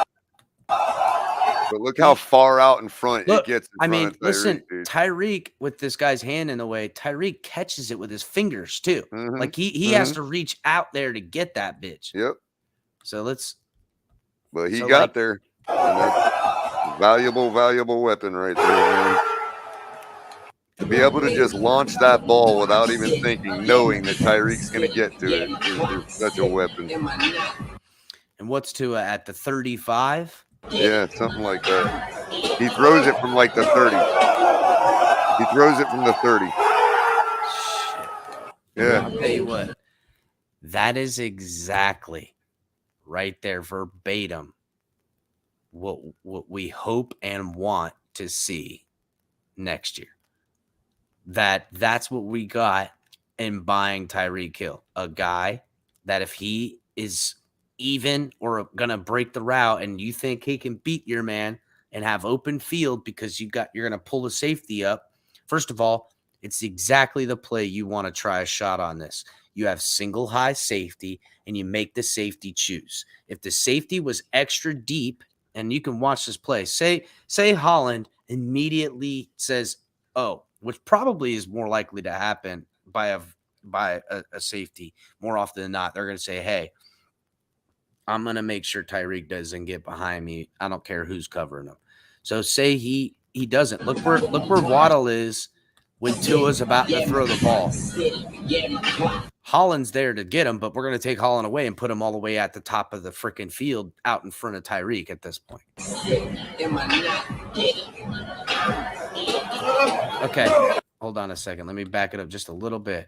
F: But look how far out in front
A: Look,
F: it gets in front of Tyreek,
A: listen,
F: dude.
A: Tyreek with this guy's hand in the way, Tyreek catches it with his fingers too.
F: Mhm,
A: Like he has to reach out there to get that bitch.
F: Yep.
A: So let's.
F: But he
A: So,
F: got
A: like-
F: there. And that's valuable weapon right there, man. To be able to just launch that ball without even thinking, knowing that Tyreek's going to get to it is such a weapon.
A: And what's Tua at the 35?
F: Yeah, something like that. He throws it from like the 30. He throws it from the 30. Yeah.
A: I'll tell you what. That is exactly right there, verbatim, what we hope and want to see next year. That's what we got in buying Tyreek Hill. A guy that if he is even or gonna break the route and you think he can beat your man and have open field because you're gonna pull the safety up. First of all, it's exactly the play you want to try a shot on this. You have single high safety and you make the safety choose. If the safety was extra deep, and you can watch this play, say Holland immediately says, "Oh," which probably is more likely to happen by a safety more often than not. They're going to say, "Hey, I'm going to make sure Tyreek doesn't get behind me. I don't care who's covering him." So say he doesn't. Look where Waddle is when Tua's about to throw the ball. Holland's there to get him, but we're going to take Holland away and put him all the way at the top of the freaking field out in front of Tyreek at this point. Okay, hold on a second. Let me back it up just a little bit.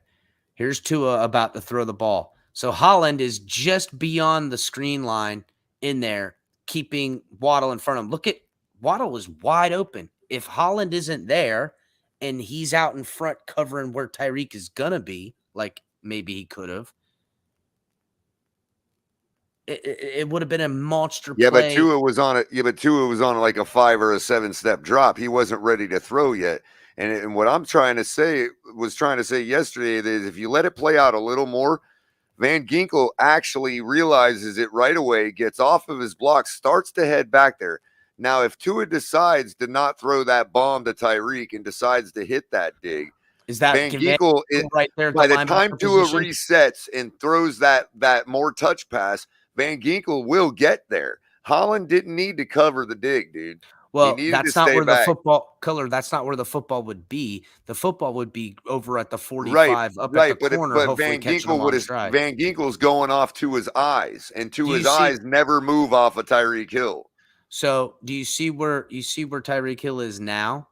A: Here's Tua about to throw the ball. So Holland is just beyond the screen line in there, keeping Waddle in front of him. Look at Waddle was wide open. If Holland isn't there and he's out in front covering where Tyreek is gonna be, like maybe he could have, it would have been a monster
F: Yeah, but
A: play.
F: Tua was on it. Yeah, but Tua was on like a 5 or a 7 step drop. He wasn't ready to throw yet. And what I'm trying to say yesterday is if you let it play out a little more, Van Ginkel actually realizes it right away, gets off of his block, starts to head back there. Now, if Tua decides to not throw that bomb to Tyreek and decides to hit that dig,
A: is that
F: Van Ginkel
A: right there?
F: By the time Tua
A: position?
F: resets and throws that more touch pass, Van Ginkel will get there. Holland didn't need to cover the dig, dude.
A: Well, that's not where
F: back.
A: the football color. That's not where the football would be. The football would be over at the 45, up at the corner.
F: But
A: hopefully
F: Van
A: catching
F: Ginkel
A: him on stride.
F: Van Ginkel's going off to his eyes, and to his
A: see-
F: eyes never move off of Tyreek Hill.
A: So, do you see where Tyreek Hill is now?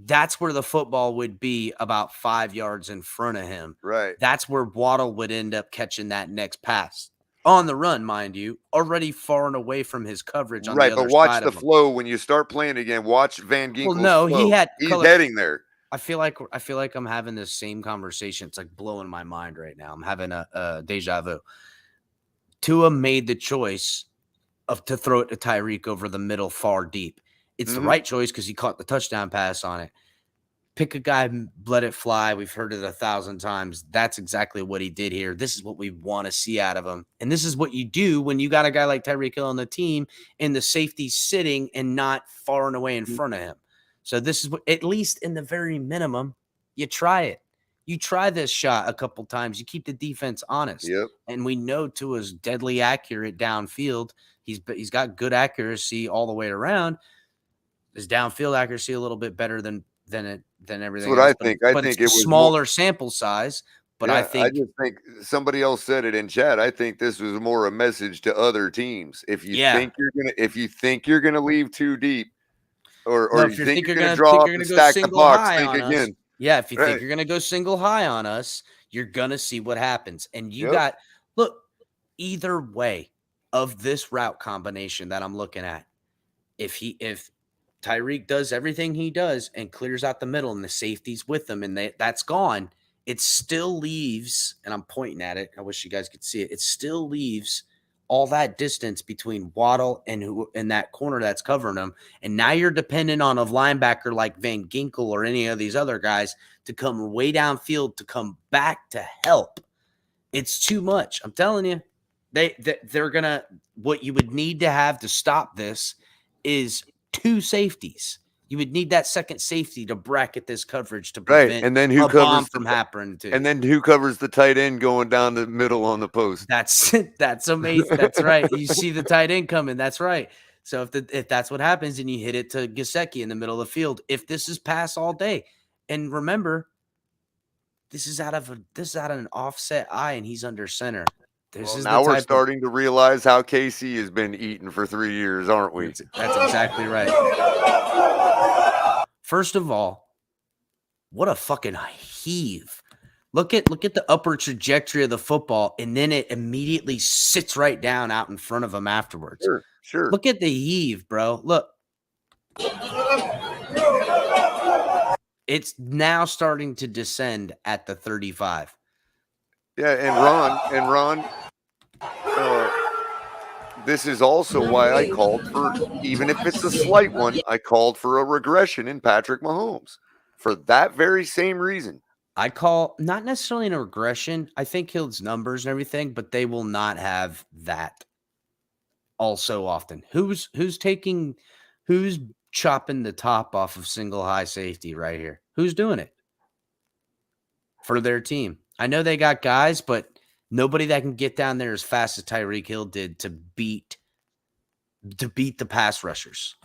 A: That's where the football would be, about 5 yards in front of him.
F: Right.
A: That's where Waddle would end up catching that next pass. On the run, mind you, already far and away from his coverage on the other side.
F: Right, but watch the flow when you start playing again. Watch Van Ginkel's flow. He's heading there.
A: I feel like I'm having this same conversation. It's like blowing my mind right now. I'm having a deja vu. Tua made the choice to throw it to Tyreek over the middle far deep. It's the right choice because he caught the touchdown pass on it. Pick a guy, let it fly. We've heard it 1,000 times. That's exactly what he did here. This is what we want to see out of him. And this is what you do when you got a guy like Tyreek Hill on the team and the safety sitting and not far and away in front of him. So this is what, at least in the very minimum, you try it. You try this shot a couple times. You keep the defense honest.
F: Yep.
A: And we know Tua's deadly accurate downfield. He's got good accuracy all the way around. His downfield accuracy a little bit better than everything.
F: That's what else, I think. I think
A: it was smaller sample size. But I
F: just think somebody else said it in chat. I think this was more a message to other teams. If you think you're gonna leave too deep, or you think you're gonna draw up and stack the box, think again.
A: Yeah, if you think you're gonna go single high on us, you're gonna see what happens. And you got either way of this route combination that I'm looking at. If Tyreek does everything he does and clears out the middle and the safety's with them and that's gone, it still leaves, and I'm pointing at it, I wish you guys could see it, it still leaves all that distance between Waddle and that corner that's covering him. And now you're dependent on a linebacker like Van Ginkel or any of these other guys to come way downfield to come back to help. It's too much. I'm telling you, they're going to, what you would need to have to stop this is 2 safeties. You would need that second safety to bracket this coverage to prevent
F: and then who
A: a bomb
F: covers
A: from happening too.
F: And then who covers the tight end going down the middle on the post?
A: That's amazing. That's right. You see the tight end coming. That's right. So if that's what happens and you hit it to Gesicki in the middle of the field, if this is pass all day, and remember, this is out of an offset eye and he's under center.
F: Now we're starting to realize how KC has been eating for 3 years, aren't we?
A: That's exactly right. First of all, what a fucking heave. Look at the upper trajectory of the football, and then it immediately sits right down out in front of him afterwards.
F: Sure.
A: Look at the heave, bro. Look. It's now starting to descend at the 35.
F: Yeah, and Ron, this is also why I called for, even if it's a slight one, I called for a regression in Patrick Mahomes for that very same reason.
A: I call not necessarily an regression. I think Hill's numbers and everything, but they will not have that all so often. Who's chopping the top off of single high safety right here? Who's doing it for their team? I know they got guys, but nobody that can get down there as fast as Tyreek Hill did to beat the pass rushers.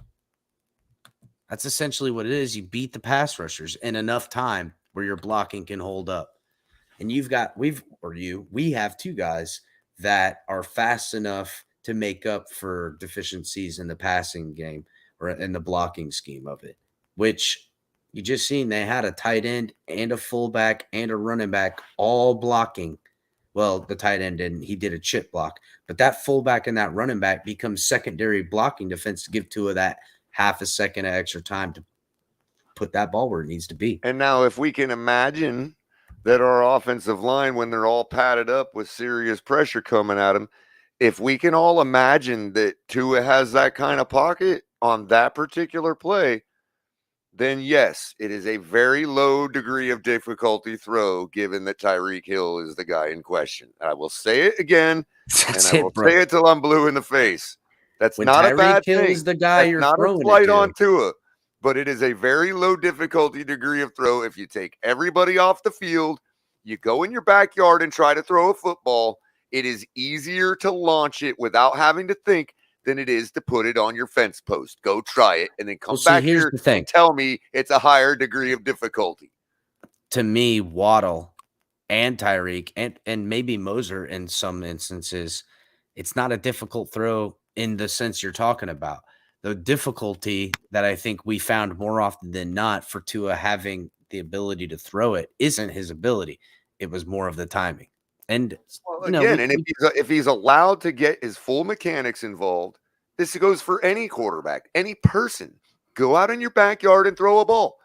A: That's essentially what it is. You beat the pass rushers in enough time where your blocking can hold up. And we have 2 guys that are fast enough to make up for deficiencies in the passing game or in the blocking scheme of it, which you just seen they had a tight end and a fullback and a running back all blocking Well, the tight end didn't. He did a chip block. But that fullback and that running back becomes secondary blocking defense to give Tua that half a second of extra time to put that ball where it needs to be.
F: And now if we can imagine that our offensive line, when they're all padded up with serious pressure coming at them, if we can all imagine that Tua has that kind of pocket on that particular play, then yes, it is a very low degree of difficulty throw, given that Tyreek Hill is the guy in question. I will say it again,
A: That's
F: and I will say it till I'm blue in the face. That's
A: When
F: not a
A: Tyreek
F: bad
A: Hill
F: thing.
A: is the guy
F: That's
A: you're
F: not a
A: throwing it
F: slight
A: to.
F: on Tua, but it is a very low difficulty degree of throw. If you take everybody off the field, you go in your backyard and try to throw a football, it is easier to launch it without having to think than it is to put it on your fence post. Go try it and then come
A: Well, see,
F: back
A: here's
F: here
A: the thing.
F: and tell me it's a higher degree of difficulty.
A: To me, Waddle and Tyreek and maybe Moser in some instances, it's not a difficult throw in the sense you're talking about. The difficulty that I think we found more often than not for Tua having the ability to throw it isn't his ability. It was more of the timing. And
F: Well,
A: you know,
F: again, and if he's allowed to get his full mechanics involved, this goes for any quarterback, any person. Go out in your backyard and throw a ball.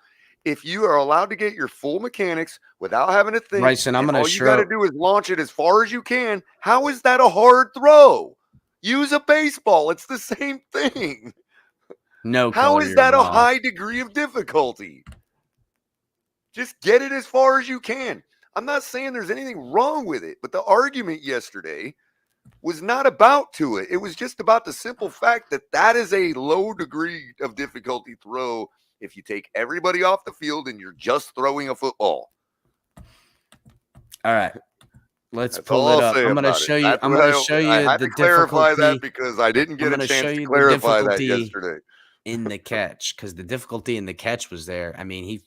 F: If you are allowed to get your full mechanics without having to think,
A: Bryson, I'm
F: and
A: gonna
F: all you got to
A: show
F: do is launch it as far as you can, how is that a hard throw? Use a baseball. It's the same thing.
A: no
F: How
A: color,
F: is
A: you're
F: that a
A: wrong.
F: high degree of difficulty? Just get it as far as you can. I'm not saying there's anything wrong with it, but the argument yesterday was not about Tua. It was just about the simple fact that that is a low degree of difficulty throw if you take everybody off the field and you're just throwing a football.
A: All right. Let's
F: That's
A: pull
F: all
A: it
F: I'll
A: up.
F: say
A: I'm gonna
F: about it.
A: show you.
F: That's
A: I'm
F: what
A: gonna show
F: I
A: you
F: had
A: the
F: to clarify
A: difficulty.
F: that because I didn't get
A: I'm
F: a
A: gonna
F: chance
A: show
F: to
A: you the
F: clarify that
A: difficulty
F: yesterday.
A: in the catch, because the difficulty in the catch was there. I mean, he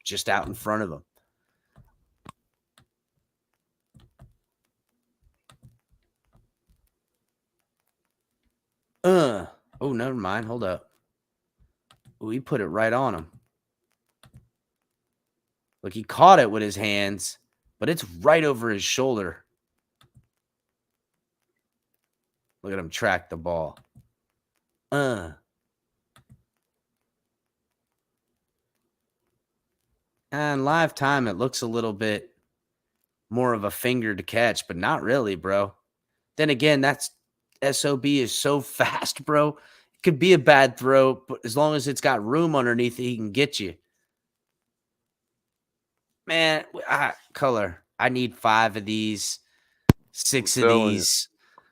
A: just out in front of him. Oh, never mind. Hold up. Oh, he put it right on him. Look, he caught it with his hands, but it's right over his shoulder. Look at him track the ball. And live time, it looks a little bit more of a finger to catch, but not really, bro. Then again, that's SOB is so fast, bro. It could be a bad throw, but as long as it's got room underneath it, he can get you. Man, color. I need 5 of these, 6 of
F: telling you.
A: these.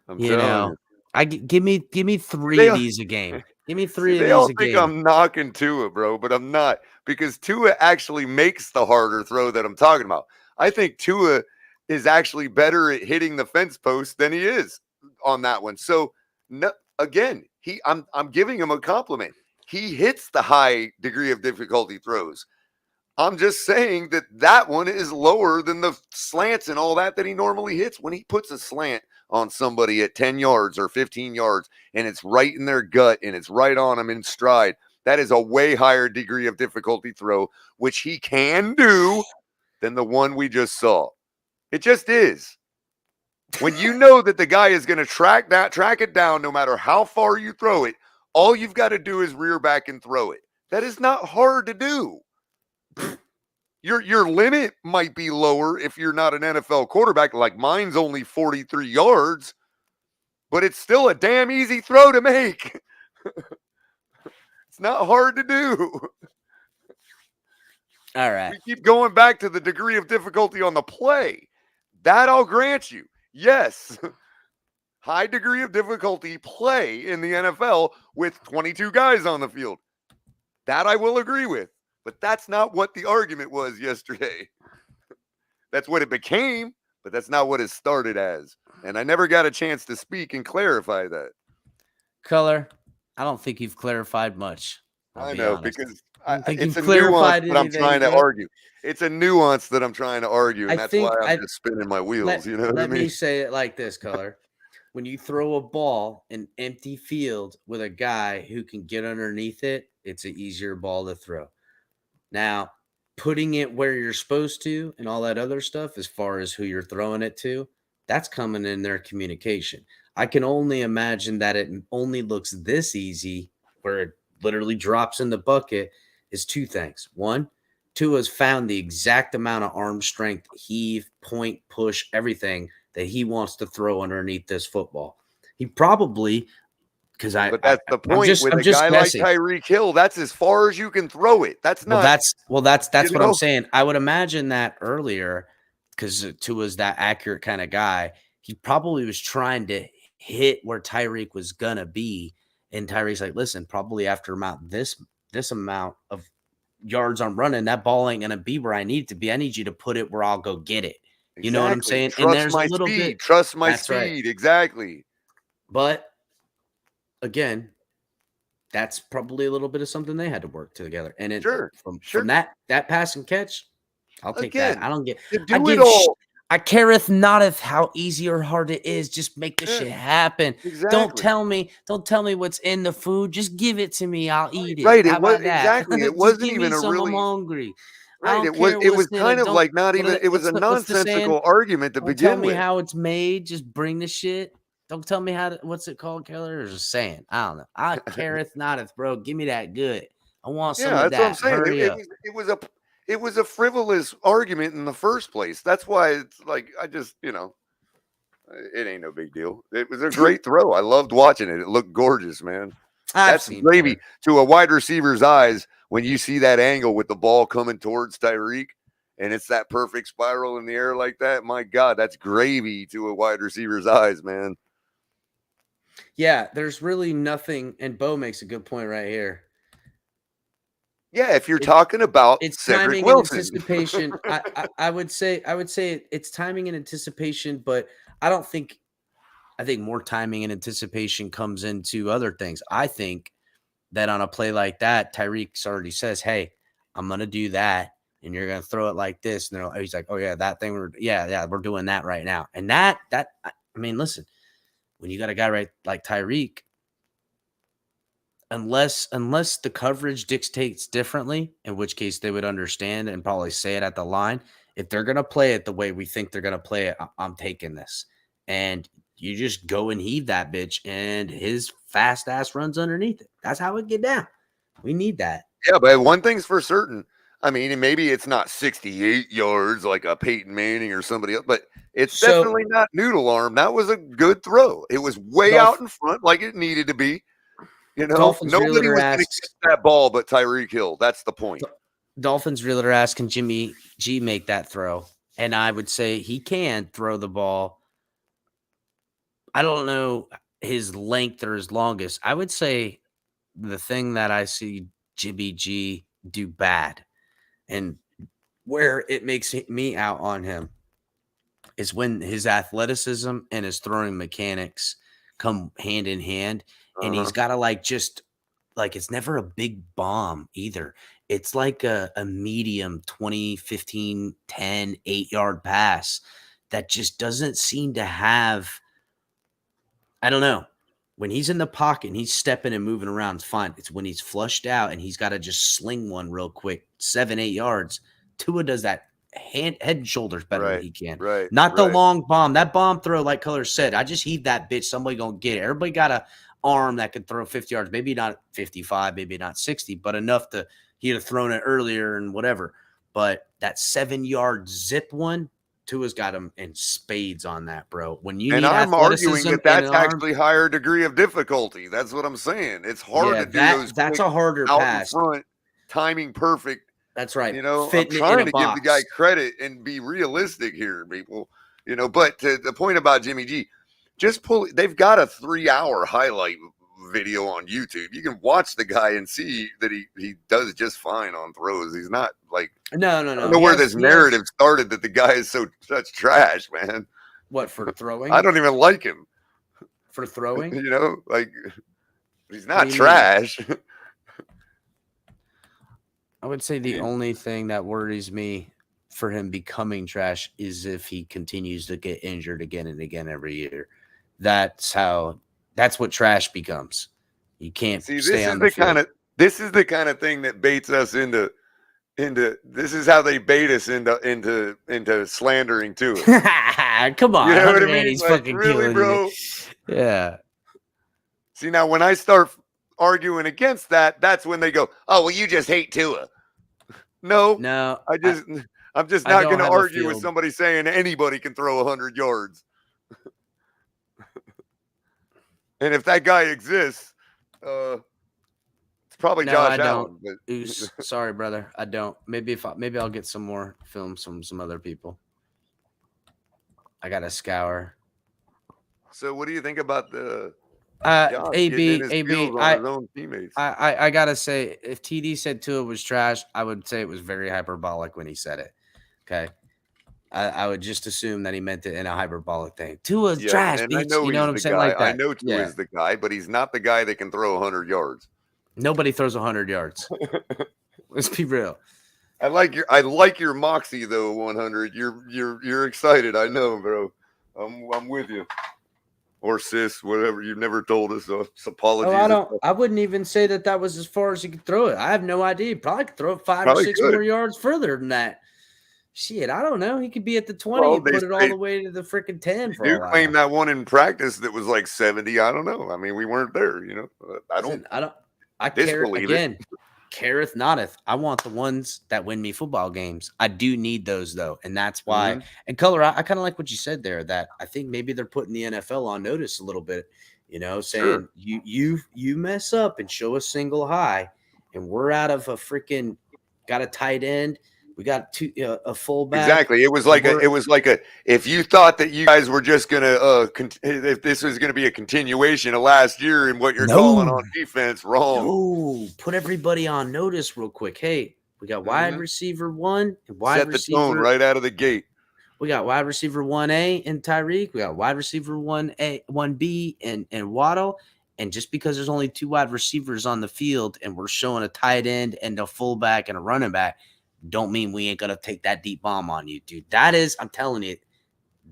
F: I'm
A: You
F: telling
A: know,
F: you.
A: give me 3 of these a game. Give me 3
F: See,
A: of
F: they
A: these
F: all
A: a
F: think
A: game.
F: I'm knocking Tua, bro, but I'm not, because Tua actually makes the harder throw that I'm talking about. I think Tua is actually better at hitting the fence post than he is on that one. So, no, again, I'm giving him a compliment. He hits the high degree of difficulty throws. I'm just saying that that one is lower than the slants and all that he normally hits. When he puts a slant on somebody at 10 yards or 15 yards and it's right in their gut and it's right on them in stride, that is a way higher degree of difficulty throw, which he can do than the one we just saw. It just is. When you know that the guy is going to track it down no matter how far you throw it, all you've got to do is rear back and throw it. That is not hard to do. Your limit might be lower if you're not an NFL quarterback. Like mine's only 43 yards, but it's still a damn easy throw to make. It's not hard to do.
A: All right.
F: We keep going back to the degree of difficulty on the play. That I'll grant you. Yes. High degree of difficulty play in the NFL with 22 guys on the field. That I will agree with. But that's not what the argument was yesterday. That's what it became, but that's not what it started as. And I never got a chance to speak and clarify that.
A: Color, I don't think you've clarified much.
F: I know, because
A: I don't think
F: it's
A: you've
F: a nuance
A: clarified
F: that I'm
A: anything,
F: trying to
A: bro.
F: argue. It's a nuance that I'm trying to argue, and
A: I
F: that's
A: think
F: why I'm just spinning my wheels. You know what I
A: Let me
F: mean?
A: say it like this, Color. When you throw a ball in empty field with a guy who can get underneath it, it's an easier ball to throw. Now, putting it where you're supposed to and all that other stuff, as far as who you're throwing it to, that's coming in their communication. I can only imagine that it only looks this easy where it literally drops in the bucket is two things. One, Tua's found the exact amount of arm strength, heave, point, push, everything that he wants to throw underneath this football. He probably, because
F: But that's the
A: I'm
F: point with
A: I'm
F: a
A: just
F: guy like
A: guessing.
F: Tyreek Hill. That's as far as you can throw it. That's
A: Well,
F: not,
A: that's
F: you
A: what I'm
F: know.
A: saying. I would imagine that earlier, because Tua's that accurate kind of guy. He probably was trying to hit where Tyreek was gonna be, and Tyreek's like, "Listen, probably after this amount of yards I'm running, that ball ain't gonna be where I need it to be. I need you to put it where I'll go get it." You know what I'm
F: Exactly.
A: saying? And
F: Trust
A: there's a
F: my
A: little
F: speed.
A: bit.
F: Trust my
A: That's right.
F: speed. Exactly.
A: But again, that's probably a little bit of something they had to work together. And it
F: Sure.
A: from that pass and catch, I'll take that.
F: Again,
A: I don't get.
F: to
A: I
F: do it
A: give.
F: all.
A: I careth noteth how easy or hard it is. Just make the shit happen. Don't
F: Exactly.
A: tell me. Don't tell me what's in the food. Just give it to me. I'll eat it.
F: Right.
A: How
F: It was
A: about that?
F: exactly. It
A: Just
F: wasn't
A: give me
F: even a
A: some. I'm
F: really
A: hungry. I
F: right.
A: don't
F: It
A: care
F: was
A: what's in
F: kind
A: it.
F: of
A: Don't.
F: like not even. It was a
A: What's the saying?
F: nonsensical argument to
A: Don't tell
F: begin
A: me
F: with.
A: how it's made. Just bring the shit. Don't tell me how to, what's it called, Keller? There's a saying. I don't know. I careth noteth, bro. Give me that good. I want some
F: Yeah,
A: of
F: that's what I'm
A: that.
F: saying.
A: Hurry up.
F: It was a frivolous argument in the first place. That's why it's like I just it ain't no big deal. It was a great throw. I loved watching it. It looked gorgeous, man.
A: I've
F: That's
A: seen
F: gravy
A: better.
F: to a wide receiver's eyes when you see that angle with the ball coming towards Tyreek and it's that perfect spiral in the air like that. My God, that's gravy to a wide receiver's eyes, man.
A: Yeah, there's really nothing, and Bo makes a good point right here.
F: Yeah, if you're talking about
A: It's
F: Cedric
A: timing and
F: Wilson.
A: anticipation. I would say it's timing and anticipation, but I don't think I think more timing and anticipation comes into other things. I think that on a play like that, Tyreek already says, "Hey, I'm gonna do that, and you're gonna throw it like this." And he's like, "Oh yeah, that thing. We're doing that right now." And I mean, listen, when you got a guy right like Tyreek, unless the coverage dictates differently, in which case they would understand and probably say it at the line. If they're gonna play it the way we think they're gonna play it, I'm taking this. And you just go and heave that bitch, and his fast ass runs underneath it. That's how it get down. We need that.
F: Yeah, but one thing's for certain. I mean, and maybe it's not 68 yards like a Peyton Manning or somebody else, but it's
A: So
F: definitely not noodle arm. That was a good throw. It was way out in front like it needed to be.
A: Dolphins
F: Nobody
A: realtor
F: was going to
A: asks.
F: catch that ball but Tyreek Hill. That's the point.
A: Dolphins realtor asks, can Jimmy G make that throw? And I would say he can throw the ball. I don't know his length or his longest. I would say the thing that I see Jimmy G do bad and where it makes me out on him is when his athleticism and his throwing mechanics come hand in hand. And he's got to it's never a big bomb either. It's like a medium 20, 15, 10, 8-yard pass that just doesn't seem to have, I don't know. When he's in the pocket and he's stepping and moving around, it's fine. It's when he's flushed out and he's got to just sling one real quick, 7, 8 yards. Tua does that head and shoulders better than he can.
F: Right.
A: Not the long bomb. That bomb throw, like Color said, I just heave that bitch. Somebody gonna get it. Everybody got a arm that can throw 50 yards. Maybe not 55, maybe not 60, but enough to he'd have thrown it earlier and whatever. But that 7-yard zip one, Tua's got him in spades on that, bro. When you
F: And
A: need
F: I'm arguing
A: athleticism
F: that
A: and
F: that's
A: an arm,
F: actually higher degree of difficulty. That's what I'm saying. It's hard to do those
A: that's
F: quick
A: a harder
F: out
A: pass.
F: in front, timing perfect.
A: That's right.
F: I'm
A: Fitting it in
F: trying
A: a
F: to give the guy
A: box.
F: credit and be realistic here, people. But to the point about Jimmy G, just they've got a 3-hour highlight video on YouTube. You can watch the guy and see that he does just fine on throws. He's not like
A: No.
F: I don't know where this narrative started that the guy is such trash, man.
A: What, for throwing?
F: I don't even like him.
A: For throwing?
F: He's not trash.
A: I would say the only thing that worries me for him becoming trash is if he continues to get injured again and again every year. That's what trash becomes. You can't
F: See,
A: stay on the field.
F: this is the kind of thing that baits us into this is how they bait us into slandering to it.
A: Come on,
F: You know what I
A: 180
F: mean?
A: is
F: Like,
A: fucking
F: really,
A: killing you.
F: bro?
A: Yeah.
F: See, now when I start arguing against that, that's when they go, "Oh, well, you just hate Tua." No,
A: No,
F: I'm just
A: I
F: not
A: don't
F: going to
A: have a
F: argue with
A: field.
F: somebody saying anybody can throw 100 yards. And if that guy exists, it's probably
A: No, I
F: Josh
A: don't.
F: Allen. But
A: Oos. Sorry, brother. I don't. Maybe maybe I'll get some more films from some other people. I gotta scour.
F: so, what do you think about the Josh getting in his feels on his own teammates?
A: I gotta say, if TD said Tua was trash, I would say it was very hyperbolic when he said it. Okay. I would just assume that he meant it in a hyperbolic thing. Tua's
F: Yeah,
A: trash,
F: and I
A: bitch.
F: know
A: You know
F: he's
A: what I'm
F: the
A: saying?
F: guy.
A: Like
F: I
A: that.
F: know Tua
A: Yeah.
F: is the guy, but he's not the guy that can throw 100 yards.
A: Nobody throws 100 yards. Let's be real.
F: I like your moxie though. 100. You're excited. I know, bro. I'm with you. Or sis, whatever. You've never told us. So apologies.
A: I wouldn't even say that was as far as he could throw it. I have no idea. He probably could throw it 5 or
F: Probably
A: 6
F: could.
A: more yards further than that. Shit, I don't know. He could be at the 20
F: Well,
A: and
F: they
A: put it all
F: say-
A: the way to the freaking 10 for
F: You
A: all I
F: claim
A: know.
F: that one in practice that was like 70. I don't know. I mean, we weren't there. You know,
A: I care
F: disbelieve
A: again.
F: it.
A: Careth notteth. I want the ones that win me football games. I do need those though, and that's why. And Color, I kind of like what you said there. That I think maybe they're putting the NFL on notice a little bit. You know, saying you mess up and show a single high, and we're out of a freaking got a tight end. We got a fullback.
F: Exactly. It was like if you thought that you guys were just gonna if this was gonna be a continuation of last year and what you're calling on defense, wrong.
A: No, put everybody on notice real quick. Hey, we got wide receiver 1 and wide
F: Set the tone right out of the gate.
A: We got wide receiver 1A and Tyreek. We got wide receiver 1A, 1B and Waddle. And just because there's only 2 wide receivers on the field and we're showing a tight end and a fullback and a running back, don't mean we ain't gonna take that deep bomb on you, dude. That is, I'm telling you,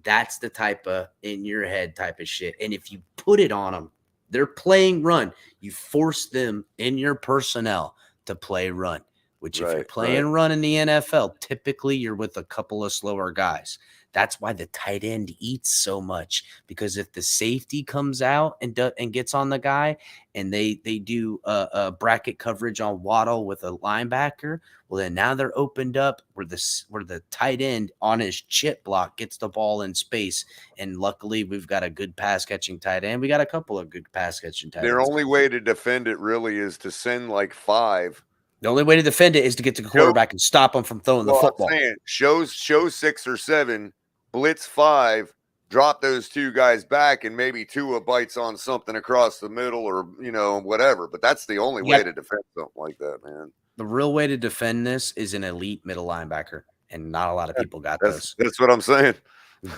A: that's the type of in your head type of shit. And if you put it on them, they're playing run. You force them in your personnel to play run, which if you're playing run in the NFL, typically you're with a couple of slower guys. That's why the tight end eats so much, because if the safety comes out and gets on the guy and they do a bracket coverage on Waddle with a linebacker, well, then now they're opened up where the tight end on his chip block gets the ball in space. And luckily, we've got a good pass catching tight end. We got a couple of good pass catching tight ends.
F: Their only way to defend it really is to send like 5.
A: The only way to defend it is to get to the quarterback and stop him from throwing the football.
F: I'm saying, show 6 or 7, blitz 5, drop those 2 guys back, and maybe Tua bites on something across the middle or, whatever. But that's the only way to defend something like that, man.
A: The real way to defend this is an elite middle linebacker, and not a lot of people got those.
F: That's what I'm saying.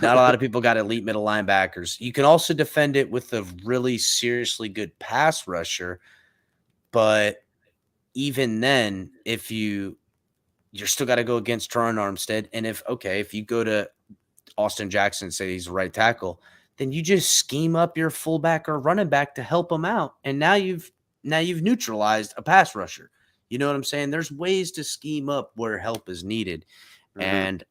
A: Not a lot of people got elite middle linebackers. You can also defend it with a really seriously good pass rusher, but even then, if you're still got to go against Teron Armstead, and if you go to Austin Jackson, say he's a right tackle, then you just scheme up your fullback or running back to help him out, and now you've neutralized a pass rusher. You know what I'm saying? There's ways to scheme up where help is needed, and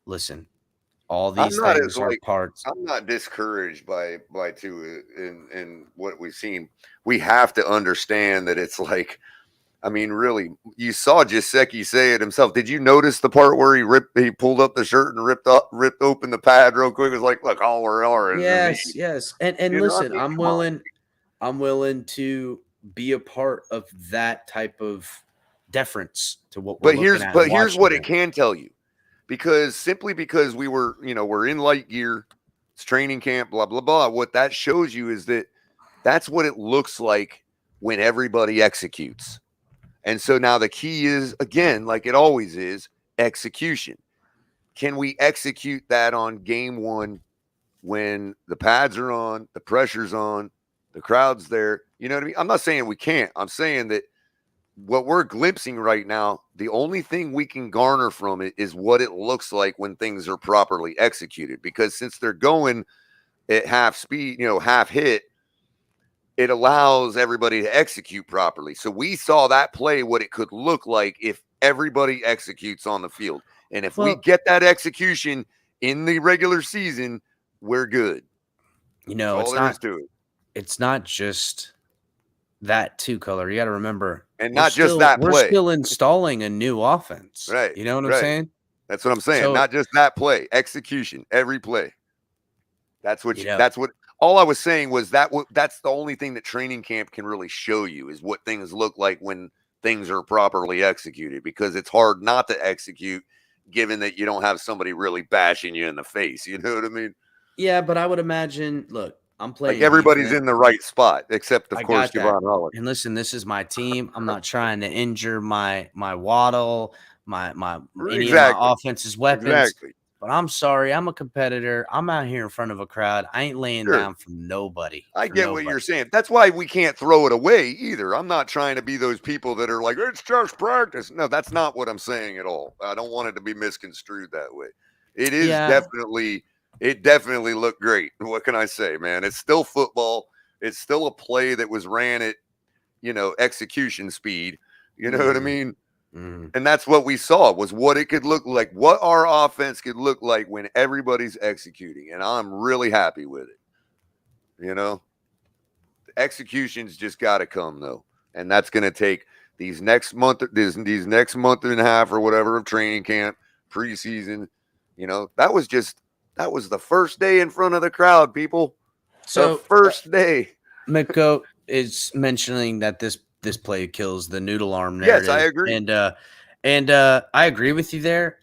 A: listen. All these things are parts.
F: I'm not discouraged by Tua in what we've seen. We have to understand that it's like, I mean, really, you saw Gesicki say it himself. Did you notice the part where he pulled up the shirt and ripped open the pad real quick? It was like, look, all we are is
A: Yes. And listen, I'm willing to be a part of that type of deference to what we're looking at.
F: But here's what it can tell you. Simply because we're in light gear, it's training camp, blah, blah, blah. What that shows you is that's what it looks like when everybody executes. And so now the key is, again, like it always is, execution. Can we execute that on game 1 when the pads are on, the pressure's on, the crowd's there? You know what I mean? I'm not saying we can't. I'm saying that what we're glimpsing right now, the only thing we can garner from it is what it looks like when things are properly executed. Because since they're going at half speed, half hit, it allows everybody to execute properly. So we saw that play, what it could look like if everybody executes on the field. And if we
A: Well,
F: get that execution in the regular season, we're good.
A: you
F: That's
A: know,
F: all there is to it.
A: it's not just that two color. You got to remember,
F: And not just that
A: we're
F: play.
A: still installing a new offense.
F: Right.
A: You know what I'm
F: right.
A: saying?
F: That's what I'm saying.
A: So,
F: Not just that play, execution, every play. That's what
A: You know-
F: that's what all I was saying was that's the only thing that training camp can really show you is what things look like when things are properly executed, because it's hard not to execute given that you don't have somebody really bashing you in the face. You know what I mean?
A: yeah, but I would imagine, look, I'm playing
F: Like everybody's
A: defense.
F: in the right spot, except of
A: I
F: course
A: got that.
F: Javon Holland.
A: And listen, this is my team. I'm not trying to injure my Waddle, my any of my
F: Exactly.
A: offense's weapons.
F: Exactly.
A: But I'm sorry, I'm a competitor. I'm out here in front of a crowd. I ain't laying
F: Sure.
A: down for nobody.
F: I
A: for
F: get what
A: nobody.
F: you're saying. That's why we can't throw it away either. I'm not trying to be those people that are like, it's just practice. No, that's not what I'm saying at all. I don't want it to be misconstrued that way. It is it definitely looked great. What can I say, man? It's still football. It's still a play that was ran at, execution speed. You know what I mean? And that's what we saw, was what it could look like, what our offense could look like when everybody's executing. And I'm really happy with it. The execution's just got to come, though. And that's going to take these next month and a half or whatever of training camp, preseason. That was the first day in front of the crowd, people.
A: So,
F: the first day.
A: Miko is mentioning that this play kills the noodle arm narrative.
F: Yes, I agree.
A: And I agree with you there.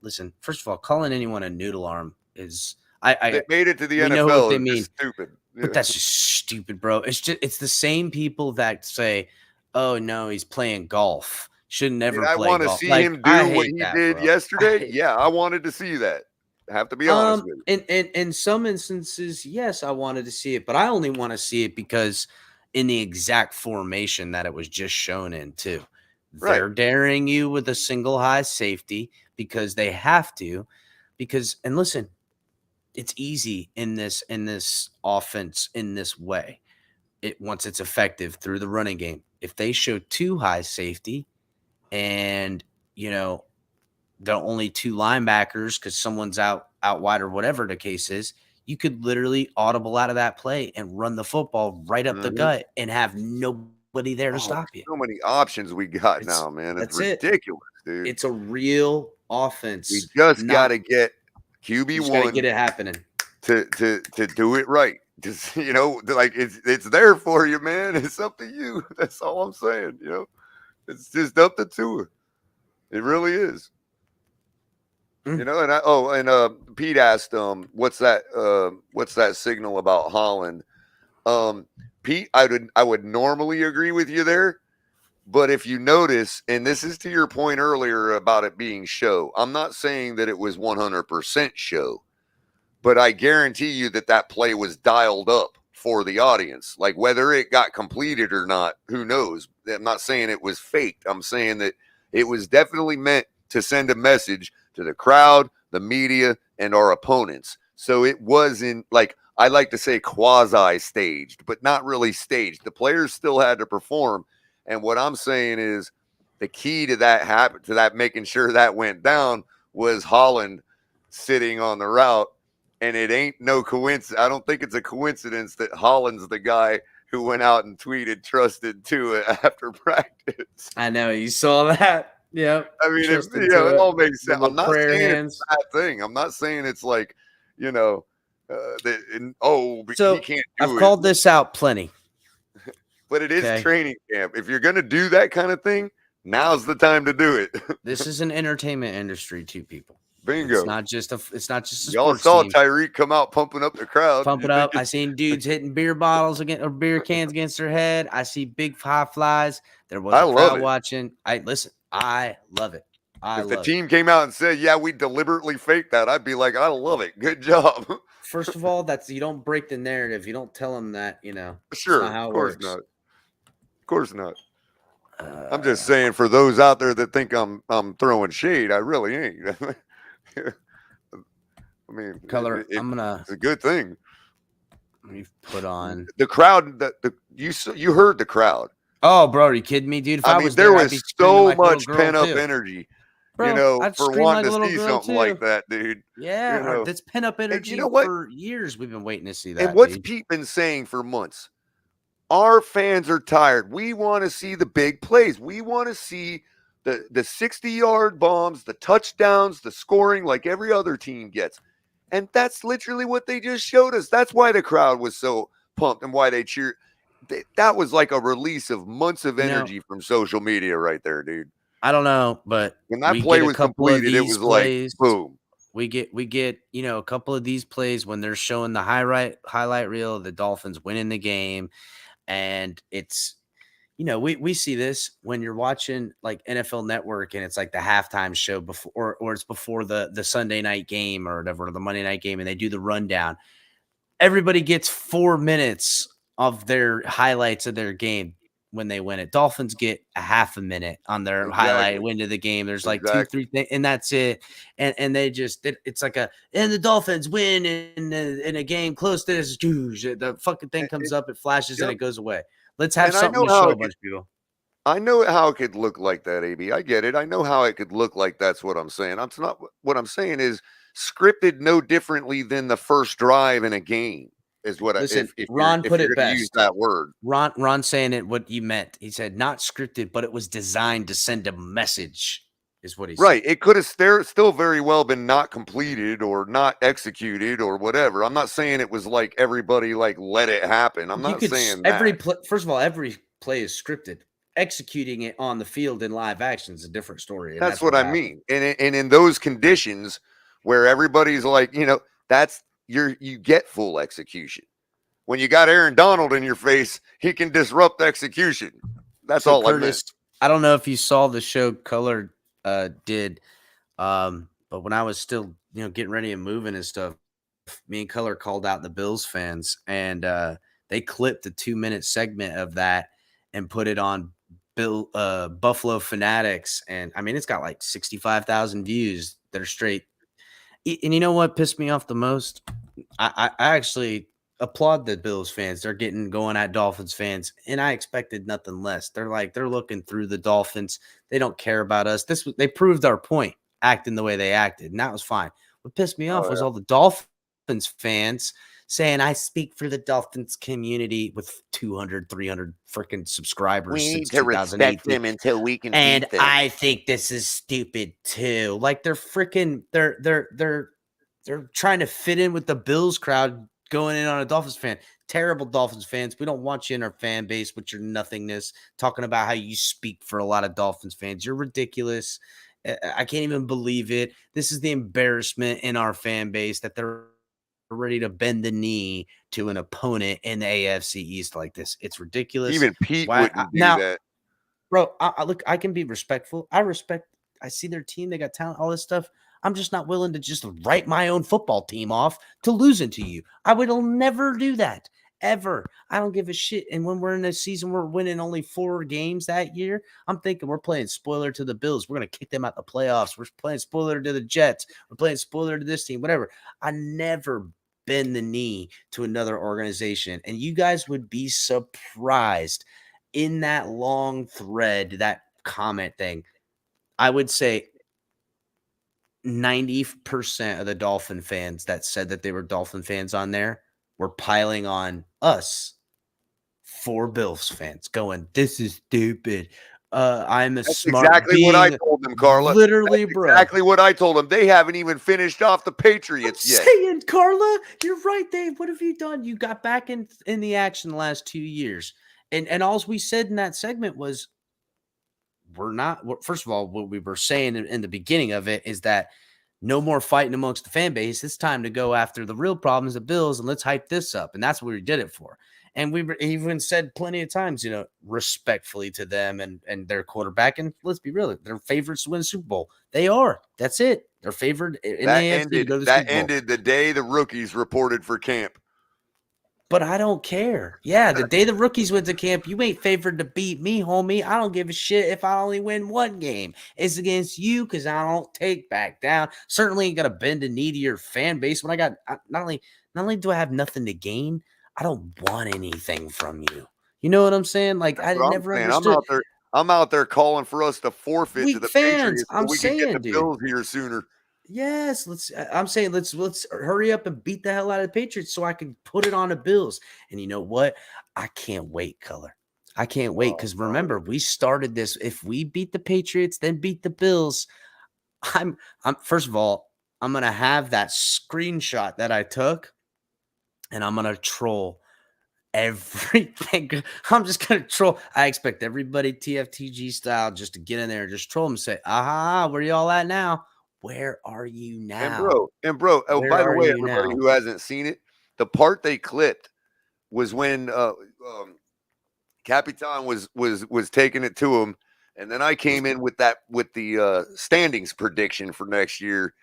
A: Listen. First of all, calling anyone a noodle arm is
F: They made it to the
A: we
F: NFL.
A: know what they
F: It's
A: mean.
F: just stupid.
A: But that's just stupid, bro. It's the same people that say, "Oh no, he's playing golf. Should never
F: I
A: play
F: want to
A: golf."
F: see
A: Like,
F: him
A: I
F: do what
A: hate
F: he
A: that,
F: did
A: bro.
F: yesterday. Yeah, I wanted to see that. I have to be honest with you.
A: In some instances, yes, I wanted to see it, but I only want to see it because in the exact formation that it was just shown in too.
F: Right.
A: They're daring you with a single high safety because they have to. And listen, it's easy in this offense in this way. Once it's effective through the running game. If they show two high safety and the only two linebackers because someone's out wide or whatever the case is, you could literally audible out of that play and run the football right up the gut and have nobody there to stop you.
F: So many options we got now, man. It's ridiculous, dude.
A: It's a real offense.
F: We just got to get QB1
A: get it happening
F: to do it right. Just like it's there for you, man. It's up to you. That's all I'm saying. It's just up to Tua. It really is. And Pete asked, what's that signal about Holland? Pete, I would normally agree with you there, but if you notice, and this is to your point earlier about it being show, I'm not saying that it was 100% show, but I guarantee you that play was dialed up for the audience. Like whether it got completed or not, who knows? I'm not saying it was faked. I'm saying that it was definitely meant to send a message to the crowd, the media, and our opponents. So it wasn't like, I like to say quasi-staged, but not really staged. The players still had to perform. And what I'm saying is the key to that making sure that went down was Holland sitting on the route. And it ain't no coincidence. I don't think it's a coincidence that Holland's the guy who went out and tweeted trusted Tua after practice.
A: I know. You saw that. Yeah.
F: I mean, it all makes sense. I'm not saying it's a bad thing. I'm not saying it's like, he can't do it.
A: I've called this out plenty.
F: But it is training camp. If you're going to do that kind of thing, now's the time to do it.
A: This is an entertainment industry too, people.
F: Bingo.
A: It's not just a
F: y'all saw team. Tyreek come out pumping up the crowd.
A: Pumping up. I seen dudes hitting beer bottles or beer cans against their head. I see big high flies. There was a crowd watching. I love it.
F: If the team came out and said, "Yeah, we deliberately faked that," I'd be like, "I love it. Good job."
A: First of all, you don't break the narrative. You don't tell them that,
F: Sure,
A: not how
F: of
A: it
F: course
A: works.
F: not. Of course not. I'm just saying for those out there that think I'm throwing shade, I really ain't. I mean,
A: Color,
F: it's a good thing.
A: We've put on.
F: The crowd, you heard the crowd.
A: Oh, bro, are you kidding me, dude? If I
F: I mean,
A: was
F: there
A: there, I'd
F: was
A: be screaming
F: so
A: like a little
F: much
A: girl
F: pent up
A: too.
F: energy,
A: Bro, I'd
F: for
A: scream
F: wanting
A: like a
F: to
A: little
F: see
A: girl
F: something
A: too.
F: like that, dude.
A: Yeah, that's pent up
F: And
A: energy
F: you know what?
A: for years. We've been waiting to see
F: And
A: that,
F: what's
A: dude.
F: Pete been saying for months? Our fans are tired. We want to see the big plays. We want to see the 60-yard bombs, the touchdowns, the scoring like every other team gets. And that's literally what they just showed us. That's why the crowd was so pumped and why they cheered. That was like a release of months of
A: You know,
F: energy from social media right there, dude.
A: I don't know, but
F: When that
A: we
F: play
A: get a
F: was
A: couple of
F: completed, it
A: these
F: was like
A: plays.
F: boom.
A: We get a couple of these plays when they're showing the highlight reel of the Dolphins winning the game, and it's we see this when you're watching like NFL Network and it's like the halftime show before or it's before the Sunday night game or whatever, or the Monday night game, and they do the rundown. Everybody gets 4 minutes of their highlights of their game when they win it. Dolphins get a half a minute on their highlight win to the game. There's like 2-3 things, and that's it. And they just it's like and the Dolphins win in a game close to this. The fucking thing comes up, it flashes, and it goes away. Let's have
F: And I
A: something
F: know
A: to
F: how
A: show a
F: it
A: bunch of people.
F: I know how it could look like that, AB. I get it. I know how it could look like that's what I'm saying. It's not what I'm saying is scripted no differently than the first drive in a game is what
A: Listen,
F: if
A: Ron put
F: you're
A: it
F: going to use
A: best.
F: that word.
A: Ron saying it what you meant. He said not scripted, but it was designed to send a message. Is what he said.
F: Right. It could have still very well been not completed or not executed or whatever. I'm not saying it was like everybody like let it happen. I'm not saying that.
A: First of all, every play is scripted. Executing it on the field in live action is a different story. And
F: That's what I
A: happened.
F: mean. And in those conditions where everybody's like, that's you get full execution. When you got Aaron Donald in your face, he can disrupt execution. That's all I meant.
A: I don't know if you saw the show Color did, but when I was still getting ready and moving and stuff, me and Color called out the Bills fans, and they clipped a 2-minute segment of that and put it on Buffalo Fanatics, and I mean it's got like 65,000 views that are straight. And you know what pissed me off the most? I actually applaud the Bills fans. They're getting going at Dolphins fans, and I expected nothing less. They're looking through the Dolphins. They don't care about us. They proved our point, acting the way they acted, and that was fine. What pissed me off was all the Dolphins fans saying I speak for the Dolphins community with 200, 300 freaking subscribers.
F: We
A: since
F: need to respect
A: 2018.
F: them until we can
A: And
F: beat them.
A: I think this is stupid too. Like they're trying to fit in with the Bills crowd going in on a Dolphins fan. Terrible Dolphins fans. We don't want you in our fan base with your nothingness, talking about how you speak for a lot of Dolphins fans. You're ridiculous. I can't even believe it. This is the embarrassment in our fan base that they're ready to bend the knee to an opponent in the AFC East like this. It's ridiculous.
F: Even Pete wouldn't do that.
A: Bro, look, I can be respectful. I see their team. They got talent, all this stuff. I'm just not willing to just write my own football team off to losing to you. I will never do that, ever. I don't give a shit. And when we're in a season, we're winning only 4 games that year. I'm thinking we're playing spoiler to the Bills. We're going to kick them out the playoffs. We're playing spoiler to the Jets. We're playing spoiler to this team, whatever. I never bend the knee to another organization. And you guys would be surprised in that long thread, that comment thing. I would say 90% of the Dolphin fans that said that they were Dolphin fans on there were piling on us for Bills fans going, this is stupid. I'm a
F: That's
A: smart
F: exactly
A: being,
F: what I told them, Carla.
A: Literally,
F: That's
A: bro.
F: exactly what I told them. They haven't even finished off the Patriots yet.
A: Saying, Carla, you're right, Dave. What have you done? You got back in the action the last 2 years. And all we said in that segment was, first of all, what we were saying in the beginning of it is that no more fighting amongst the fan base. It's time to go after the real problems of Bills, and let's hype this up. And that's what we did it for. And we even said plenty of times, respectfully to them and their quarterback. And let's be real, they're favorites to win the Super Bowl. They are. That's it. They're favored in the AFC to go to the Super Bowl.
F: Ended the day the rookies reported for camp.
A: But I don't care. Yeah, the day the rookies went to camp, you ain't favored to beat me, homie. I don't give a shit if I only win 1 game. It's against you because I don't take back down. Certainly ain't gonna bend a knee to your fan base when I got not only do I have nothing to gain, I don't want anything from you. You know what I'm saying? Like
F: That's
A: I
F: what I'm
A: never
F: saying.
A: understood.
F: I'm out there calling for us to forfeit to
A: Weak
F: the
A: fans.
F: Patriots so
A: I'm
F: we can get the
A: saying, dude.
F: Bills here sooner.
A: Yes, I'm saying let's hurry up and beat the hell out of the Patriots so I can put it on the Bills. And you know what? I can't wait, Color. I can't wait because remember we started this. If we beat the Patriots, then beat the Bills. I'm first of all, I'm gonna have that screenshot that I took, and I'm gonna troll everything. I'm just gonna troll. I expect everybody TFTG style just to get in there and just troll them and say, aha, where y'all at now? Where are you now?
F: And bro, oh,
A: Where
F: by the
A: are
F: way,
A: you
F: everybody
A: now?
F: who hasn't seen it, the part they clipped was when Capitan was taking it to him, and then I came in with the standings prediction for next year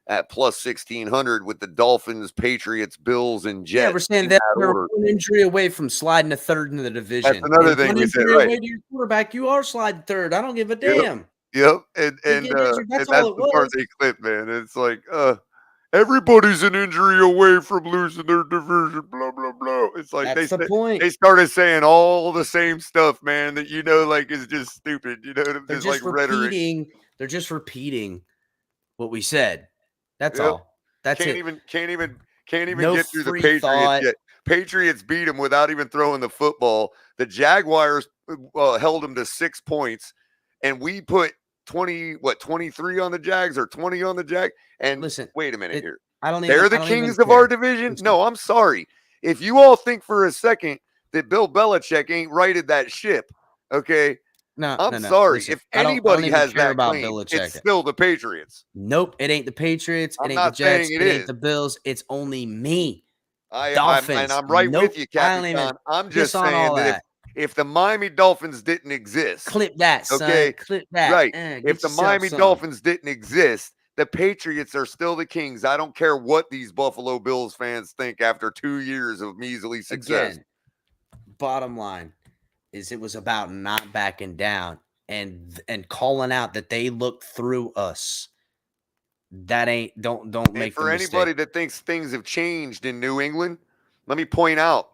F: at plus 1,600 with the Dolphins, Patriots, Bills, and
A: Yeah,
F: Jets
A: we're saying
F: in
A: that
F: that
A: we're
F: order.
A: one injury away from sliding to third in the
F: That's
A: division.
F: another
A: And
F: thing
A: one
F: we said,
A: injury
F: right?
A: away to your quarterback, you are sliding third. I don't give a
F: Yep,
A: damn.
F: yep,
A: You get injured.
F: and
A: That's all
F: that's
A: it
F: the part
A: was.
F: they clipped, man. It's like, everybody's an injury away from losing their division. Blah blah blah. It's like
A: That's the point.
F: they started saying all the same stuff, man. That like is just stupid.
A: They're
F: Just like
A: just
F: rhetoric.
A: repeating. They're just repeating what we said. That's
F: Yep.
A: all. That's
F: Can't
A: it.
F: even can't even can't even
A: No
F: get through the
A: free
F: Patriots
A: thought.
F: yet. Patriots beat them without even throwing the football. The Jaguars held them to 6 points, and we put 23 on the Jags or 20 on the Jag. And
A: Listen,
F: wait a minute here.
A: I
F: They're the
A: don't even
F: kings of our
A: care.
F: division?
A: Listen,
F: No, I'm sorry. If you all think for a second that Bill Belichick ain't righted that ship, okay? I'm
A: no.
F: sorry.
A: Listen,
F: If
A: I don't
F: anybody
A: even
F: has
A: care
F: that
A: about
F: claim, it's
A: Belichick.
F: still the Patriots.
A: Nope, it ain't the Patriots. It
F: I'm
A: ain't the
F: not saying
A: Jets.
F: it
A: It ain't
F: is.
A: the Bills. It's only me.
F: I'm
A: Dolphins.
F: right with
A: Nope.
F: you,
A: I don't even
F: Capitan. I'm
A: piss
F: just
A: on
F: saying
A: all
F: that
A: that.
F: if the Miami Dolphins didn't exist,
A: Clip that, son.
F: okay,
A: Clip that.
F: right? If
A: Get
F: the
A: yourself
F: Miami
A: some.
F: Dolphins didn't exist, the Patriots are still the kings. I don't care what these Buffalo Bills fans think after 2 years of measly success.
A: Again, bottom line is it was about not backing down and calling out that they look through us. That ain't don't
F: And
A: make the
F: for
A: mistake.
F: anybody that thinks things have changed in New England, let me point out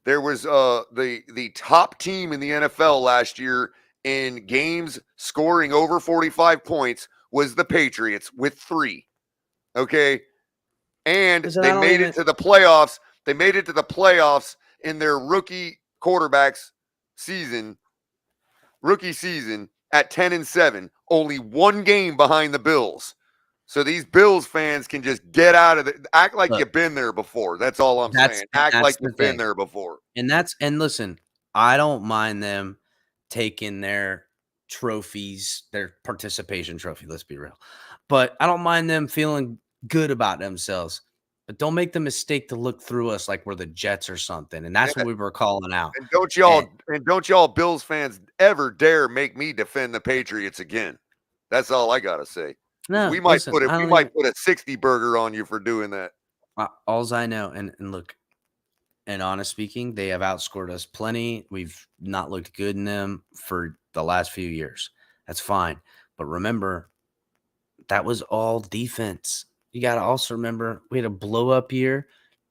F: there was the top team in the NFL last year in games scoring over 45 points was the Patriots with 3. Okay? And
A: Listen,
F: they
A: I don't
F: made
A: even
F: it to the playoffs. They made it to the playoffs in their rookie season at 10-7, only 1 game behind the Bills. So these Bills fans can just get out of it. Act like
A: look.
F: you've been there before. That's all I'm saying. Act
A: That's
F: like
A: the
F: you've been
A: thing.
F: there before.
A: And listen, I don't mind them taking their trophies, their participation trophy, let's be real. But I don't mind them feeling good about themselves. But don't make the mistake to look through us like we're the Jets or something. And that's
F: Yeah.
A: what we were calling out.
F: And don't y'all Bills fans ever dare make me defend the Patriots again. That's all I gotta say.
A: No,
F: We might
A: listen,
F: put
A: I don't
F: might put a 60 burger on you for doing that.
A: Alls I know, and look, and honest speaking, they have outscored us plenty. We've not looked good in them for the last few years. That's fine. But remember, that was all defense. You got to also remember we had a blow up year,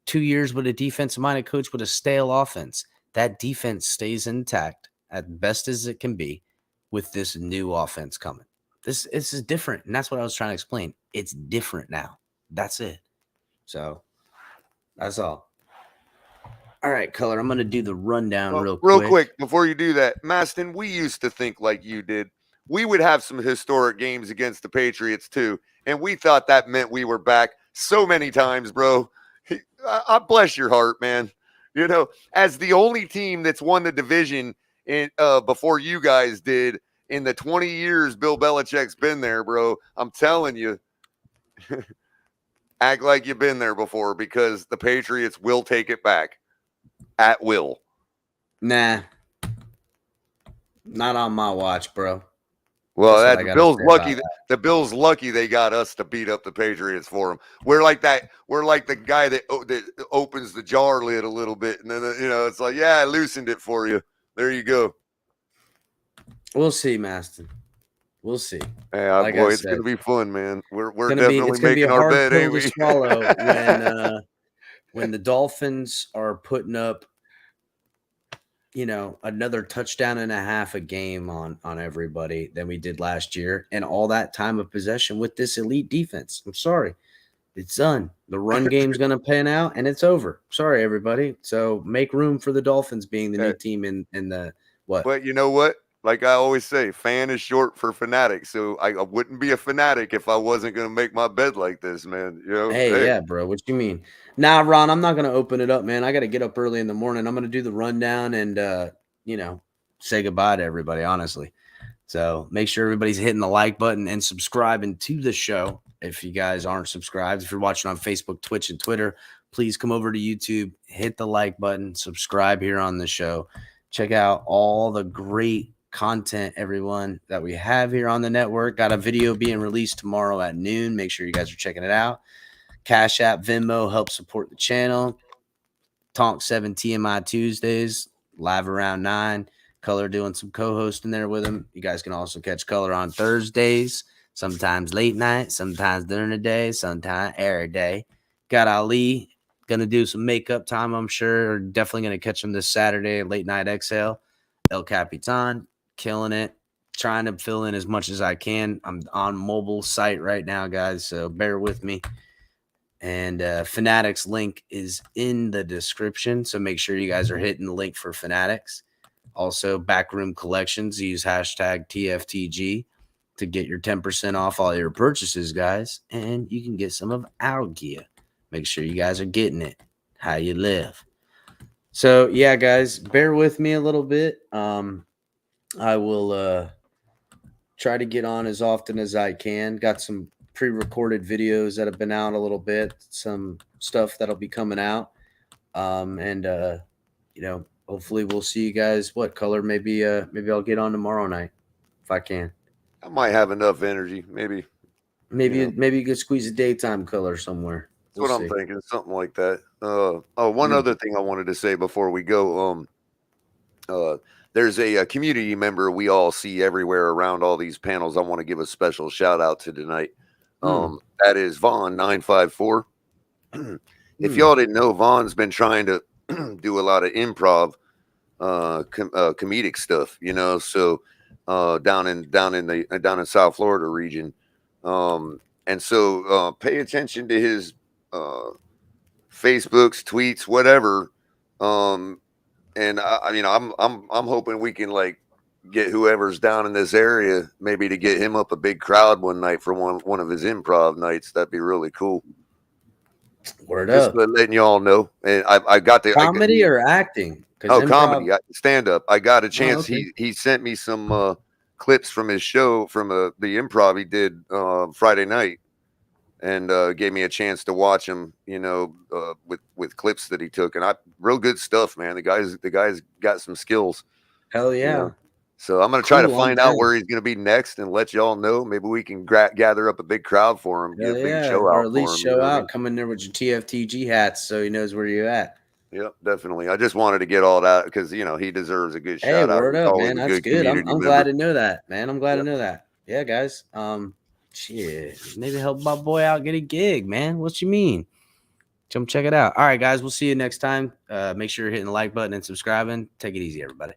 A: 2 years with a defensive minded coach with a stale offense. That defense stays intact at best as it can be with this new offense coming. This is different. And that's what I was trying to explain. It's different now. That's it. So that's all. All right, Color. I'm going to do the rundown
F: Real quick before you do that, Maston, we used to think like you did. We would have some historic games against the Patriots too, and we thought that meant we were back so many times, bro. I bless your heart, man. As the only team that's won the division in before you guys did in the 20 years Bill Belichick's been there, bro. I'm telling you, act like you've been there before because the Patriots will take it back at will.
A: Nah. Not on my watch, bro.
F: Well, that's the Bills lucky they got us to beat up the Patriots for them. We're like the guy that opens the jar lid a little bit, and then it's like, yeah, I loosened it for you. There you go.
A: We'll see, Maston. We'll see.
F: Yeah, like boy, it's gonna be fun, man. We're definitely making our bed, ain't we?
A: when the Dolphins are putting up, another touchdown and a half a game on everybody than we did last year, and all that time of possession with this elite defense, I'm sorry, it's done. The run game's going to pan out, and it's over. Sorry, everybody. So make room for the Dolphins being the new team in the what?
F: But you know what? Like I always say, fan is short for fanatic. So I wouldn't be a fanatic if I wasn't going to make my bed like this, man.
A: Hey, yeah, bro. What you mean? Nah, Ron, I'm not going to open it up, man. I got to get up early in the morning. I'm going to do the rundown and, say goodbye to everybody, honestly. So make sure everybody's hitting the like button and subscribing to the show. If you guys aren't subscribed, if you're watching on Facebook, Twitch, and Twitter, please come over to YouTube, hit the like button, subscribe here on the show. Check out all the great content, everyone, that we have here on the network. Got a video being released tomorrow at noon. Make sure you guys are checking it out. Cash App, Venmo help support the channel. Tonk 7 TMI Tuesdays, live around 9. Color doing some co-hosting there with him. You guys can also catch Color on Thursdays, sometimes late night, sometimes during the day, sometimes every day. Got Ali going to do some makeup time, I'm sure. Definitely going to catch him this Saturday, late night exhale. El Capitan, killing it. Trying to fill in as much as I can. I'm on mobile site right now, guys, so bear with me. And Fanatics link is in the description, so make sure you guys are hitting the link for Fanatics. Also, Backroom Collections, use hashtag TFTG to get your 10% off all your purchases, guys. And you can get some of our gear. Make sure you guys are getting it. How you live. So, yeah, guys, bear with me a little bit. I will try to get on as often as I can. Got some pre-recorded videos that have been out a little bit, some stuff that'll be coming out. Hopefully we'll see you guys. What Color? Maybe I'll get on tomorrow night if I can.
F: I might have enough energy. Maybe
A: you could squeeze a daytime Color somewhere.
F: That's what I'm thinking, something like that. One other thing I wanted to say before we go. There's a community member we all see everywhere around all these panels. I want to give a special shout out to tonight. That is Vaughn 954. If y'all didn't know, Vaughn's been trying to do a lot of improv, comedic stuff, so down in South Florida region. And so pay attention to his Facebooks, tweets, whatever. And I'm hoping we can get whoever's down in this area, maybe to get him up a big crowd one night for one of his improv nights. That'd be really cool.
A: Word
F: Just
A: up.
F: letting y'all know. And I got the
A: comedy or acting.
F: Oh, comedy, stand up. I got a chance.
A: okay.
F: He sent me some clips from his show from the improv he did Friday night, and gave me a chance to watch him, with clips that he took, and real good stuff, man. The guy's got some skills.
A: Hell yeah.
F: So I'm gonna try to find out where he's gonna be next and let y'all know. Maybe we can gather up a big crowd for him, get a big show out,
A: or at least
F: for him,
A: show out. Come in there with your TFTG hats so he knows where you're at.
F: Yep, definitely. I just wanted to get all that because he deserves a good shout out.
A: Word up, man. That's good. I'm glad to know that, man. I'm glad to know that. Yeah, guys. Shit, maybe help my boy out get a gig, man. What you mean? Come check it out. All right, guys. We'll see you next time. Make sure you're hitting the like button and subscribing. Take it easy, everybody.